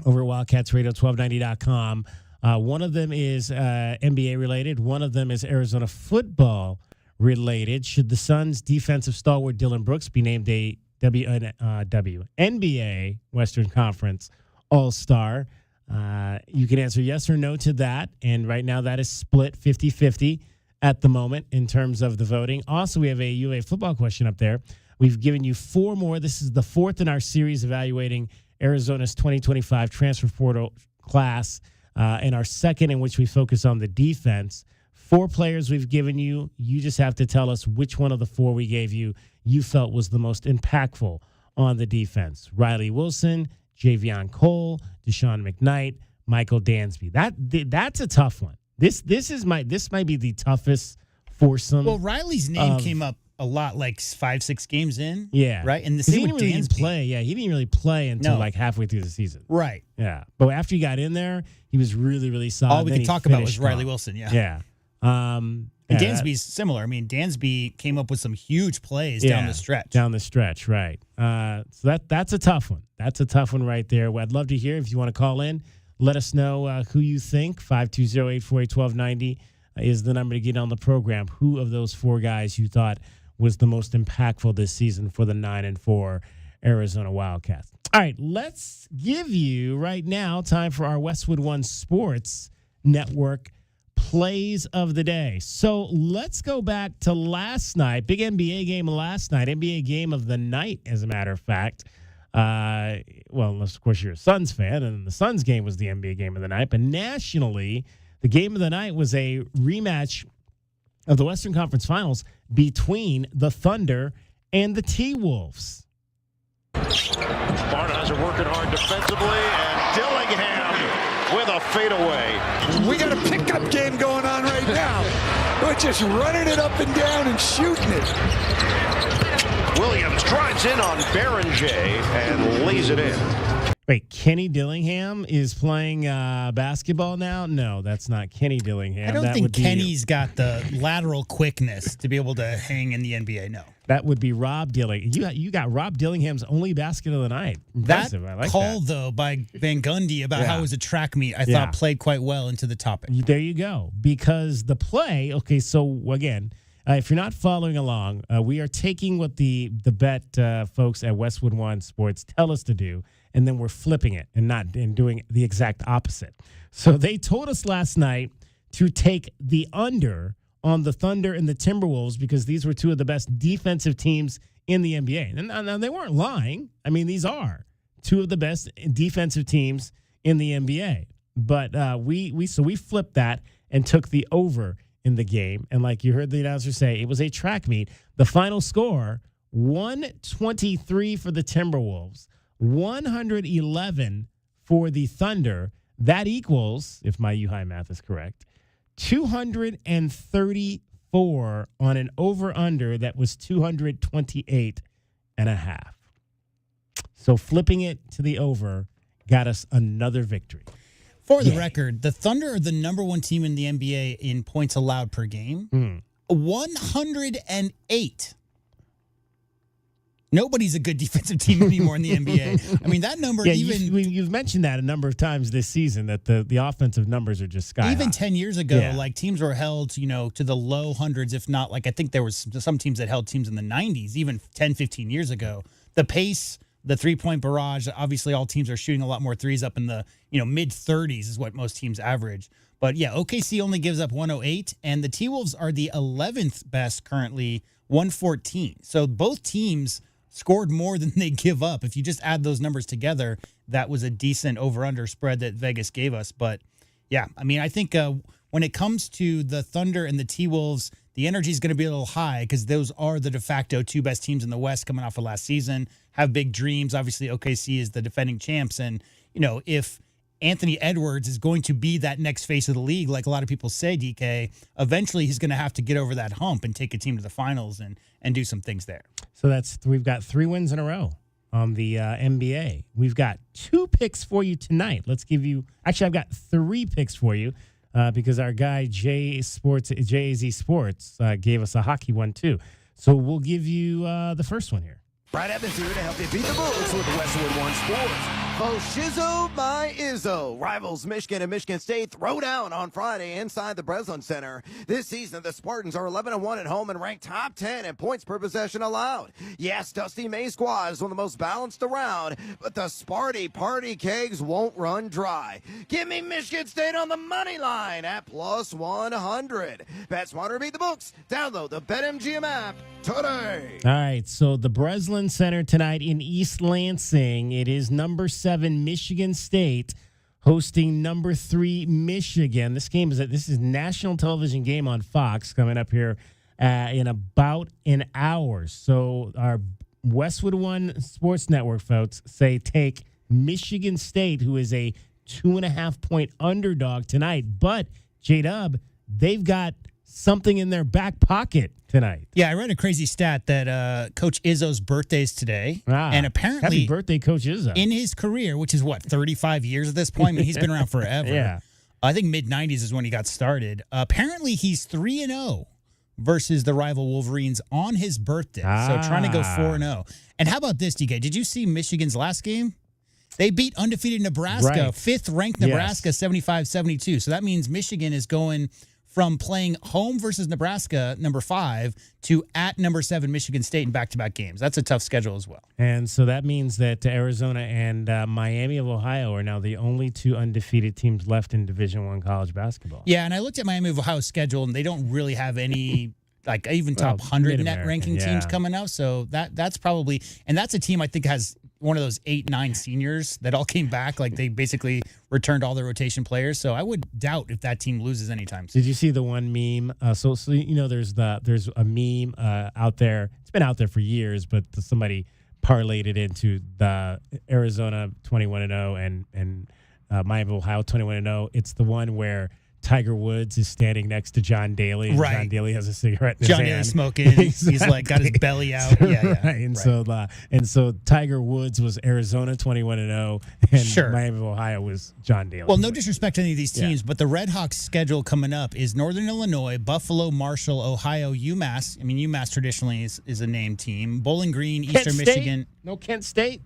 over at WildcatsRadio1290.com. One of them is NBA related. One of them is Arizona football related. Should the Suns' defensive stalwart Dylan Brooks be named a NBA Western Conference All-Star? You can answer yes or no to that. And right now that is split 50-50 at the moment in terms of the voting. Also, we have a UA football question up there. We've given you four more. This is the fourth in our series evaluating Arizona's 2025 transfer portal class, and our second in which we focus on the defense. 4 players we've given you. You just have to tell us which one of the 4 we gave you felt was the most impactful on the defense. Riley Wilson, Javion Cole, Deshaun McKnight, Michael Dansby. That's a tough one. This might be the toughest foursome. Well, Riley's name came up a lot, like 5-6 games in. Yeah, right. And the same with Dansby. Dansby. He didn't really play until like halfway through the season. Right. Yeah, but after he got in there, he was really, really solid. All we could talk about was Riley Wilson. Yeah. Yeah. And Dansby's similar. I mean, Dansby came up with some huge plays down the stretch. Down the stretch, right. So that's a tough one. That's a tough one right there. I'd love to hear if you want to call in. Let us know who you think. 520-848-1290 is the number to get on the program. Who of those 4 guys you thought was the most impactful this season for the 9-4 Arizona Wildcats? All right, let's give you right now time for our Westwood One Sports Network plays of the day. So let's go back to last night. Big NBA game last night. NBA game of the night, as a matter of fact. Well, unless, of course, you're a Suns fan, and the Suns game was the NBA game of the night. But nationally, the game of the night was a rematch of the Western Conference Finals between the Thunder and the T-Wolves. Barnheiser working hard defensively, and Dillingham with a fadeaway. We got a pickup game going on right now. We're just running it up and down and shooting it. Williams drives in on Berenger and lays it in. Wait, Kenny Dillingham is playing basketball now? No, that's not Kenny Dillingham. I don't think Kenny's got the lateral quickness to be able to hang in the NBA, no. That would be Rob Dillingham. You got Rob Dillingham's only basket of the night. Impressive. I like call, that. Though, by Van Gundy about how it was a track meet, I thought played quite well into the topic. There you go. Because the play, okay, so again, If you're not following along, we are taking what the bet folks at Westwood One Sports tell us to do, and then we're flipping it and doing the exact opposite. So they told us last night to take the under on the Thunder and the Timberwolves because these were two of the best defensive teams in the NBA. And they weren't lying. I mean, these are two of the best defensive teams in the NBA. But we flipped that and took the over in the game. And like you heard the announcer say, it was a track meet. The final score, 123 for the Timberwolves, 111 for the Thunder. That equals, if my U-High math is correct, 234 on an over-under that was 228.5. So flipping it to the over got us another victory. For the record, the Thunder are the number one team in the NBA in points allowed per game. 108. Nobody's a good defensive team anymore in the NBA. I mean, that number you've mentioned that a number of times this season, that the offensive numbers are just sky even high. 10 years ago, like teams were held, to the low hundreds, if not, like I think there was some teams that held teams in the 90s, even 10, 15 years ago. The pace, the three-point barrage, obviously all teams are shooting a lot more threes up in the, mid-30s is what most teams average. But, yeah, OKC only gives up 108, and the T-Wolves are the 11th best currently, 114. So both teams scored more than they give up. If you just add those numbers together, that was a decent over-under spread that Vegas gave us. But, yeah, I mean, I think when it comes to the Thunder and the T-Wolves, the energy is going to be a little high because those are the de facto two best teams in the West coming off of last season, have big dreams. Obviously, OKC is the defending champs. And, if Anthony Edwards is going to be that next face of the league, like a lot of people say, DK, eventually he's going to have to get over that hump and take a team to the finals and do some things there. So we've got 3 wins in a row on the NBA. We've got 2 picks for you tonight. I've got 3 picks for you because our guy JAZ Sports gave us a hockey one too. So we'll give you the first one here. Brad Evans here to help you beat the books with Westwood One Sports. Oh, Shizzo by Izzo. Rivals Michigan and Michigan State throw down on Friday inside the Breslin Center. This season, the Spartans are 11-1 at home and ranked top 10 in points per possession allowed. Yes, Dusty May squad is one of the most balanced around, but the Sparty party kegs won't run dry. Give me Michigan State on the money line at plus 100. Bet smarter, beat the books. Download the BetMGM app today. All right, so the Breslin Center tonight in East Lansing. It is number 7 Michigan State hosting number 3 Michigan. This is national television game on Fox coming up here in about an hour. So our Westwood One Sports Network folks say take Michigan State, who is a 2.5-point underdog tonight. But J-Dub, they've got something in their back pocket tonight. Yeah, I read a crazy stat that Coach Izzo's birthday is today. And apparently, happy birthday, Coach Izzo. In his career, which is 35 years at this point? I mean, he's been around forever. Yeah. I think mid-90s is when he got started. Apparently, he's 3-0 versus the rival Wolverines on his birthday. So trying to go 4-0. And how about this, DK? Did you see Michigan's last game? They beat undefeated Nebraska, 5th-ranked Nebraska, 75-72. So that means Michigan is going from playing home versus Nebraska, number 5, to at number 7 Michigan State in back-to-back games. That's a tough schedule as well. And so that means that Arizona and Miami of Ohio are now the only 2 undefeated teams left in Division I college basketball. Yeah, and I looked at Miami of Ohio's schedule, and they don't really have any even top 100 net ranking teams coming out. So that's probably – and that's a team I think has one of those 8-9 seniors that all came back. Like they basically returned all their rotation players. So I would doubt if that team loses anytime soon. Did you see the one meme? So there's a meme out there. It's been out there for years, but somebody parlayed it into the Arizona 21-0 and Miami of Ohio 21-0. It's the one where Tiger Woods is standing next to John Daly. And John Daly has a cigarette in his hand. John Daly smoking. Exactly. He's got his belly out. So Tiger Woods was Arizona 21-0, and Miami of Ohio was John Daly. Well, no disrespect to any of these teams, but the Red Hawks schedule coming up is Northern Illinois, Buffalo, Marshall, Ohio, UMass. I mean, UMass traditionally is a named team. Bowling Green, Eastern Michigan. No Kent State.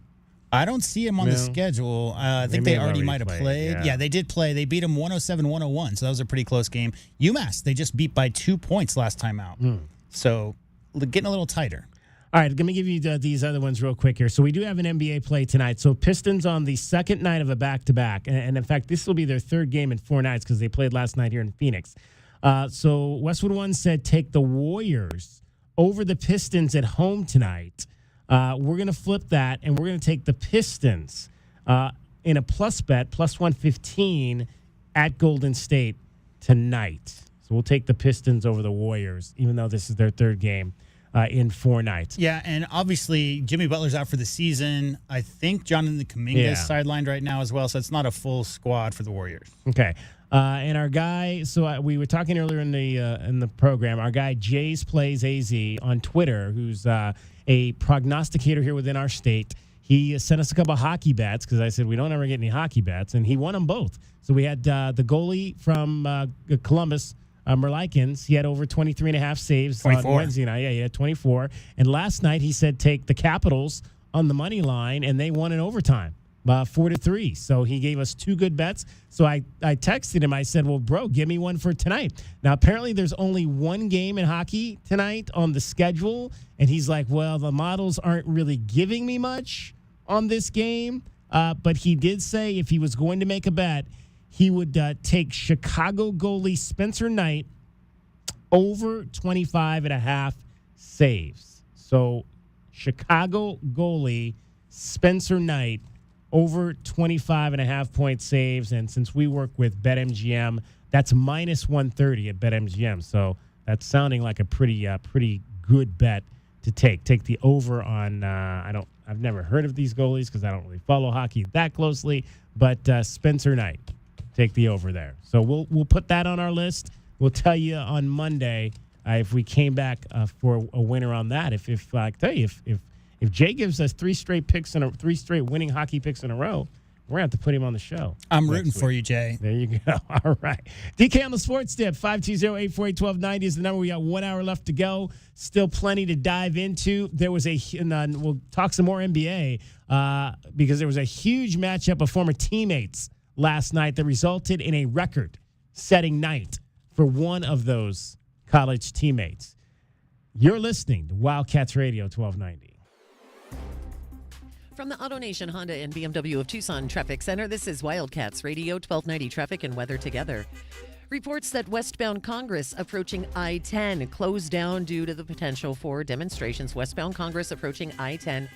I don't see him on the schedule. I think they already might have played. Yeah, they did play. They beat them 107-101, so that was a pretty close game. UMass, they just beat by 2 points last time out. So getting a little tighter. All right, let me give you these other ones real quick here. So we do have an NBA play tonight. So Pistons on the second night of a back-to-back. And in fact, this will be their third game in 4 nights because they played last night here in Phoenix. So Westwood One said take the Warriors over the Pistons at home tonight. We're going to flip that, and we're going to take the Pistons in a plus bet, plus 115 at Golden State tonight. So we'll take the Pistons over the Warriors, even though this is their third game in 4 nights. Yeah, and obviously Jimmy Butler's out for the season. I think Jonathan Kuminga is sidelined right now as well, so it's not a full squad for the Warriors. Okay. And our guy, so we were talking earlier in the program, our guy Jays Plays AZ on Twitter, who's a prognosticator here within our state. He sent us a couple of hockey bets because I said we don't ever get any hockey bets, and he won them both. So we had the goalie from Columbus, Merlikins. He had over 23.5 saves 24. on Wednesday night. Yeah, he had 24. And last night he said take the Capitals on the money line, and they won in overtime. 4-3. So he gave us 2 good bets. So I texted him. I said, well, bro, give me one for tonight. Now, apparently there's only 1 game in hockey tonight on the schedule. And he's like, well, the models aren't really giving me much on this game. But he did say if he was going to make a bet, he would take Chicago goalie Spencer Knight over 25.5 saves. So Chicago goalie Spencer Knight over 25.5 point saves. And since we work with BetMGM, that's minus 130 at BetMGM. So that's sounding like a pretty good bet to take. Take the over on, I've never heard of these goalies because I don't really follow hockey that closely, but Spencer Knight, take the over there. So we'll put that on our list. We'll tell you on Monday if we came back for a winner on that. If I tell you, if Jay gives us 3 straight winning hockey picks in a row, we're going to have to put him on the show. I'm rooting for you, Jay. There you go. All right. DK on the Sports Tip, 520-848-1290 is the number. We got 1 hour left to go. Still plenty to dive into. There was we'll talk some more NBA because there was a huge matchup of former teammates last night that resulted in a record-setting night for one of those college teammates. You're listening to Wildcats Radio 1290. From the AutoNation Honda and BMW of Tucson Traffic Center, this is Wildcats Radio 1290 Traffic and Weather Together. Reports that westbound Congress approaching I-10 closed down due to the potential for demonstrations. Westbound Congress approaching I-10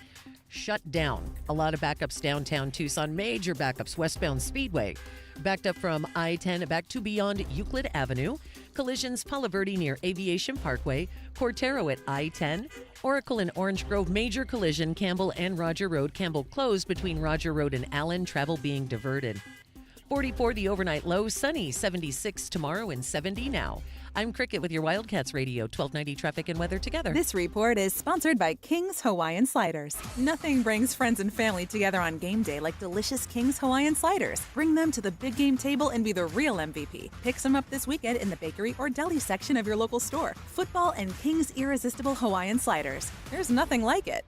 shut down. A lot of backups downtown Tucson. Major backups westbound Speedway. Backed up from I-10 back to beyond Euclid Avenue. Collisions Palo Verde near Aviation Parkway. Cortero at I-10. Oracle and Orange Grove major collision. Campbell and Roger Road. Campbell closed between Roger Road and Allen. Travel being diverted. 44 the overnight low. Sunny 76 tomorrow and 70 now. I'm Cricket with your Wildcats Radio 1290 Traffic and Weather Together. This report is sponsored by King's Hawaiian Sliders. Nothing brings friends and family together on game day like delicious King's Hawaiian Sliders. Bring them to the big game table and be the real MVP. Pick some up this weekend in the bakery or deli section of your local store. Football and King's Irresistible Hawaiian Sliders. There's nothing like it.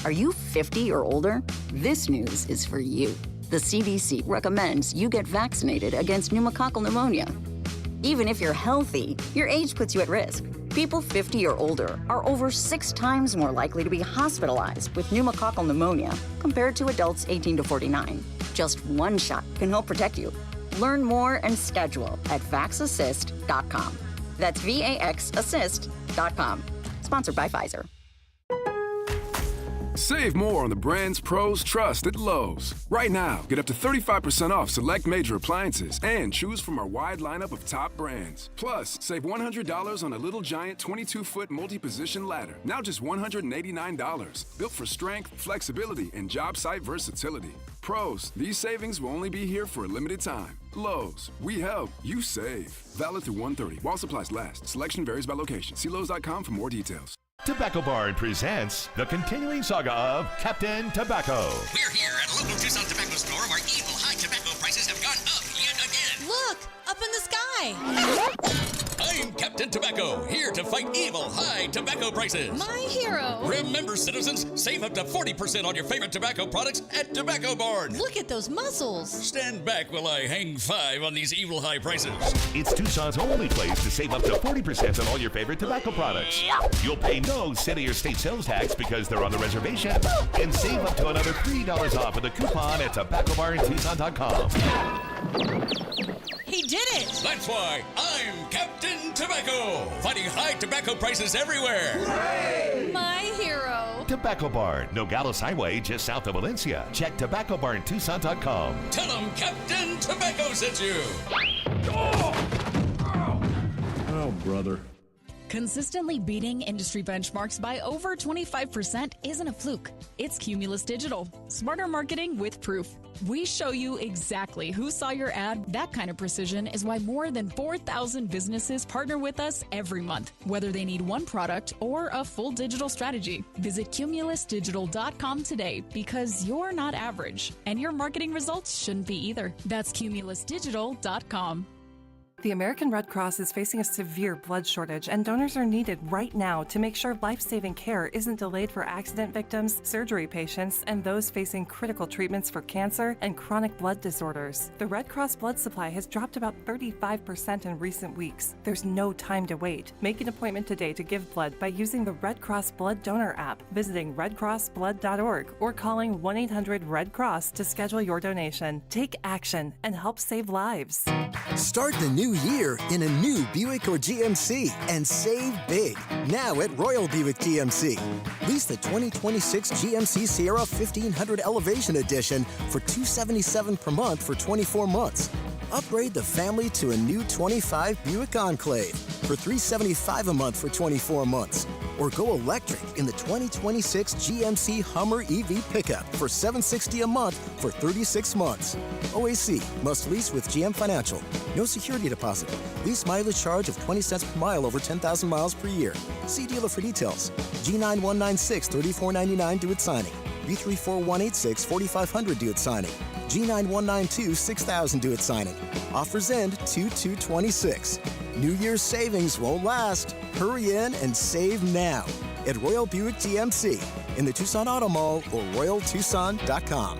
Are you 50 or older? This news is for you. The CDC recommends you get vaccinated against pneumococcal pneumonia. Even if you're healthy, your age puts you at risk. People 50 or older are over 6 times more likely to be hospitalized with pneumococcal pneumonia compared to adults 18 to 49. Just one shot can help protect you. Learn more and schedule at vaxassist.com. That's VAXassist.com. Sponsored by Pfizer. Save more on the brands pros trust at Lowe's. Right now, get up to 35% off select major appliances and choose from our wide lineup of top brands. Plus, save $100 on a Little Giant 22-foot multi-position ladder. Now just $189. Built for strength, flexibility, and job site versatility. Pros, these savings will only be here for a limited time. Lowe's, we help, you save. Valid through 1/30 while supplies last. Selection varies by location. See Lowe's.com for more details. Tobacco Barn presents the continuing saga of Captain Tobacco. We're here at a local Tucson tobacco store where evil high tobacco prices have gone up yet again. Look, up in the sky. I'm Captain Tobacco, here to fight evil high tobacco prices. My hero. Remember, citizens, save up to 40% on your favorite tobacco products at Tobacco Barn. Look at those muscles. Stand back while I hang 5 on these evil high prices. It's Tucson's only place to save up to 40% on all your favorite tobacco products. You'll pay no city or state sales tax because they're on the reservation. And save up to another $3 off with a coupon at tobaccobarntucson.com. He did it. That's why I'm Captain Tobacco, fighting high tobacco prices everywhere. My hero. Tobacco Barn, Nogales Highway, just south of Valencia. Check tobaccobarntucson.com. Tell them Captain Tobacco sent you. Oh, brother. Consistently beating industry benchmarks by over 25% isn't a fluke. It's Cumulus Digital. Smarter marketing with proof. We show you exactly who saw your ad. That kind of precision is why more than 4,000 businesses partner with us every month, whether they need one product or a full digital strategy. Visit cumulusdigital.com today because you're not average, and your marketing results shouldn't be either. That's cumulusdigital.com. The American Red Cross is facing a severe blood shortage, and donors are needed right now to make sure life-saving care isn't delayed for accident victims, surgery patients, and those facing critical treatments for cancer and chronic blood disorders. The Red Cross blood supply has dropped about 35% in recent weeks. There's no time to wait. Make an appointment today to give blood by using the Red Cross Blood Donor app, visiting redcrossblood.org, or calling 1-800-RED-CROSS to schedule your donation. Take action and help save lives. Start the new year in a new Buick or GMC and save big now at Royal Buick GMC. Lease the 2026 GMC Sierra 1500 Elevation Edition for $277 per month for 24 months. Upgrade the family to a new 25 Buick Enclave for $375 a month for 24 months. Or go electric in the 2026 GMC Hummer EV pickup for $760 a month for 36 months. OAC must lease with GM Financial. No security deposit. Lease mileage charge of 20 cents per mile over 10,000 miles per year. See dealer for details. G9196 3499 due at signing. B34186 4500 due at signing. G9192 6000 due at signing. Offers end 2/2/26. New Year's savings won't last. Hurry in and save now at Royal Buick GMC in the Tucson Auto Mall or royaltucson.com.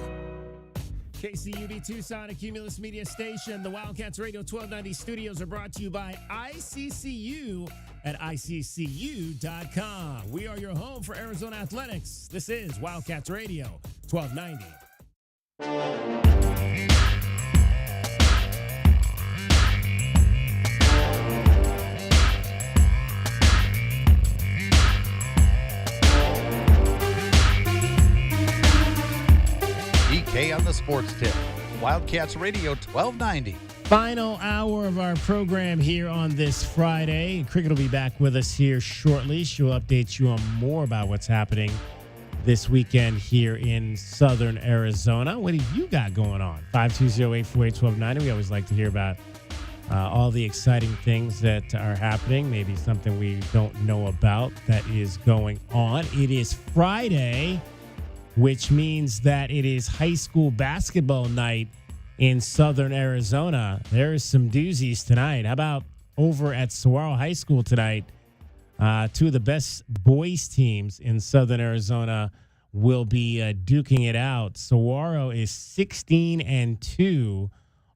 KCUB Tucson, a Cumulus Media Station. The Wildcats Radio 1290 studios are brought to you by ICCU at ICCU.com. We are your home for Arizona athletics. This is Wildcats Radio 1290. DK on the Sports Tip. Wildcats Radio 1290. Final hour of our program here on this Friday. Cricket will be back with us here shortly. She'll update you on more about what's happening this weekend here in southern Arizona. What do you got going on? 520-848-1290. We always like to hear about all the exciting things that are happening, maybe something we don't know about that is going on. It is Friday, which means that it is high school basketball night in southern Arizona. There is some doozies tonight. How about over at Saguaro High School tonight? Two of the best boys teams in southern Arizona will be duking it out. Saguaro is 16-2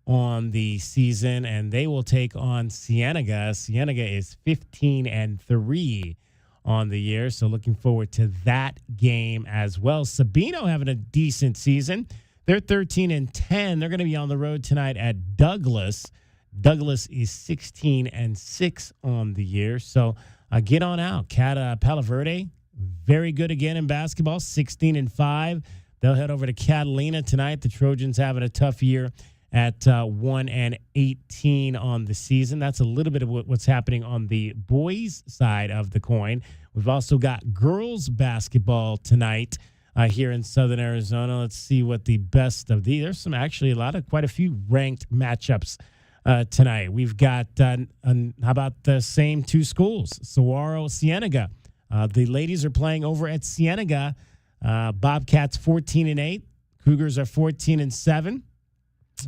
on the season, and they will take on Cienega. Cienega is 15-3 on the year, so looking forward to that game as well. Sabino having a decent season. They're 13-10. They're going to be on the road tonight at Douglas. Douglas is 16-6 on the year, so get on out. Palo Verde, very good again in basketball, 16-5. They'll head over to Catalina tonight. The Trojans having a tough year at 1-18 on the season. That's a little bit of what's happening on the boys' side of the coin. We've also got girls' basketball tonight here in southern Arizona. Let's see what the best of these. There's quite a few ranked matchups tonight. We've got, how about the same two schools, Saguaro, Cienega. The ladies are playing over at Cienega. Bobcats 14-8. Cougars are 14-7.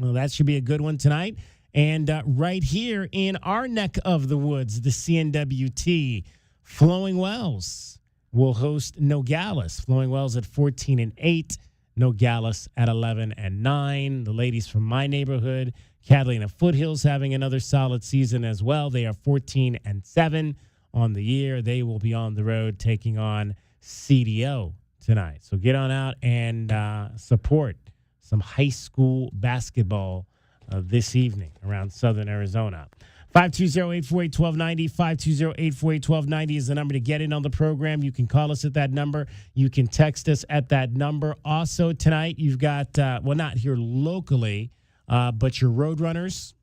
Well, that should be a good one tonight. And right here in our neck of the woods, the CNWT, Flowing Wells will host Nogales. Flowing Wells at 14-8, Nogales at 11-9. The ladies from my neighborhood, Catalina Foothills, having another solid season as well. They are 14-7 on the year. They will be on the road taking on CDO tonight. So get on out and support some high school basketball this evening around Southern Arizona. 520-848-1290, 520-848-1290 is the number to get in on the program. You can call us at that number. You can text us at that number. Also tonight, you've got, not here locally, but your Roadrunners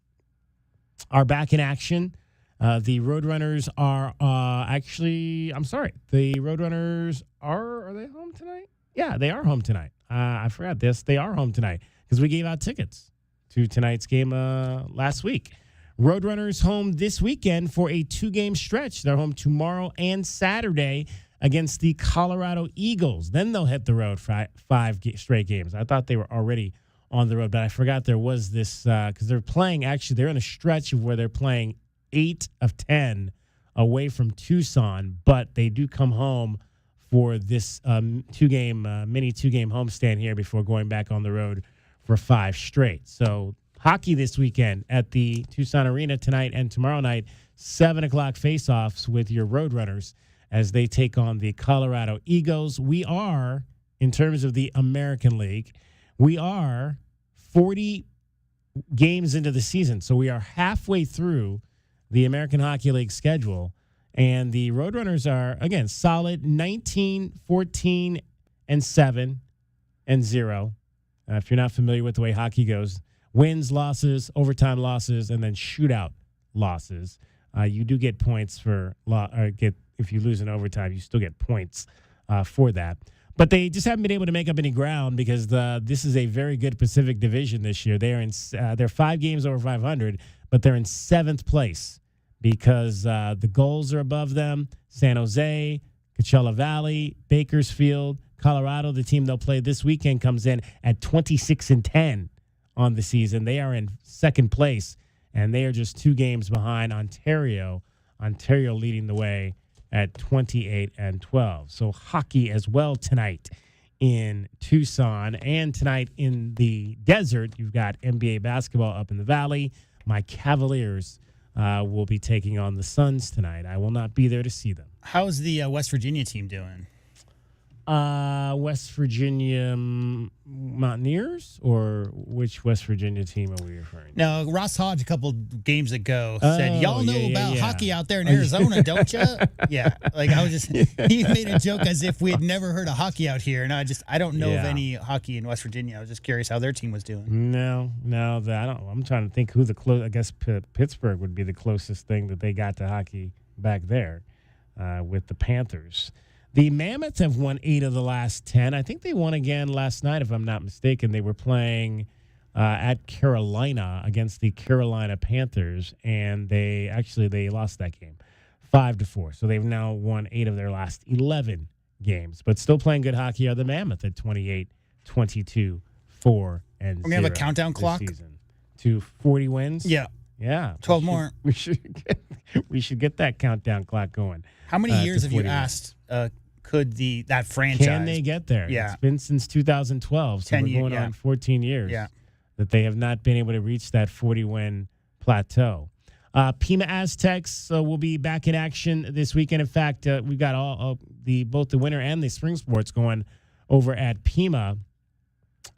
are back in action. The Roadrunners are the Roadrunners are they home tonight? Yeah, they are home tonight. I forgot this. They are home tonight because we gave out tickets to tonight's game last week. Roadrunners home this weekend for a 2-game stretch. They're home tomorrow and Saturday against the Colorado Eagles. Then they'll hit the road for 5 straight games. I thought they were already on the road, but I forgot there was this because they're playing, actually, they're in a stretch of where they're playing 8 of 10 away from Tucson, but they do come home for this mini 2-game homestand here before going back on the road for 5 straight. So hockey this weekend at the Tucson Arena tonight and tomorrow night, 7 o'clock face-offs with your Roadrunners as they take on the Colorado Eagles. We are, in terms of the American League, we are 40 games into the season. So we are halfway through the American Hockey League schedule. And the Roadrunners are, again, solid 19, 14, and 7, and 0. If you're not familiar with the way hockey goes, wins, losses, overtime losses, and then shootout losses. You do get points if you lose in overtime, you still get points for that. But they just haven't been able to make up any ground because this is a very good Pacific Division this year. They're 5 games over 500, but they're in 7th place because the goals are above them. San Jose, Coachella Valley, Bakersfield, Colorado, the team they'll play this weekend, comes in at 26-10 on the season. They are in 2nd place, and they are just 2 games behind Ontario. Ontario leading the way at 28-12. So hockey as well tonight in Tucson, and tonight in the desert, you've got NBA basketball up in the valley. My Cavaliers will be taking on the Suns tonight. I will not be there to see them. How's the West Virginia team doing? West Virginia Mountaineers, or which West Virginia team are we referring to? No, Ross Hodge a couple games ago said, y'all know about hockey out there in Arizona, don't you? Yeah. Like he made a joke as if we had never heard of hockey out here. And I don't know of any hockey in West Virginia. I was just curious how their team was doing. No, I don't. I'm trying to think who I guess Pittsburgh would be the closest thing that they got to hockey back there with the Panthers. The Mammoths have won 8 of the last 10. I think they won again last night, if I'm not mistaken. They were playing at Carolina against the Carolina Panthers, and they lost that game 5-4. So they've now won 8 of their last 11 games, but still playing good hockey are the Mammoths at 28, 22, 4, and 0. We're going to have a countdown clock to 40 wins. Yeah. 12 more. We should get that countdown clock going. How many years have you asked? Could that franchise? Can they get there? Yeah. It's been since 2012, so we're going on 14 years that they have not been able to reach that 40-win plateau. Pima Aztecs will be back in action this weekend. In fact, we've got both the winter and the spring sports going over at Pima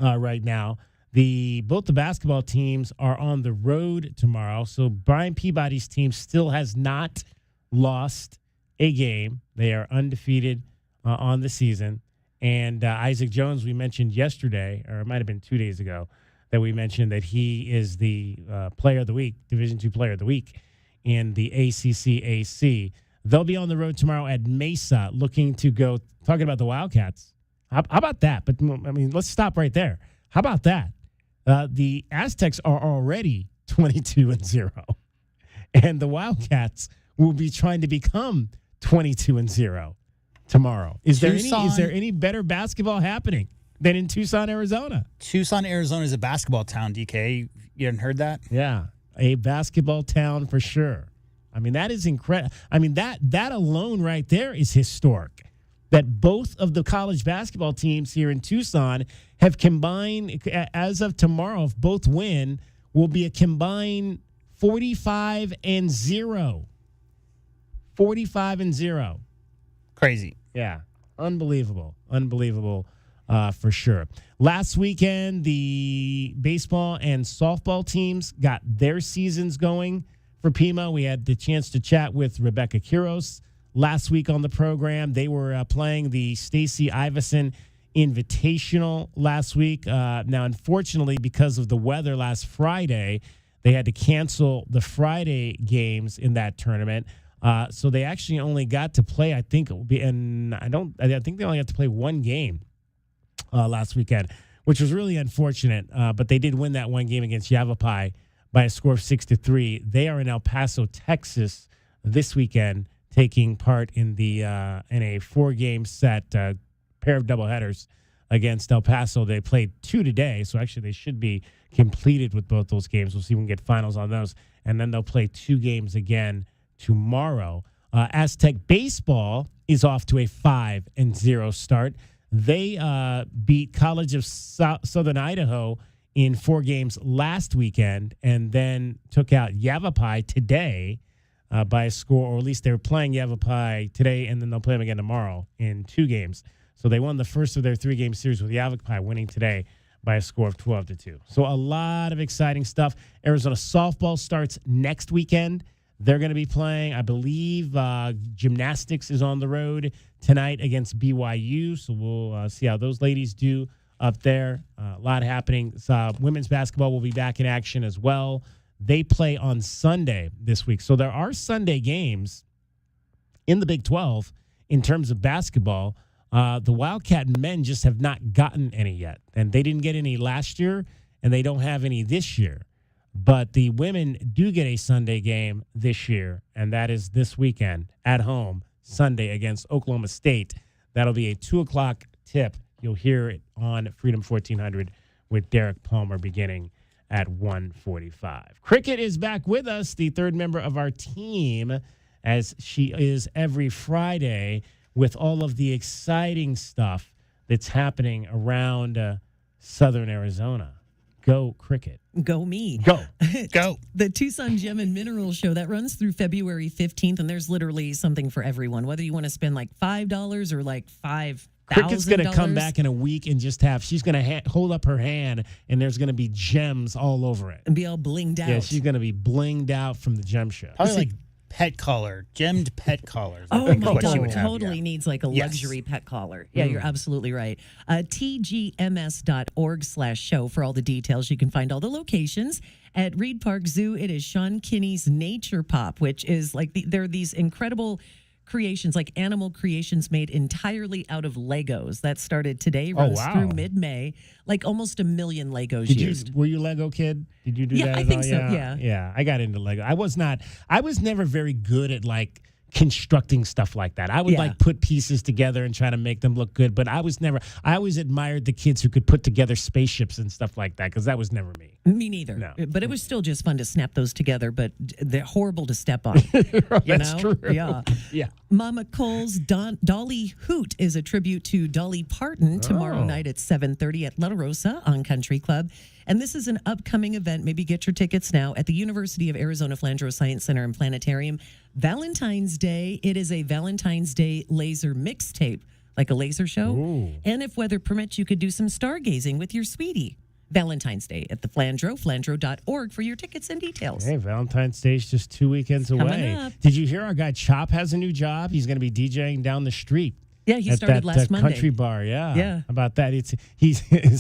right now. Both the basketball teams are on the road tomorrow, so Brian Peabody's team still has not lost a game. They are undefeated on the season. And Isaac Jones, we mentioned yesterday, or it might have been 2 days ago, that we mentioned that he is the player of the week, Division II player of the week in the ACC-AC. They'll be on the road tomorrow at Mesa looking to go, talking about the Wildcats. How about that? But, I mean, let's stop right there. How about that? The Aztecs are already 22-0, and the Wildcats will be trying to become 22-0 tomorrow. Is there any better basketball happening than in Tucson, Arizona? Tucson, Arizona is a basketball town, DK. You hadn't heard that? Yeah. a basketball town for sure. I mean, that is incredible. I mean, that alone right there is historic. That both of the college basketball teams here in Tucson have combined, as of tomorrow, if both win, will be a combined 45-0. 45-0. Crazy. Yeah. Unbelievable. Unbelievable for sure. Last weekend, the baseball and softball teams got their seasons going for Pima. We had the chance to chat with Rebecca Quiros last week on the program. They were playing the Stacy Iverson Invitational last week. Now, unfortunately, because of the weather last Friday, they had to cancel the Friday games in that tournament. So they actually only got to play, I think they only got to play one game last weekend, which was really unfortunate. But they did win that one game against Yavapai by a score of 6-3. They are in El Paso, Texas this weekend, taking part in the in a 4-game set, pair of doubleheaders against El Paso. They played 2 today, so actually they should be completed with both those games. We'll see if we can get finals on those. And then they'll play 2 games again tomorrow. Aztec baseball is off to a 5-0 start. They beat College of Southern Idaho in 4 games last weekend and then took out Yavapai today by a score, or at least they're playing Yavapai today, and then they'll play them again tomorrow in 2 games. So they won the first of their 3-game series with Yavapai winning today by a score of 12-2. So a lot of exciting stuff. Arizona softball starts next weekend. They're going to be playing, I believe, gymnastics is on the road tonight against BYU. So we'll see how those ladies do up there. A lot happening. Women's basketball will be back in action as well. They play on Sunday this week. So there are Sunday games in the Big 12 in terms of basketball. The Wildcat men just have not gotten any yet. And they didn't get any last year, and they don't have any this year. But the women do get a Sunday game this year, and that is this weekend at home, Sunday against Oklahoma State. That'll be a 2 o'clock tip. You'll hear it on Freedom 1400 with Derek Palmer beginning at 1:45. Cricket is back with us, the third member of our team, as she is every Friday with all of the exciting stuff that's happening around southern Arizona. Go Cricket. Go me. Go. Go. The Tucson Gem and Mineral Show, that runs through February 15th, and there's literally something for everyone, whether you want to spend like $5 or like $5,000. Cricket's going to come back in a week and just she's going to hold up her hand, and there's going to be gems all over it. And be all blinged out. Yeah, she's going to be blinged out from the gem show. Probably like pet collar, gemmed pet collars. Oh my God, totally needs like a luxury pet collar. Yeah, you're absolutely right. TGMS.org/show for all the details. You can find all the locations. At Reed Park Zoo, it is Sean Kinney's Nature Pop, which is like, there are these incredible creations, like animal creations made entirely out of Legos. That started today, runs through mid-May. Like almost 1 million Legos used. Were you a Lego kid? Did you do that? Yeah, I think so, yeah. Yeah, I got into Lego. I was never very good at like constructing stuff like that. I would like put pieces together and try to make them look good, but I always admired the kids who could put together spaceships and stuff like that, because that was never me. Me neither. No. But it was still just fun to snap those together, but they're horrible to step on. That's true. Yeah. Yeah. Mama Cole's Dolly Hoot is a tribute to Dolly Parton tomorrow night at 7:30 at La Rosa on Country Club. And this is an upcoming event. Maybe get your tickets now at the University of Arizona Flandreau Science Center and Planetarium. Valentine's Day. It is a Valentine's Day laser mixtape, like a laser show. Ooh. And if weather permits, you could do some stargazing with your sweetie. Valentine's Day at the Flandreau, flandreau.org for your tickets and details. Hey, Valentine's Day is just 2 weekends away. Up. Did you hear our guy Chop has a new job? He's going to be DJing down the street. Yeah, he started last Monday. Country bar, yeah. Yeah. How about that? It's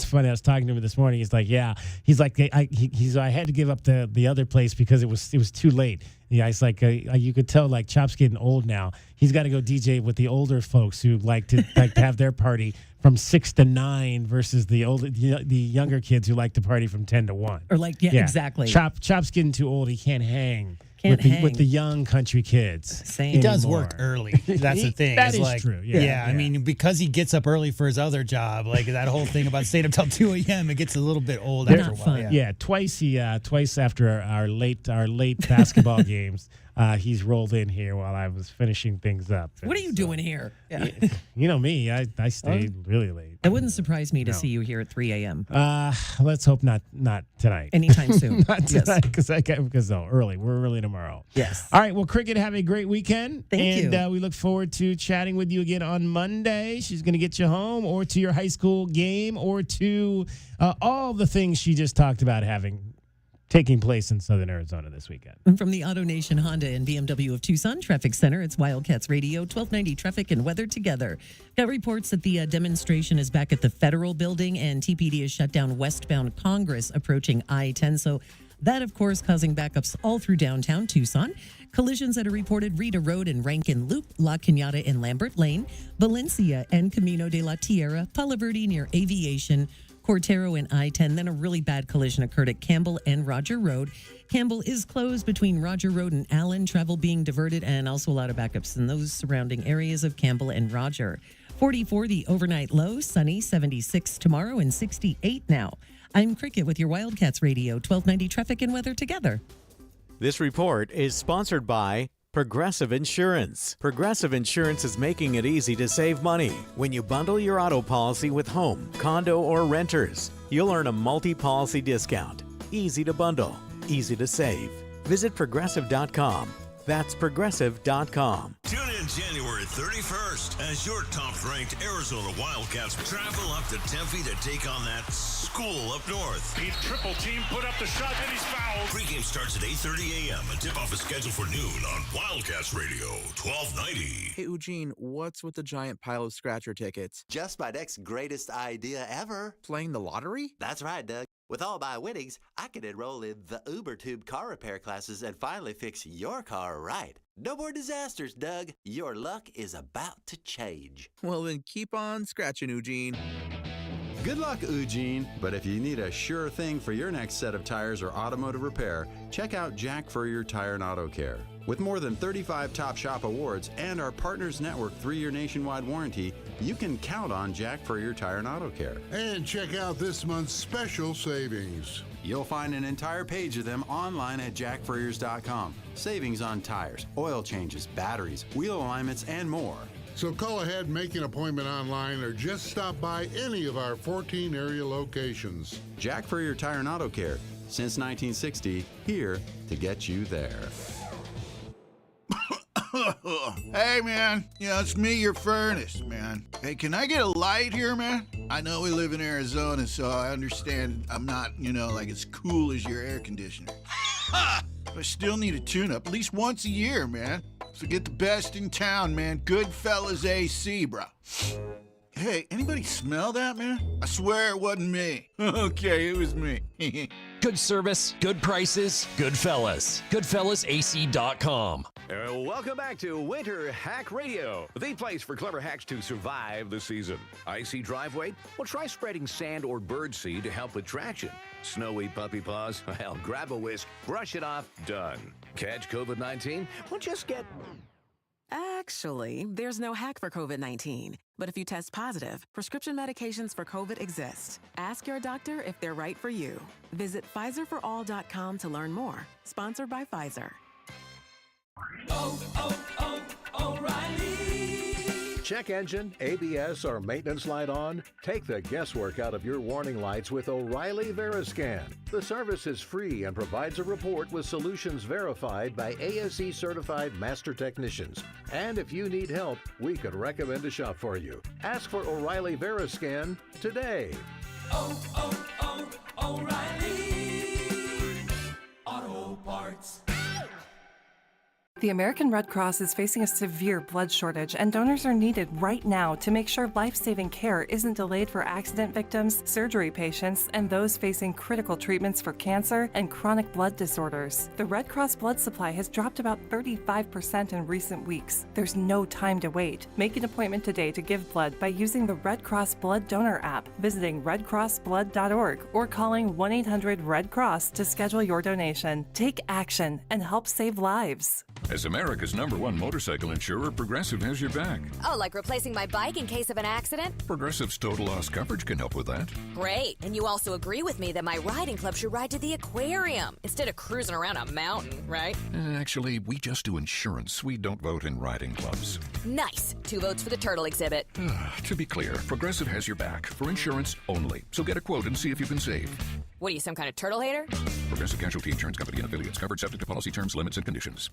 funny. I was talking to him this morning. He's like, yeah. He's like, I had to give up the other place because it was too late. Yeah, it's like you could tell like Chop's getting old now. He's got to go DJ with the older folks who like to have their party from 6 to 9 versus the younger kids who like to party from 10 to 1. Or like exactly. Chop's getting too old. He can't hang Can't hang. with the young country kids. He does work early. That's the thing. That It's is like, true. Yeah, I mean, because he gets up early for his other job, like that whole thing about staying up till 2 a.m., it gets a little bit old after a while. Yeah, twice after our late basketball games, he's rolled in here while I was finishing things up. What are you doing here? Yeah. You know me, I stayed really late. It wouldn't surprise me to see you here at 3 a.m. Let's hope not tonight. Anytime soon. Not tonight, because early. We're early tomorrow. Yes. All right. Well, Cricket, have a great weekend. Thank you. And we look forward to chatting with you again on Monday. She's going to get you home or to your high school game or to all the things she just talked about taking place in Southern Arizona this weekend. From the Auto Nation Honda and BMW of Tucson Traffic Center, it's Wildcats Radio, 1290 Traffic and Weather Together. Got reports that the demonstration is back at the Federal Building and TPD has shut down westbound Congress approaching I-10. So that, of course, causing backups all through downtown Tucson. Collisions that are reported Rita Road and Rankin Loop, La Cañada and Lambert Lane, Valencia and Camino de la Tierra, Palo Verde near Aviation, Cortero and I-10. Then a really bad collision occurred at Campbell and Roger Road. Campbell is closed between Roger Road and Allen, travel being diverted, and also a lot of backups in those surrounding areas of Campbell and Roger. 44, the overnight low, sunny, 76 tomorrow and 68 now. I'm Cricket with your Wildcats Radio, 1290 Traffic and Weather Together. This report is sponsored by Progressive Insurance. Progressive Insurance is making it easy to save money. When you bundle your auto policy with home, condo, or renters, you'll earn a multi-policy discount. Easy to bundle, easy to save. Visit Progressive.com. That's Progressive.com. Tune in January 31st as your top-ranked Arizona Wildcats travel up to Tempe to take on that school up north. He's triple team, put up the shot, and he's fouled. Pregame starts at 8:30 a.m. and tip-off is scheduled for noon on Wildcats Radio, 1290. Hey, Eugene, what's with the giant pile of scratcher tickets? Just my next greatest idea ever. Playing the lottery? That's right, Doug. With all my winnings, I can enroll in the UberTube car repair classes and finally fix your car right. No more disasters, Doug. Your luck is about to change. Well, then keep on scratching, Eugene. Good luck, Eugene. But if you need a sure thing for your next set of tires or automotive repair, check out Jack Furrier Tire and Auto Care. With more than 35 Top Shop awards and our Partners Network 3-year nationwide warranty, you can count on Jack Furrier Tire and Auto Care. And check out this month's special savings. You'll find an entire page of them online at jackfurriers.com. Savings on tires, oil changes, batteries, wheel alignments, and more. So call ahead, make an appointment online, or just stop by any of our 14 area locations. Jack Furrier Tire and Auto Care, since 1960, here to get you there. Hey, man. It's me, your furnace, man. Hey, can I get a light here, man? I know we live in Arizona, so I understand I'm not, like as cool as your air conditioner. But I still need a tune-up at least once a year, man. So get the best in town, man. Goodfellas AC, bro. Hey, anybody smell that, man? I swear it wasn't me. Okay, it was me. Good service, good prices, Goodfellas. GoodfellasAC.com. Welcome back to Winter Hack Radio, the place for clever hacks to survive the season. Icy driveway? Well, try spreading sand or birdseed to help with traction. Snowy puppy paws? Well, grab a whisk, brush it off, done. Catch COVID-19? Well, just get... Actually, there's no hack for COVID-19. But if you test positive, prescription medications for COVID exist. Ask your doctor if they're right for you. Visit PfizerForAll.com to learn more. Sponsored by Pfizer. O'Reilly. Check engine, ABS, or maintenance light on? Take the guesswork out of your warning lights with O'Reilly Veriscan. The service is free and provides a report with solutions verified by ASE certified master technicians. And if you need help, we could recommend a shop for you. Ask for O'Reilly Veriscan today. O'Reilly Auto Parts. The American Red Cross is facing a severe blood shortage, and donors are needed right now to make sure life-saving care isn't delayed for accident victims, surgery patients, and those facing critical treatments for cancer and chronic blood disorders. The Red Cross blood supply has dropped about 35% in recent weeks. There's no time to wait. Make an appointment today to give blood by using the Red Cross Blood Donor app, visiting redcrossblood.org, or calling 1-800-RED-CROSS to schedule your donation. Take action and help save lives. As America's #1 motorcycle insurer, Progressive has your back. Oh, like replacing my bike in case of an accident? Progressive's total loss coverage can help with that. Great. And you also agree with me that my riding club should ride to the aquarium instead of cruising around a mountain, right? Actually, we just do insurance. We don't vote in riding clubs. Nice. 2 votes for the turtle exhibit. To be clear, Progressive has your back for insurance only. So get a quote and see if you can save. What are you, some kind of turtle hater? Progressive Casualty Insurance Company and affiliates. Covered subject to policy terms, limits, and conditions.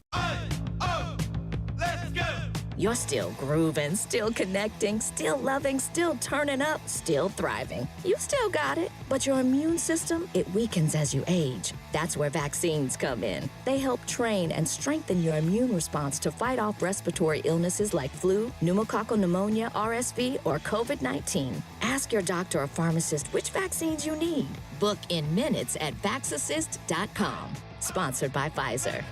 You're still grooving, still connecting, still loving, still turning up, still thriving. You still got it, but your immune system, it weakens as you age. That's where vaccines come in. They help train and strengthen your immune response to fight off respiratory illnesses like flu, pneumococcal pneumonia, RSV, or COVID-19. Ask your doctor or pharmacist which vaccines you need. Book in minutes at vaxassist.com. Sponsored by Pfizer.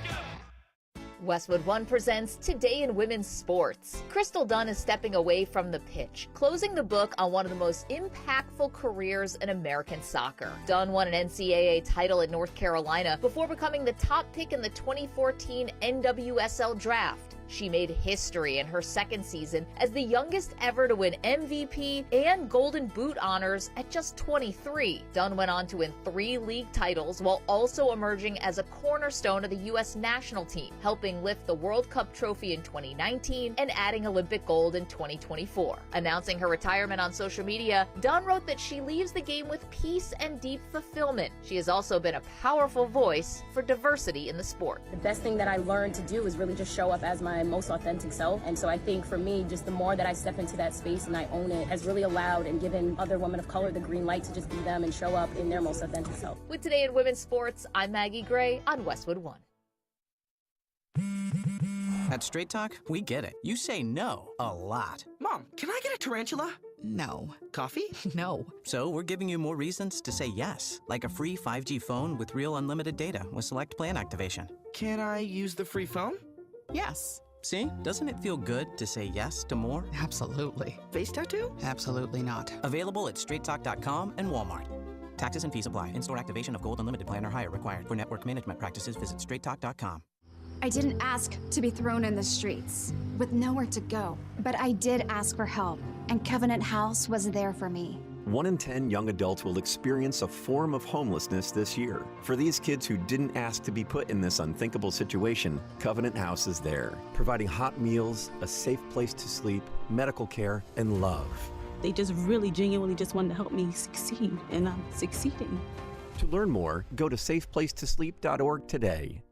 Westwood One presents Today in Women's Sports. Crystal Dunn is stepping away from the pitch, closing the book on one of the most impactful careers in American soccer. Dunn won an NCAA title at North Carolina before becoming the top pick in the 2014 NWSL draft. She made history in her second season as the youngest ever to win MVP and Golden Boot honors at just 23. Dunn went on to win 3 league titles while also emerging as a cornerstone of the U.S. national team, helping lift the World Cup trophy in 2019 and adding Olympic gold in 2024. Announcing her retirement on social media, Dunn wrote that she leaves the game with peace and deep fulfillment. She has also been a powerful voice for diversity in the sport. The best thing that I learned to do is really just show up as my most authentic self. And so I think for me, just the more that I step into that space and I own it has really allowed and given other women of color the green light to just be them and show up in their most authentic self. With Today in Women's Sports, I'm Maggie Gray on Westwood One. At Straight Talk, we get it. You say no a lot. Mom, can I get a tarantula? No. Coffee? No. So we're giving you more reasons to say yes, like a free 5G phone with real unlimited data with select plan activation. Can I use the free phone? Yes. See? Doesn't it feel good to say yes to more? Absolutely. Face tattoo? Absolutely not. Available at straighttalk.com and Walmart. Taxes and fees apply. In-store activation of Gold Unlimited plan or higher required. For network management practices, visit straighttalk.com. I didn't ask to be thrown in the streets with nowhere to go, but I did ask for help, and Covenant House was there for me. 1 in 10 young adults will experience a form of homelessness this year. For these kids who didn't ask to be put in this unthinkable situation, Covenant House is there, providing hot meals, a safe place to sleep, medical care, and love. They just really genuinely just wanted to help me succeed, and I'm succeeding. To learn more, go to safeplacetosleep.org today.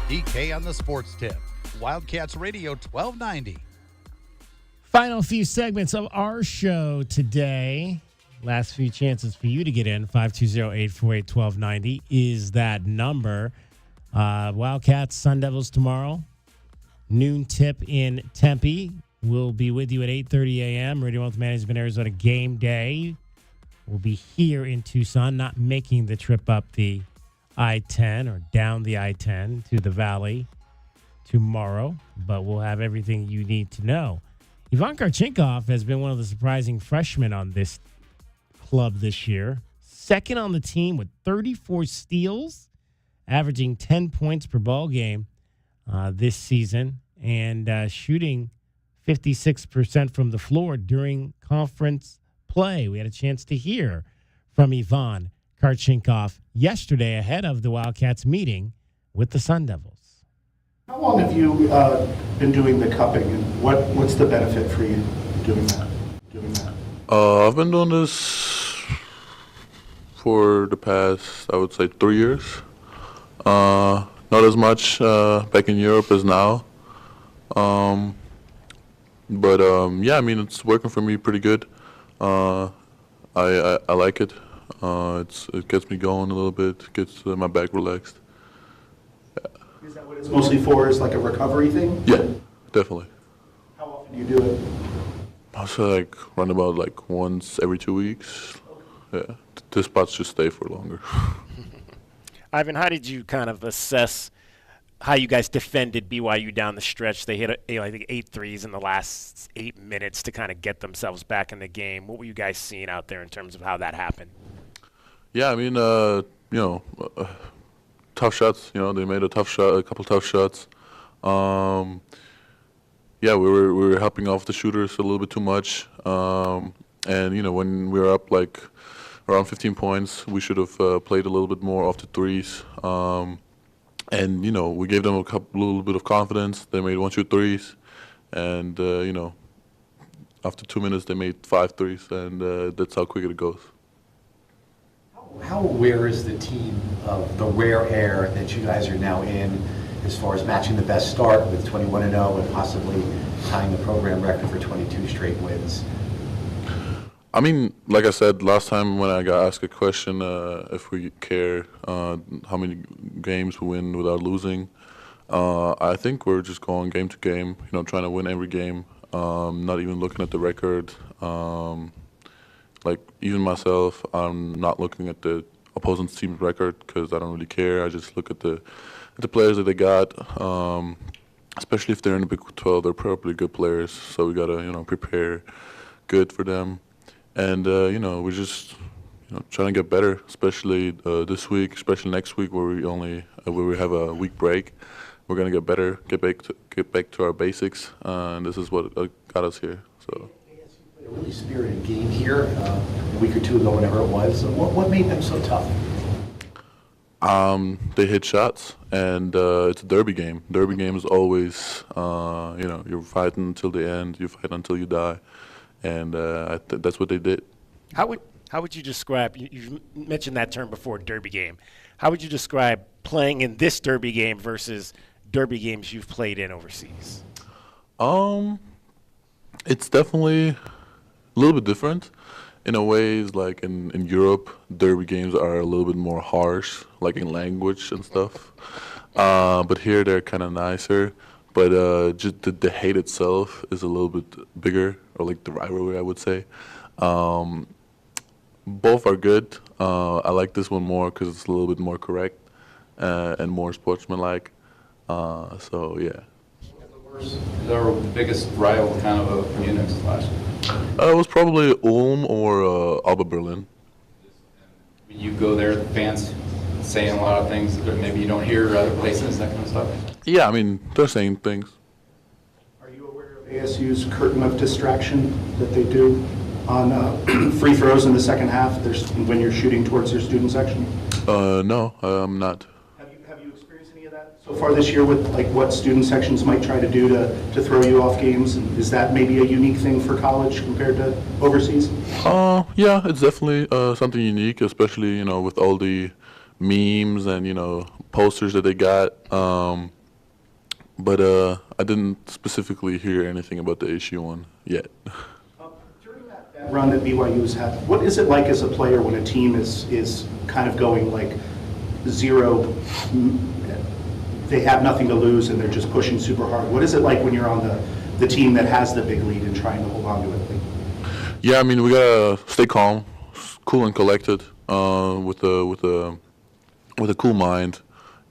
DK on the Sports Tip. Wildcats Radio 1290. Final few segments of our show today. Last few chances for you to get in. 520-848-1290 is that number. Wildcats, Sun Devils tomorrow. Noon tip in Tempe. We'll be with you at 8:30 a.m. Radio Wealth Management Arizona game day. We'll be here in Tucson, not making the trip up the I-10 or down the I-10 to the Valley tomorrow, but we'll have everything you need to know. Ivan Karchinkov has been one of the surprising freshmen on this club this year. Second on the team with 34 steals, averaging 10 points per ball game this season, and shooting 56% from the floor during conference play. We had a chance to hear from Ivan Karchinkov yesterday ahead of the Wildcats meeting with the Sun Devils. How long have you been doing the cupping, and what's the benefit for you doing that? I've been doing this for the past, I would say, 3 years. Not as much back in Europe as now. But yeah, I mean, it's working for me pretty good. I like it. It gets me going a little bit, gets my back relaxed. Is that what it's mostly for, is like a recovery thing? Yeah, definitely. How often do you do it? I say like run about like once every 2 weeks. Yeah, the spots just stay for longer. Ivan, how did you kind of assess how you guys defended BYU down the stretch? They hit, I think, 8 threes in the last 8 minutes to kind of get themselves back in the game. What were you guys seeing out there in terms of how that happened? Yeah, I mean, tough shots. You know, they made a couple tough shots. Yeah, we were helping off the shooters a little bit too much. And you know, when we were up like around 15 points, we should have played a little bit more off the threes. And you know, we gave them little bit of confidence. They made 1 2 threes, and you know, after 2 minutes they made 5 threes, and that's how quick it goes. How aware is the team of the rare air that you guys are now in, as far as matching the best start with 21-0 and possibly tying the program record for 22 straight wins? I mean, like I said last time when I got asked a question, if we care how many games we win without losing, I think we're just going game to game, you know, trying to win every game, not even looking at the record. Like, even myself, I'm not looking at the opposing team's record because I don't really care. I just look at the players that they got, especially if they're in the Big 12. They're probably good players, so we gotta, you know, prepare good for them. And you know, we're just, you know, trying to get better, especially this week, especially next week where we have a week break. We're gonna get better, get back to our basics, and this is what got us here. So. A really spirited game here a week or two ago, whenever it was. What made them so tough? They hit shots, and it's a derby game. Derby game is always, you know, you're fighting until the end. You fight until you die, and that's what they did. How would you describe? You mentioned that term before, derby game. How would you describe playing in this derby game versus derby games you've played in overseas? It's definitely a little bit different in a ways. Like in Europe, derby games are a little bit more harsh, like in language and stuff. But here they're kind of nicer. But just the hate itself is a little bit bigger, or like the rivalry, I would say. Both are good. I like this one more because it's a little bit more correct and more sportsmanlike. So yeah. Our biggest rival kind of a Munich last year? It was probably Ulm or Alba Berlin. You go there, the fans saying a lot of things that maybe you don't hear other places, that kind of stuff? Yeah, I mean, they're saying things. Are you aware of ASU's curtain of distraction that they do on free throws in the second half when you're shooting towards your student section? No, I'm not. Have you experienced any of that so far this year with like what student sections might try to do to throw you off games? And is that maybe a unique thing for college compared to overseas? Yeah, it's definitely something unique, especially, you know, with all the memes and, you know, posters that they got. But I didn't specifically hear anything about the issue one yet. During that run that BYU's had, what is it like as a player when a team is kind of going like 0, they have nothing to lose and they're just pushing super hard? What is it like when you're on the team that has the big lead and trying to hold on to it? Yeah, I mean, we gotta stay calm, cool and collected, with a cool mind,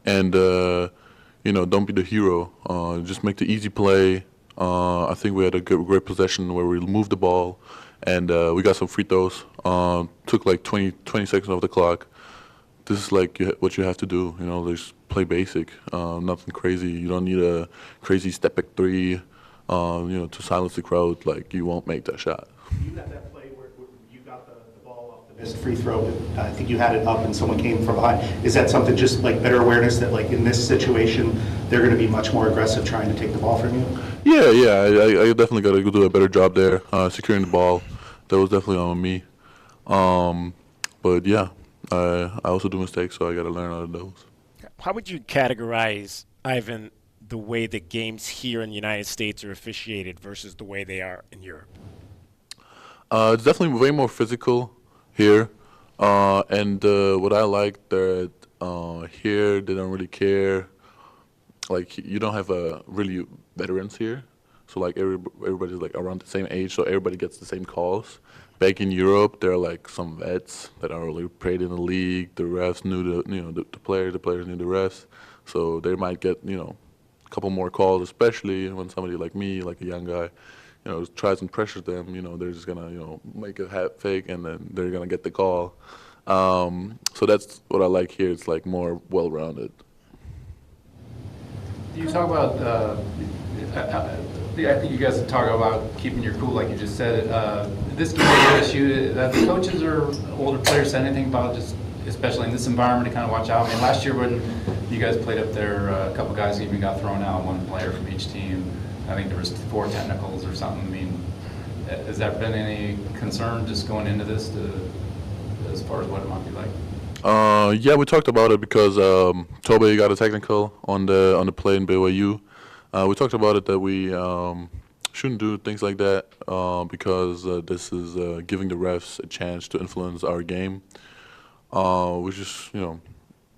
and you know, don't be the hero. Just make the easy play. I think we had a great possession where we moved the ball, and we got some free throws. Took like 20 seconds off the clock. This is like what you have to do. You know, just play basic, nothing crazy. You don't need a crazy step back three, you know, to silence the crowd. Like, you won't make that shot. You had that play where you got the ball off the missed free throw. I think you had it up and someone came from behind. Is that something just like better awareness that like in this situation they're going to be much more aggressive trying to take the ball from you? Yeah. I definitely got to do a better job there, securing the ball. That was definitely on me. But yeah, I also do mistakes, so I got to learn out of those. How would you categorize, Ivan, the way the games here in the United States are officiated versus the way they are in Europe? It's definitely way more physical here, and what I like that here they don't really care. Like you don't have really veterans here, so like everybody's like around the same age, so everybody gets the same calls. Back in Europe, there are like some vets that are really played in the league. The refs knew the players knew the refs, so they might get a couple more calls, especially when somebody like me, like a young guy, tries and pressures them. They're just gonna make a hat fake, and then they're gonna get the call. So that's what I like here. It's like more well-rounded. You talk about, I think you guys talk about keeping your cool, like you just said. This game at ASU, the coaches or older players said anything about just, especially in this environment, to kind of watch out? I mean, last year when you guys played up there, a couple guys even got thrown out, one player from each team. I think there was 4 technicals or something. I mean, has that been any concern just going into this as far as what it might be like? Yeah, we talked about it because Tobe got a technical on the play in BYU. We talked about it that we shouldn't do things like that because this is giving the refs a chance to influence our game. We just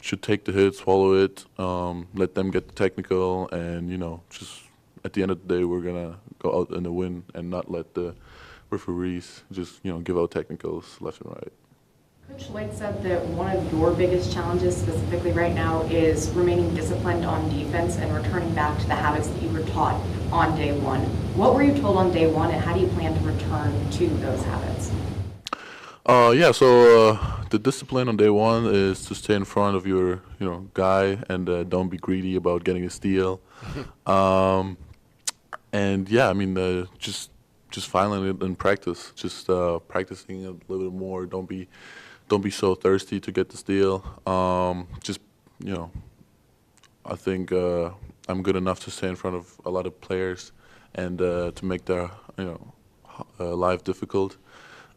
should take the hit, swallow it, let them get the technical, and just at the end of the day we're gonna go out in the win and not let the referees just give out technicals left and right. Coach Lloyd said that one of your biggest challenges specifically right now is remaining disciplined on defense and returning back to the habits that you were taught on day one. What were you told on day one, and how do you plan to return to those habits? So the discipline on day one is to stay in front of your guy and don't be greedy about getting a steal. And yeah, I mean just filing it in practice, just practicing a little bit more. Don't be so thirsty to get the steal. I think I'm good enough to stay in front of a lot of players and to make their life difficult.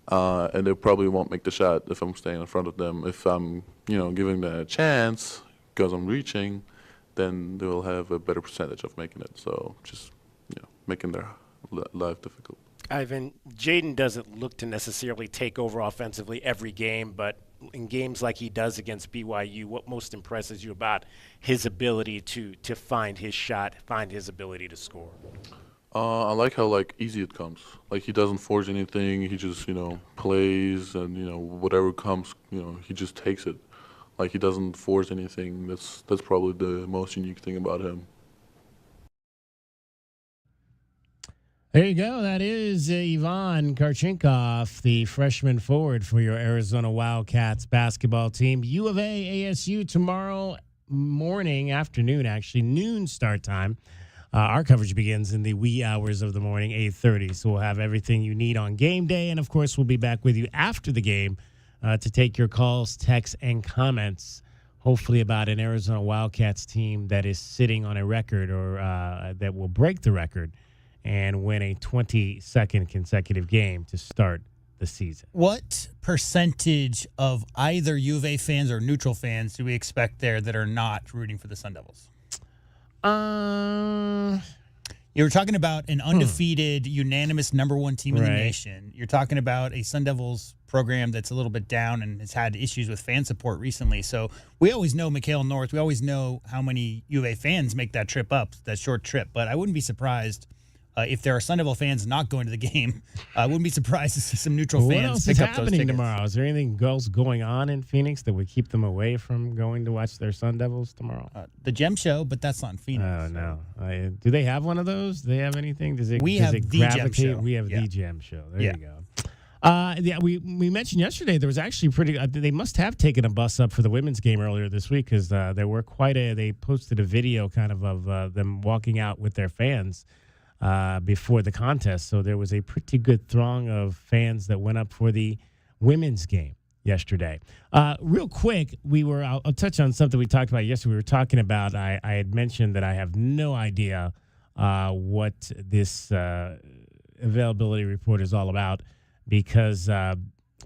And they probably won't make the shot if I'm staying in front of them. If I'm giving them a chance because I'm reaching, then they will have a better percentage of making it. So just making their life difficult. Ivan, Jaden doesn't look to necessarily take over offensively every game, but in games like he does against BYU, what most impresses you about his ability to find his shot, find his ability to score? I like how easy it comes. Like he doesn't force anything. He just plays and whatever comes he just takes it. Like he doesn't force anything. That's probably the most unique thing about him. There you go. That is Ivan Karchinkov, the freshman forward for your Arizona Wildcats basketball team. U of A, ASU tomorrow afternoon, noon start time. Our coverage begins in the wee hours of the morning, 8:30. So we'll have everything you need on game day. And, of course, we'll be back with you after the game to take your calls, texts, and comments, hopefully about an Arizona Wildcats team that is sitting on a record or that will break the record and win a 22nd consecutive game to start the season. What percentage of either U of A fans or neutral fans do we expect there that are not rooting for the Sun Devils? You're talking about an undefeated, unanimous number one team in the nation. You're talking about a Sun Devils program that's a little bit down and has had issues with fan support recently. So we always know McHale North. We always know how many U of A fans make that trip up, that short trip. But I wouldn't be surprised if there are Sun Devil fans not going to the game. I wouldn't be surprised to see some neutral fans pick up those tickets. What else is happening tomorrow? Is there anything else going on in Phoenix that would keep them away from going to watch their Sun Devils tomorrow? The Gem Show, but that's not in Phoenix. Oh, no. Do they have one of those? Do they have anything? We have the Gem Show. We have the Gem Show. There you go. We mentioned yesterday there was actually they must have taken a bus up for the women's game earlier this week because there were they posted a video kind of them walking out with their fans before the contest. So there was a pretty good throng of fans that went up for the women's game yesterday. Real quick, I'll touch on something we talked about yesterday. We were talking about, I had mentioned that I have no idea what this availability report is all about because the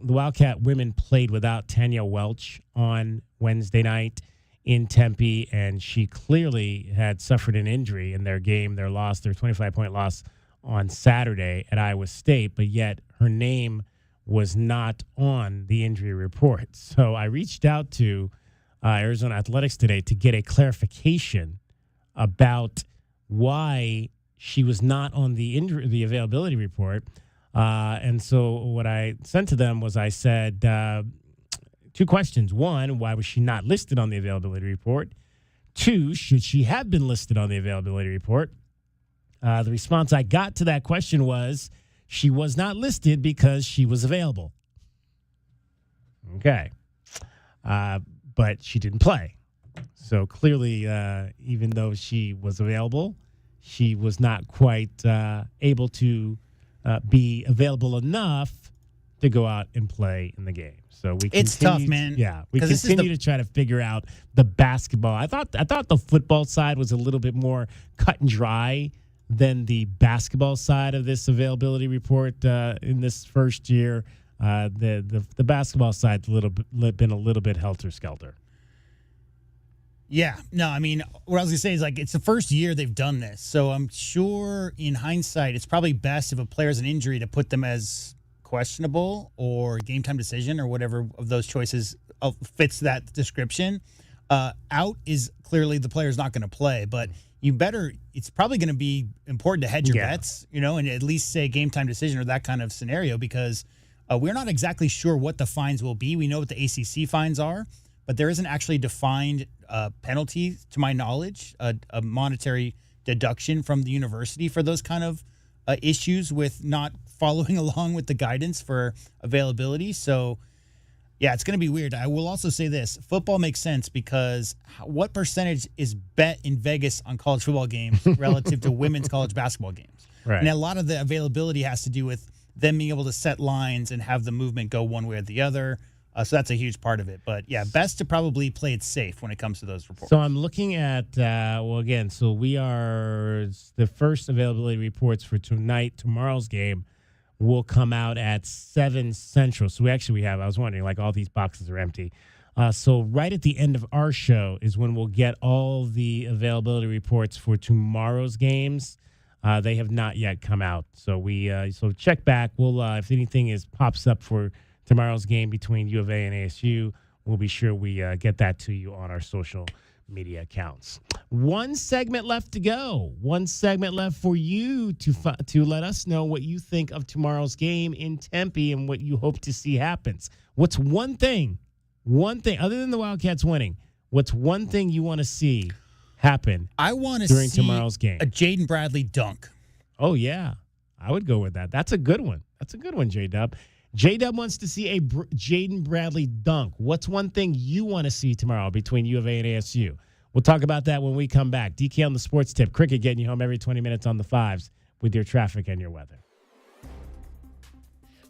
Wildcat women played without Tanya Welch on Wednesday night. in Tempe, and she clearly had suffered an injury in their game, their 25-point loss on Saturday at Iowa State, but yet her name was not on the injury report. So I reached out to Arizona Athletics today to get a clarification about why she was not on the availability report. And so what I sent to them was I said, two questions. One, why was she not listed on the availability report? Two, should she have been listed on the availability report? The response I got to that question was she was not listed because she was available. Okay. But she didn't play. So clearly, even though she was available, she was not quite able to be available enough to go out and play in the game. So it's tough, man. Yeah, we continue to try to figure out the basketball. I thought the football side was a little bit more cut and dry than the basketball side of this availability report in this first year. The basketball side's been a little bit helter-skelter. Yeah. No, I mean, what I was going to say is, like, it's the first year they've done this. So I'm sure in hindsight, it's probably best if a player has an injury to put them as questionable or game time decision or whatever of those choices fits that description. Out is clearly the player's not going to play, but it's probably going to be important to hedge your bets, and at least say game time decision or that kind of scenario, because we're not exactly sure what the fines will be. We know what the ACC fines are, but there isn't actually defined penalty, to my knowledge, a monetary deduction from the university for those kind of issues with not following along with the guidance for availability. So, yeah, it's going to be weird. I will also say this. Football makes sense because what percentage is bet in Vegas on college football games relative to women's college basketball games? Right. And a lot of the availability has to do with them being able to set lines and have the movement go one way or the other. So that's a huge part of it. But, yeah, best to probably play it safe when it comes to those reports. So I'm looking at, so we are the first availability reports for tomorrow's game will come out at 7 Central. So I was wondering, like, all these boxes are empty. So right at the end of our show is when we'll get all the availability reports for tomorrow's games. They have not yet come out. So so check back. We'll if anything pops up for tomorrow's game between U of A and ASU, we'll be sure we get that to you on our social media accounts. One segment left to go. One segment left for you to let us know what you think of tomorrow's game in Tempe and what you hope to see happens. What's one thing, other than the Wildcats winning, what's one thing you want to see happen during tomorrow's game? A Jaden Bradley dunk. Oh, yeah. I would go with that. That's a good one. J-Dub. J-Dub wants to see a Jaden Bradley dunk. What's one thing you want to see tomorrow between U of A and ASU? We'll talk about that when we come back. DK on the Sports Tip. Cricket getting you home every 20 minutes on the fives with your traffic and your weather.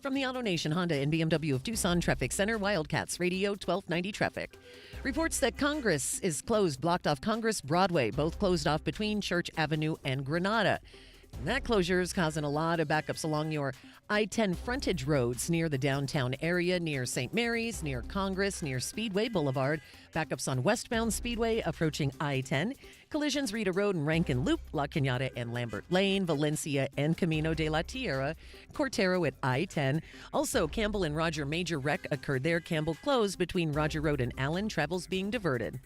From the AutoNation Honda and BMW of Tucson Traffic Center, Wildcats Radio 1290 Traffic. Reports that Congress is closed, blocked off Congress Broadway, both closed off between Church Avenue and Granada. And that closure is causing a lot of backups along your I-10 frontage roads near the downtown area, near St. Mary's, near Congress, near Speedway Boulevard. Backups on westbound Speedway approaching I-10. Collisions Rita Road and Rankin Loop, La Cañada and Lambert Lane, Valencia and Camino de la Tierra, Cortero at I-10. Also, Campbell and Roger major wreck occurred there. Campbell closed between Roger Road and Allen. Travel's being diverted.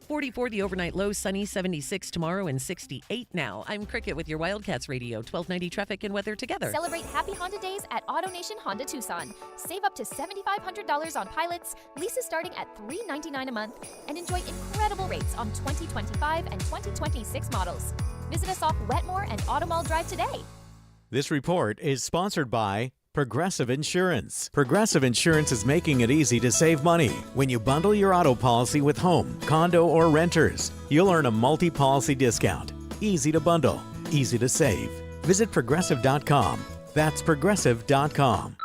44 the overnight low, sunny, 76 tomorrow, and 68 now. I'm Cricket with your Wildcats Radio 1290 Traffic and Weather together. Celebrate Happy Honda Days at AutoNation Honda Tucson. Save up to $7,500 on pilots, leases starting at $399 a month, and enjoy incredible rates on 2025 and 2026 models. Visit us off Wetmore and Automall Drive today. This report is sponsored by Progressive Insurance. Progressive Insurance is making it easy to save money. When you bundle your auto policy with home, condo, or renters, you'll earn a multi-policy discount. Easy to bundle, easy to save. Visit Progressive.com. That's Progressive.com.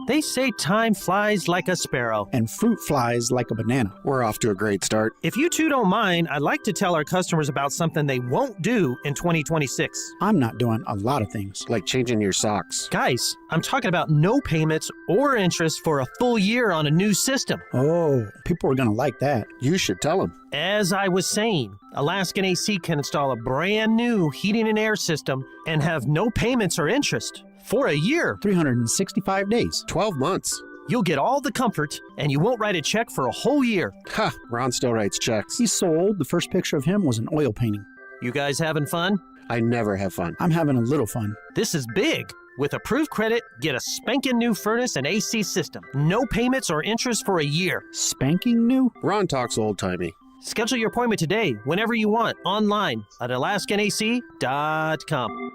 They say time flies like a sparrow. And fruit flies like a banana. We're off to a great start. If you two don't mind, I'd like to tell our customers about something they won't do in 2026. I'm not doing a lot of things, like changing your socks. Guys, I'm talking about no payments or interest for a full year on a new system. Oh, people are going to like that. You should tell them. As I was saying, Alaskan AC can install a brand new heating and air system and have no payments or interest for a year. 365 days. 12 months. You'll get all the comfort, and you won't write a check for a whole year. Ha! Ron still writes checks. He's so old, the first picture of him was an oil painting. You guys having fun? I never have fun. I'm having a little fun. This is big. With approved credit, get a spanking new furnace and AC system. No payments or interest for a year. Spanking new? Ron talks old-timey. Schedule your appointment today, whenever you want, online at alaskanac.com.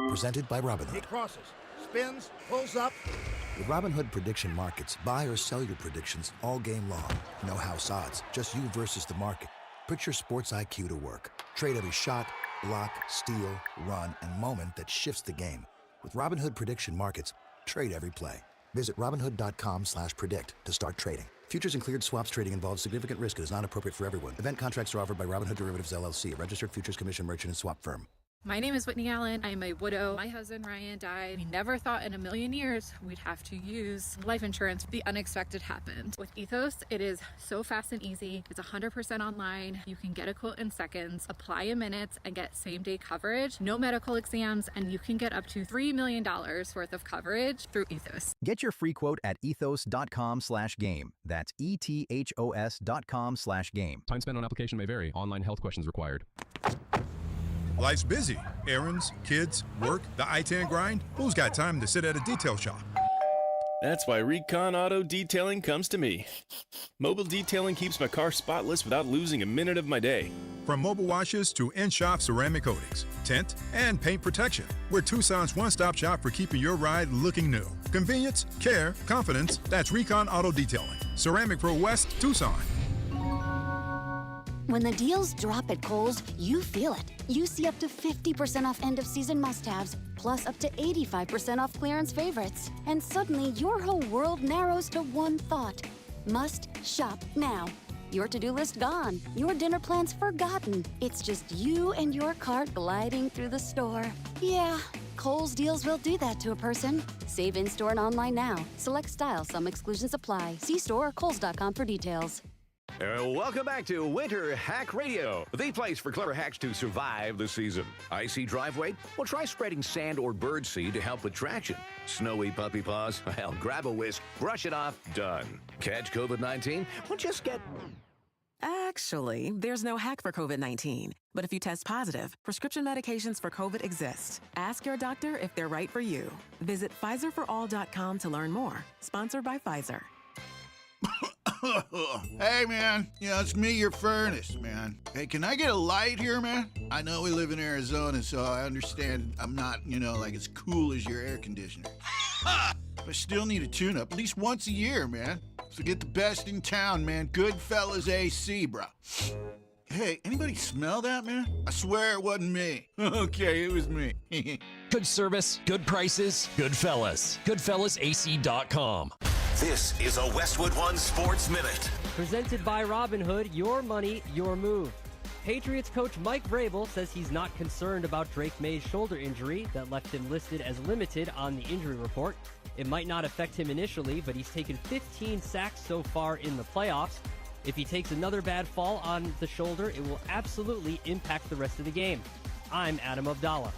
Presented by Robinhood. He crosses, spins, pulls up. With Robinhood Prediction Markets, buy or sell your predictions all game long. No house odds, just you versus the market. Put your sports IQ to work. Trade every shot, block, steal, run, and moment that shifts the game. With Robinhood Prediction Markets, trade every play. Visit Robinhood.com/predict to start trading. Futures and cleared swaps trading involves significant risk and is not appropriate for everyone. Event contracts are offered by Robinhood Derivatives LLC, a registered futures commission merchant and swap firm. My name is Whitney Allen. I'm a widow. My husband Ryan died. We never thought in a million years we'd have to use life insurance. The unexpected happened. With Ethos, it is so fast and easy. It's 100% online. You can get a quote in seconds, apply in minutes, and get same-day coverage. No medical exams, and you can get up to $3 million worth of coverage through Ethos. Get your free quote at ethos.com/game. That's ETHOS.com/game. Time spent on application may vary. Online health questions required. Life's busy. Errands, kids, work, the I-10 grind. Who's got time to sit at a detail shop? That's why Recon Auto Detailing comes to me. Mobile detailing keeps my car spotless without losing a minute of my day. From mobile washes to in-shop ceramic coatings, tint, and paint protection, we're Tucson's one-stop shop for keeping your ride looking new. Convenience, care, confidence, that's Recon Auto Detailing. Ceramic Pro West, Tucson. When the deals drop at Kohl's, you feel it. You see up to 50% off end-of-season must-haves, plus up to 85% off clearance favorites. And suddenly, your whole world narrows to one thought. Must shop now. Your to-do list gone. Your dinner plans forgotten. It's just you and your cart gliding through the store. Yeah, Kohl's deals will do that to a person. Save in-store and online now. Select style. Some exclusions apply. See store or kohls.com for details. Welcome back to Winter Hack Radio, the place for clever hacks to survive the season. Icy driveway? Well, try spreading sand or bird seed to help with traction. Snowy puppy paws? Well, grab a whisk, brush it off, done. Catch COVID-19? Well, just get... Actually, there's no hack for COVID-19. But if you test positive, prescription medications for COVID exist. Ask your doctor if they're right for you. Visit PfizerForAll.com to learn more. Sponsored by Pfizer. Hey, man. It's me, your furnace, man. Hey, can I get a light here, man? I know we live in Arizona, so I understand I'm not, like as cool as your air conditioner. But I still need a tune-up at least once a year, man. So get the best in town, man. Goodfellas AC, bro. Hey, anybody smell that, man? I swear it wasn't me. Okay, it was me. Good service, good prices, Goodfellas. GoodfellasAC.com. This is a Westwood One Sports Minute. Presented by Robinhood, your money, your move. Patriots coach Mike Vrabel says he's not concerned about Drake May's shoulder injury that left him listed as limited on the injury report. It might not affect him initially, but he's taken 15 sacks so far in the playoffs. If he takes another bad fall on the shoulder, it will absolutely impact the rest of the game. I'm Adam Abdallah.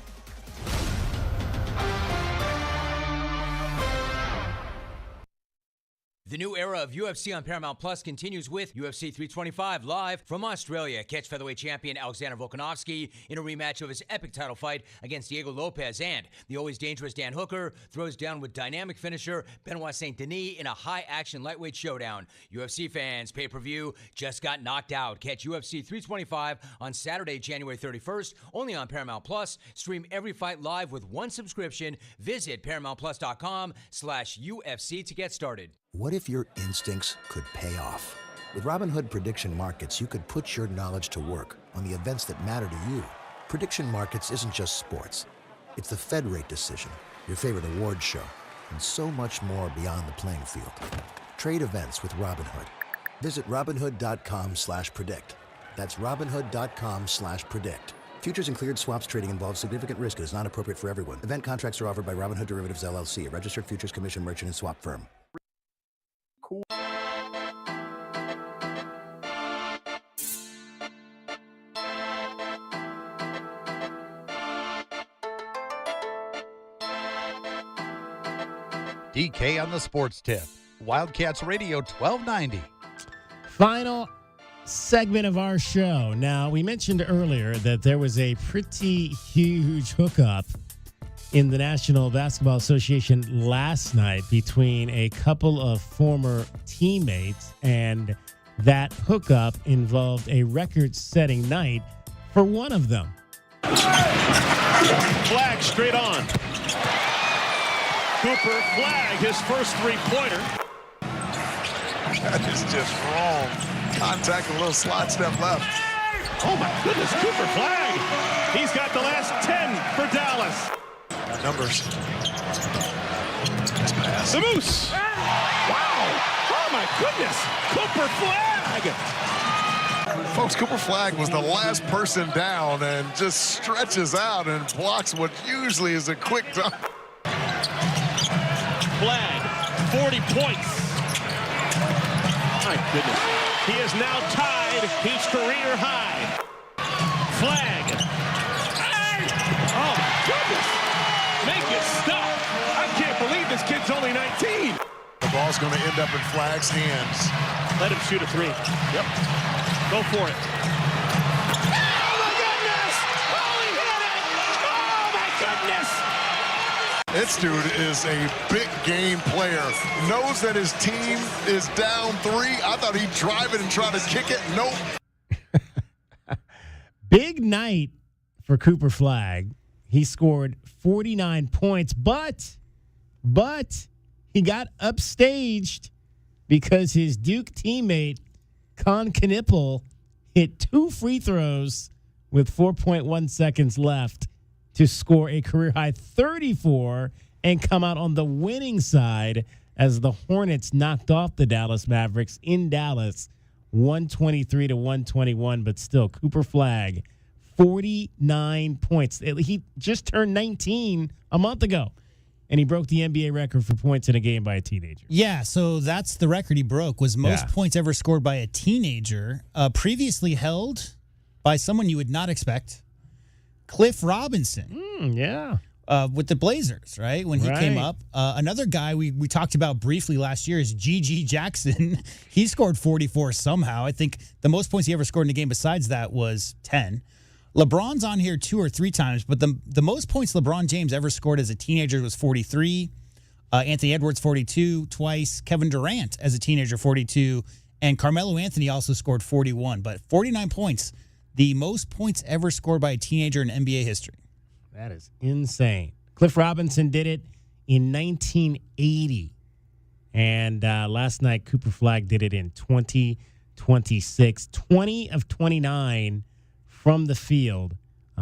The new era of UFC on Paramount Plus continues with UFC 325 live from Australia. Catch featherweight champion Alexander Volkanovski in a rematch of his epic title fight against Diego Lopez, and the always dangerous Dan Hooker throws down with dynamic finisher Benoit Saint-Denis in a high-action lightweight showdown. UFC fans, pay-per-view just got knocked out. Catch UFC 325 on Saturday, January 31st, only on Paramount Plus. Stream every fight live with one subscription. Visit ParamountPlus.com/UFC to get started. What if your instincts could pay off? With Robinhood Prediction Markets, you could put your knowledge to work on the events that matter to you. Prediction Markets isn't just sports. It's the Fed rate decision, your favorite award show, and so much more beyond the playing field. Trade events with Robinhood. Visit Robinhood.com/predict. That's Robinhood.com/predict. Futures and cleared swaps trading involves significant risk and is not appropriate for everyone. Event contracts are offered by Robinhood Derivatives LLC, a registered futures commission merchant and swap firm. DK on the Sports Tip. Wildcats Radio 1290. Final segment of our show. Now, we mentioned earlier that there was a pretty huge hookup in the National Basketball Association last night between a couple of former teammates, and that hookup involved a record-setting night for one of them. Flag straight on. Cooper Flag, his first three-pointer. That is just wrong. Contact, a little slide step left. Oh my goodness, Cooper Flag. He's got the last 10 for Dallas. Got numbers. The Moose. Wow. Oh my goodness, Cooper Flag. Folks, Cooper Flag was the last person down and just stretches out and blocks what usually is a quick dunk. Flag, 40 points. My goodness. He is now tied his career high. Flag. Oh, goodness. Make it stop. I can't believe this kid's only 19. The ball's going to end up in Flag's hands. Let him shoot a three. Yep. Go for it. Oh, my goodness. Oh, he hit it. Oh, my goodness. This dude is a big game player. Knows that his team is down 3. I thought he'd drive it and try to kick it. Nope. Big night for Cooper Flag. He scored 49 points, but he got upstaged because his Duke teammate, Con Knippel, hit 2 free throws with 4.1 seconds left to score a career-high 34 and come out on the winning side as the Hornets knocked off the Dallas Mavericks in Dallas, 123-121. But still, Cooper Flag, 49 points. He just turned 19 a month ago, and he broke the NBA record for points in a game by a teenager. Yeah, so that's the record he broke, was most points ever scored by a teenager, previously held by someone you would not expect, Cliff Robinson. With the Blazers, right? When he came up. Another guy we talked about briefly last year is G.G. Jackson. He scored 44 somehow. I think the most points he ever scored in a game besides that was 10. LeBron's on here 2 or 3 times, but the most points LeBron James ever scored as a teenager was 43. Anthony Edwards, 42 twice. Kevin Durant as a teenager, 42. And Carmelo Anthony also scored 41. But 49 points, the most points ever scored by a teenager in NBA history. That is insane. Cliff Robinson did it in 1980. And last night, Cooper Flag did it in 2026. 20 of 29 from the field.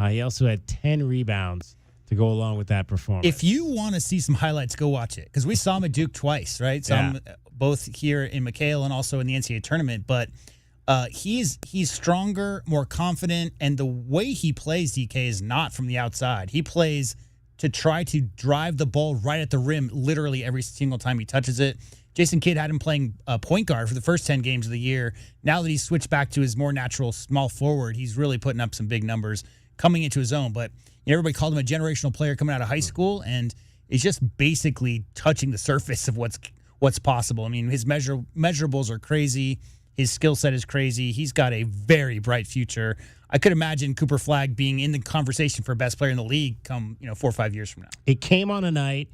He also had 10 rebounds to go along with that performance. If you want to see some highlights, go watch it. Because we saw him at Duke twice, right? Saw him both here in McHale and also in the NCAA tournament. But he's stronger, more confident, and the way he plays, DK, is not from the outside. He plays to try to drive the ball right at the rim literally every single time he touches it. Jason Kidd had him playing point guard for the first 10 games of the year. Now that he's switched back to his more natural small forward, he's really putting up some big numbers coming into his own. But everybody called him a generational player coming out of high school, and it's just basically touching the surface of what's possible. I mean, his measurables are crazy. His skill set is crazy. He's got a very bright future. I could imagine Cooper Flag being in the conversation for best player in the league come 4 or 5 years from now. It came on a night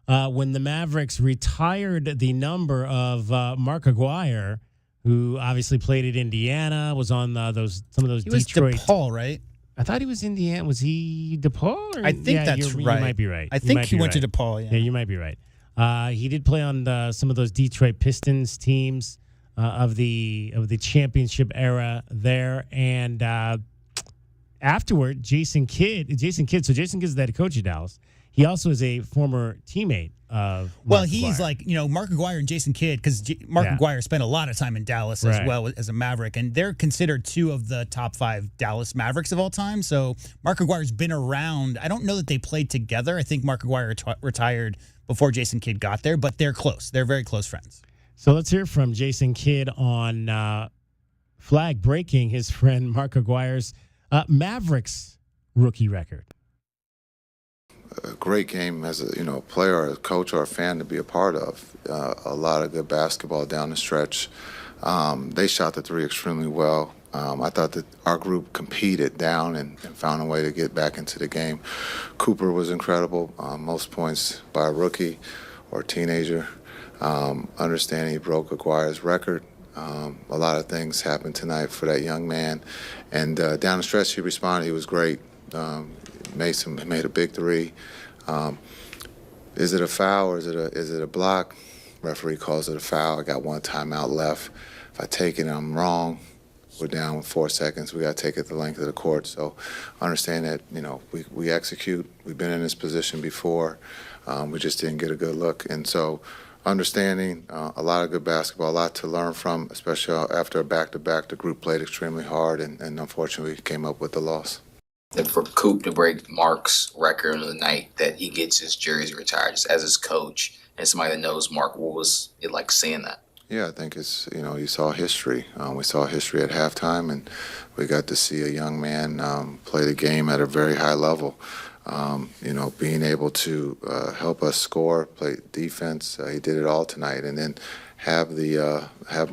when the Mavericks retired the number of Mark Aguirre, who obviously played at Indiana, was on some of those Detroit. Was DePaul, right? I thought he was Indiana. Was he DePaul? I think that's right. You might be right. I think he went to DePaul. Yeah, you might be right. He did play on some of those Detroit Pistons teams of the championship era there, and afterward, Jason Kidd. So Jason Kidd's the head coach of Dallas. He also is a former teammate of Well, Mark he's McGwire. like, Mark McGwire and Jason Kidd, because Mark McGwire spent a lot of time in Dallas as well as a Maverick, and they're considered two of the top 5 Dallas Mavericks of all time. So Mark McGwire's been around. I don't know that they played together. I think Mark McGwire retired before Jason Kidd got there, but they're close. They're very close friends. So let's hear from Jason Kidd on flag breaking his friend Mark McGwire's Mavericks rookie record. A great game as a player or a coach or a fan to be a part of. A lot of good basketball down the stretch. They shot the three extremely well. I thought that our group competed down and found a way to get back into the game. Cooper was incredible. Most points by a rookie or teenager. Understanding he broke McGwire's record. A lot of things happened tonight for that young man. And down the stretch, he responded. He was great. Made a big three. Is it a foul or is it a block? Referee calls it a foul. I got one timeout left. If I take it and I'm wrong, we're down with 4 seconds. We got to take it the length of the court. So understand that, we execute. We've been in this position before. We just didn't get a good look. And so understanding a lot of good basketball, a lot to learn from, especially after a back-to-back. The group played extremely hard and unfortunately came up with the loss. And for Coop to break Mark's record on the night that he gets his jersey retired, just as his coach and somebody that knows Mark, what was it like seeing that? Yeah, I think it's, you saw history. We saw history at halftime, and we got to see a young man play the game at a very high level. Being able to help us score, play defense, he did it all tonight. And then have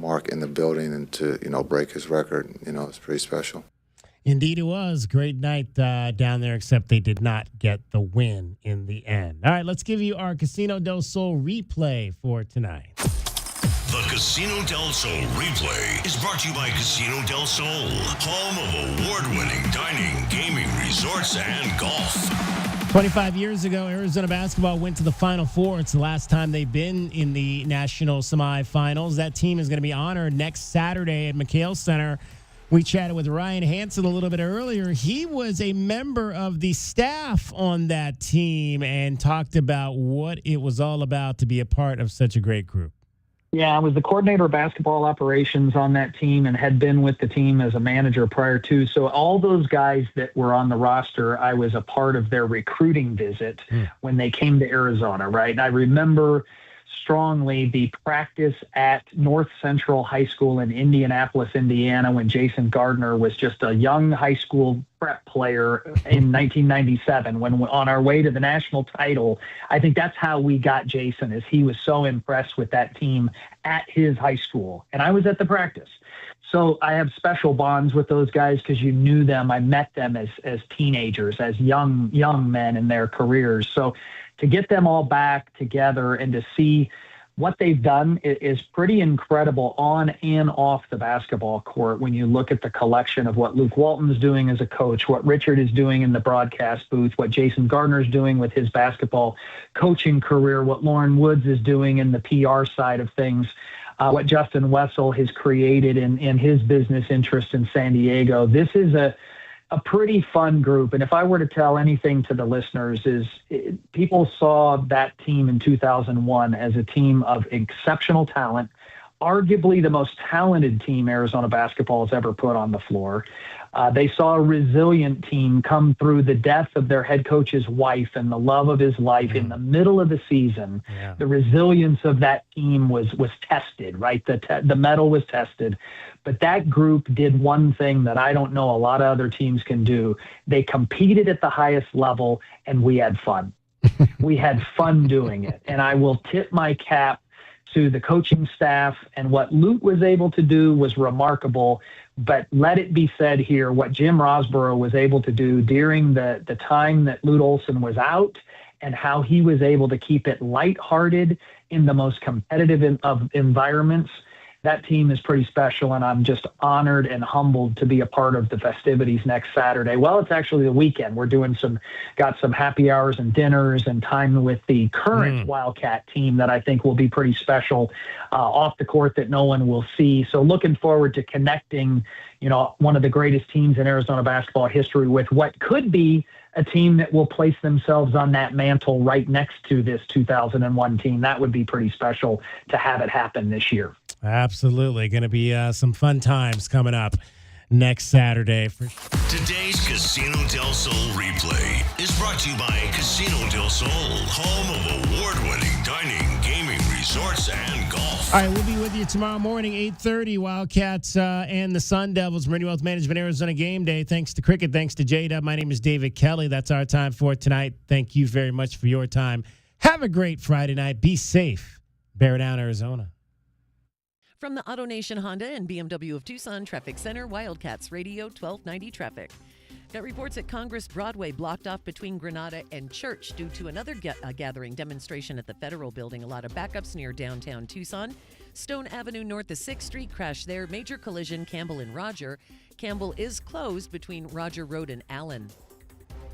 Mark in the building and to, break his record, it's pretty special. Indeed it was. Great night down there, except they did not get the win in the end. All right, let's give you our Casino del Sol replay for tonight. The Casino del Sol replay is brought to you by Casino del Sol, home of award-winning dining, gaming, resorts, and golf. 25 years ago, Arizona basketball went to the Final Four. It's the last time they've been in the national semifinals. That team is going to be honored next Saturday at McHale Center. We chatted with Ryan Hansen a little bit earlier. He was a member of the staff on that team and talked about what it was all about to be a part of such a great group. Yeah, I was the coordinator of basketball operations on that team and had been with the team as a manager prior to. So all those guys that were on the roster, I was a part of their recruiting visit when they came to Arizona, right? And I remember strongly the practice at North Central High School in Indianapolis, Indiana, when Jason Gardner was just a young high school prep player in 1997, when on our way to the national title. I think that's how we got Jason, is he was so impressed with that team at his high school. And I was at the practice. So I have special bonds with those guys because you knew them. I met them as teenagers, as young men in their careers. So to get them all back together and to see what they've done is pretty incredible on and off the basketball court when you look at the collection of what Luke Walton's doing as a coach, what Richard is doing in the broadcast booth, what Jason Gardner's doing with his basketball coaching career, what Lauren Woods is doing in the PR side of things, what Justin Wessel has created in his business interest in San Diego. This is a pretty fun group. And if I were to tell anything to the listeners people saw that team in 2001 as a team of exceptional talent, arguably the most talented team Arizona basketball has ever put on the floor. They saw a resilient team come through the death of their head coach's wife and the love of his life in the middle of the season. Yeah. The resilience of that team was tested, right? The metal was tested. But that group did one thing that I don't know a lot of other teams can do. They competed at the highest level, and we had fun. We had fun doing it. And I will tip my cap to the coaching staff, and what Luke was able to do was remarkable. But let it be said here, what Jim Rosborough was able to do during the time that Lute Olson was out, and how he was able to keep it lighthearted in the most competitive of environments. that team is pretty special, and I'm just honored and humbled to be a part of the festivities next Saturday. Well, it's actually the weekend. We're got some happy hours and dinners and time with the current Wildcat team that I think will be pretty special off the court that no one will see. So looking forward to connecting, one of the greatest teams in Arizona basketball history with what could be a team that will place themselves on that mantle right next to this 2001 team. That would be pretty special to have it happen this year. Absolutely. Going to be some fun times coming up next Saturday. Today's Casino del Sol replay is brought to you by Casino del Sol, home of award-winning dining, gaming, resorts, and golf. All right, we'll be with you tomorrow morning, 8:30, Wildcats and the Sun Devils, Meridian Wealth Management, Arizona Game Day. Thanks to Cricket, thanks to J-Dub. My name is David Kelly. That's our time for tonight. Thank you very much for your time. Have a great Friday night. Be safe. Bear down, Arizona. From the AutoNation Honda and BMW of Tucson Traffic Center, Wildcats Radio 1290 traffic. Got reports at Congress Broadway blocked off between Granada and Church due to another gathering demonstration at the Federal Building. A lot of backups near downtown Tucson. Stone Avenue north of 6th Street, crash there. Major collision, Campbell and Roger. Campbell is closed between Roger Road and Allen.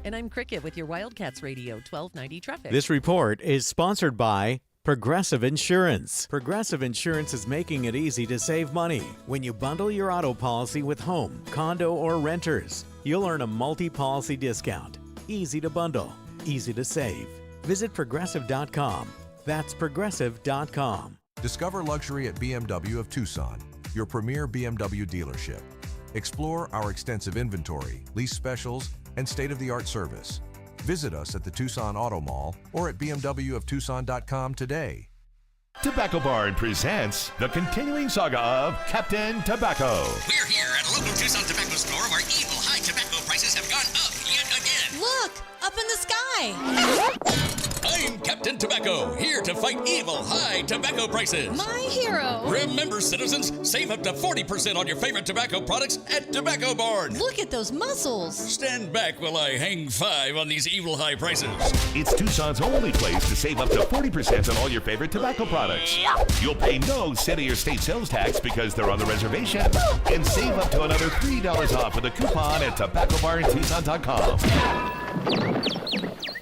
And I'm Cricket with your Wildcats Radio 1290 traffic. This report is sponsored by Progressive Insurance. Progressive Insurance is making it easy to save money. When you bundle your auto policy with home, condo, or renters, you'll earn a multi-policy discount. Easy to bundle, easy to save. Visit Progressive.com. That's Progressive.com. Discover luxury at BMW of Tucson, your premier BMW dealership. Explore our extensive inventory, lease specials, and state-of-the-art service. Visit us at the Tucson Auto Mall or at bmwoftucson.com today. Tobacco Barn presents the continuing saga of Captain Tobacco. We're here at a local Tucson tobacco store where evil high tobacco prices have gone up yet again. Look, up in the sky. I'm Captain Tobacco, here to fight evil high tobacco prices. My hero. Remember, citizens, save up to 40% on your favorite tobacco products at Tobacco Barn. Look at those muscles. Stand back while I hang 5 on these evil high prices. It's Tucson's only place to save up to 40% on all your favorite tobacco products. You'll pay no city or state sales tax because they're on the reservation. And save up to another $3 off with a coupon at tobaccobarntucson.com.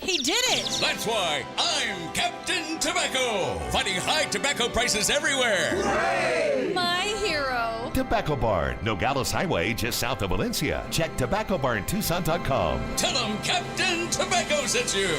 He did it! That's why I'm Captain Tobacco, fighting high tobacco prices everywhere. Hooray! My hero. Tobacco Barn, Nogales Highway, just south of Valencia. Check tobaccobarntucson.com. Tell them Captain Tobacco sent you.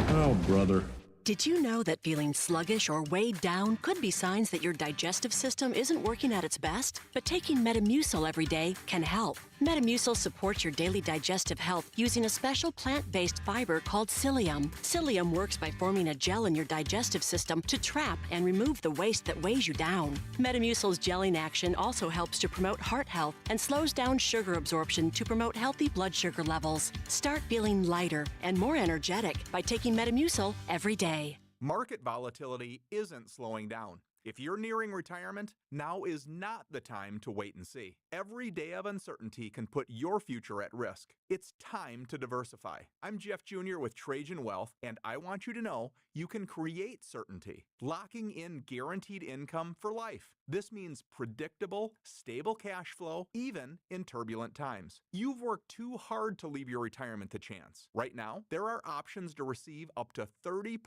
Oh, brother. Did you know that feeling sluggish or weighed down could be signs that your digestive system isn't working at its best? But taking Metamucil every day can help. Metamucil supports your daily digestive health using a special plant-based fiber called psyllium. Psyllium works by forming a gel in your digestive system to trap and remove the waste that weighs you down. Metamucil's gelling action also helps to promote heart health and slows down sugar absorption to promote healthy blood sugar levels. Start feeling lighter and more energetic by taking Metamucil every day. Market volatility isn't slowing down. If you're nearing retirement, now is not the time to wait and see. Every day of uncertainty can put your future at risk. It's time to diversify. I'm Jeff Jr. with Trajan Wealth, and I want you to know you can create certainty, locking in guaranteed income for life. This means predictable, stable cash flow, even in turbulent times. You've worked too hard to leave your retirement to chance. Right now, there are options to receive up to 30%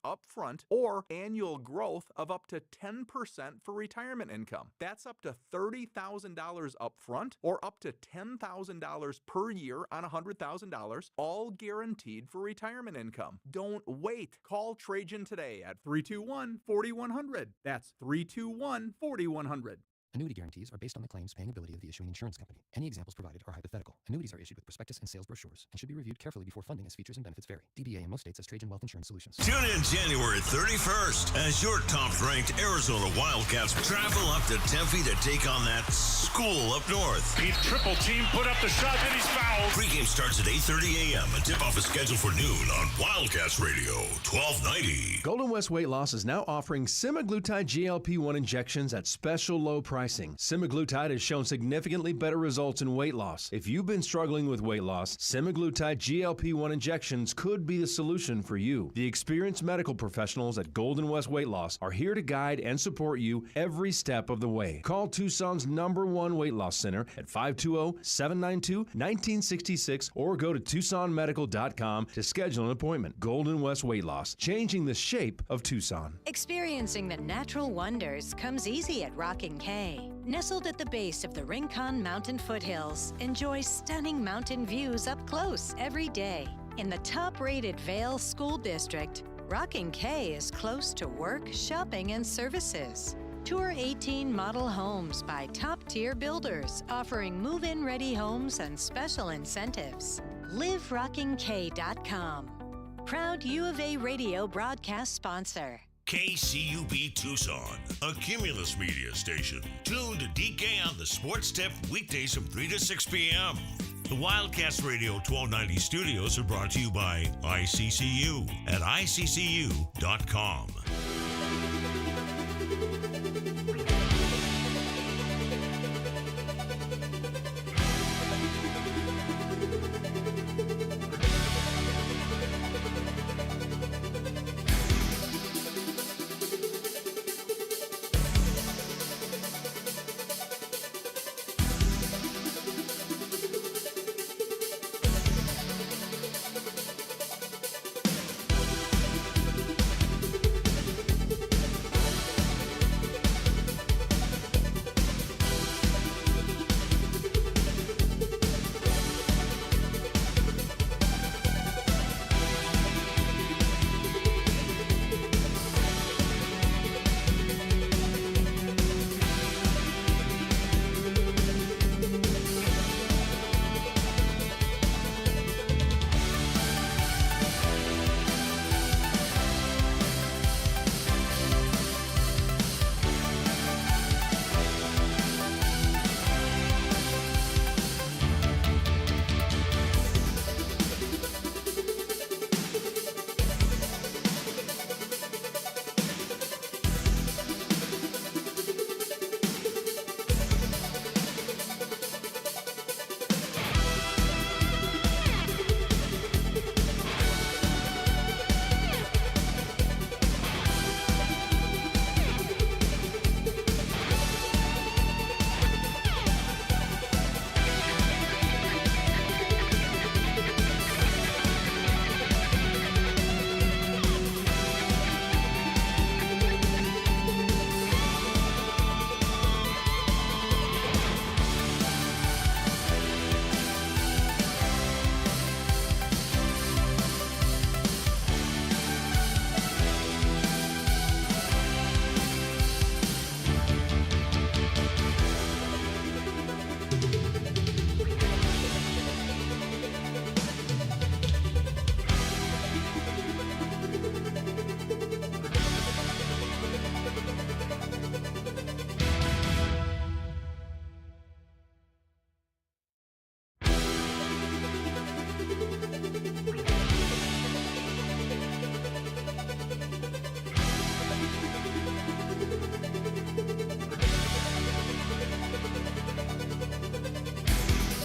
upfront or annual growth of up to 10% for retirement income. That's up to $30,000 upfront or up to $10,000 per year on $100,000, all guaranteed for retirement income. Don't wait. Call Trajan today at 321-4100. That's 321-4100. Annuity guarantees are based on the claims paying ability of the issuing insurance company. Any examples provided are hypothetical. Annuities are issued with prospectus and sales brochures and should be reviewed carefully before funding as features and benefits vary. DBA in most states as Trajan Wealth Insurance Solutions. Tune in January 31st as your top-ranked Arizona Wildcats travel up to Tempe to take on that school up north. He's triple team, put up the shot, and he's fouled. Pregame starts at 8:30 a.m. and tip-off is scheduled for noon on Wildcats Radio 1290. Golden West Weight Loss is now offering semaglutide GLP-1 injections at special low price pricing. Semaglutide has shown significantly better results in weight loss. If you've been struggling with weight loss, semaglutide GLP-1 injections could be the solution for you. The experienced medical professionals at Golden West Weight Loss are here to guide and support you every step of the way. Call Tucson's #1 weight loss center at 520-792-1966 or go to TucsonMedical.com to schedule an appointment. Golden West Weight Loss, changing the shape of Tucson. Experiencing the natural wonders comes easy at Rocking K. Nestled at the base of the Rincon Mountain foothills, enjoy stunning mountain views up close every day. In the top-rated Vail School District, Rocking K is close to work, shopping, and services. Tour 18 model homes by top-tier builders, offering move-in ready homes and special incentives. LiveRockingK.com. Proud U of A radio broadcast sponsor. KCUB Tucson, a Cumulus Media station. Tune to DK on the Sports Tip weekdays from 3 to 6 p.m. The Wildcats Radio 1290 studios are brought to you by ICCU at ICCU.com.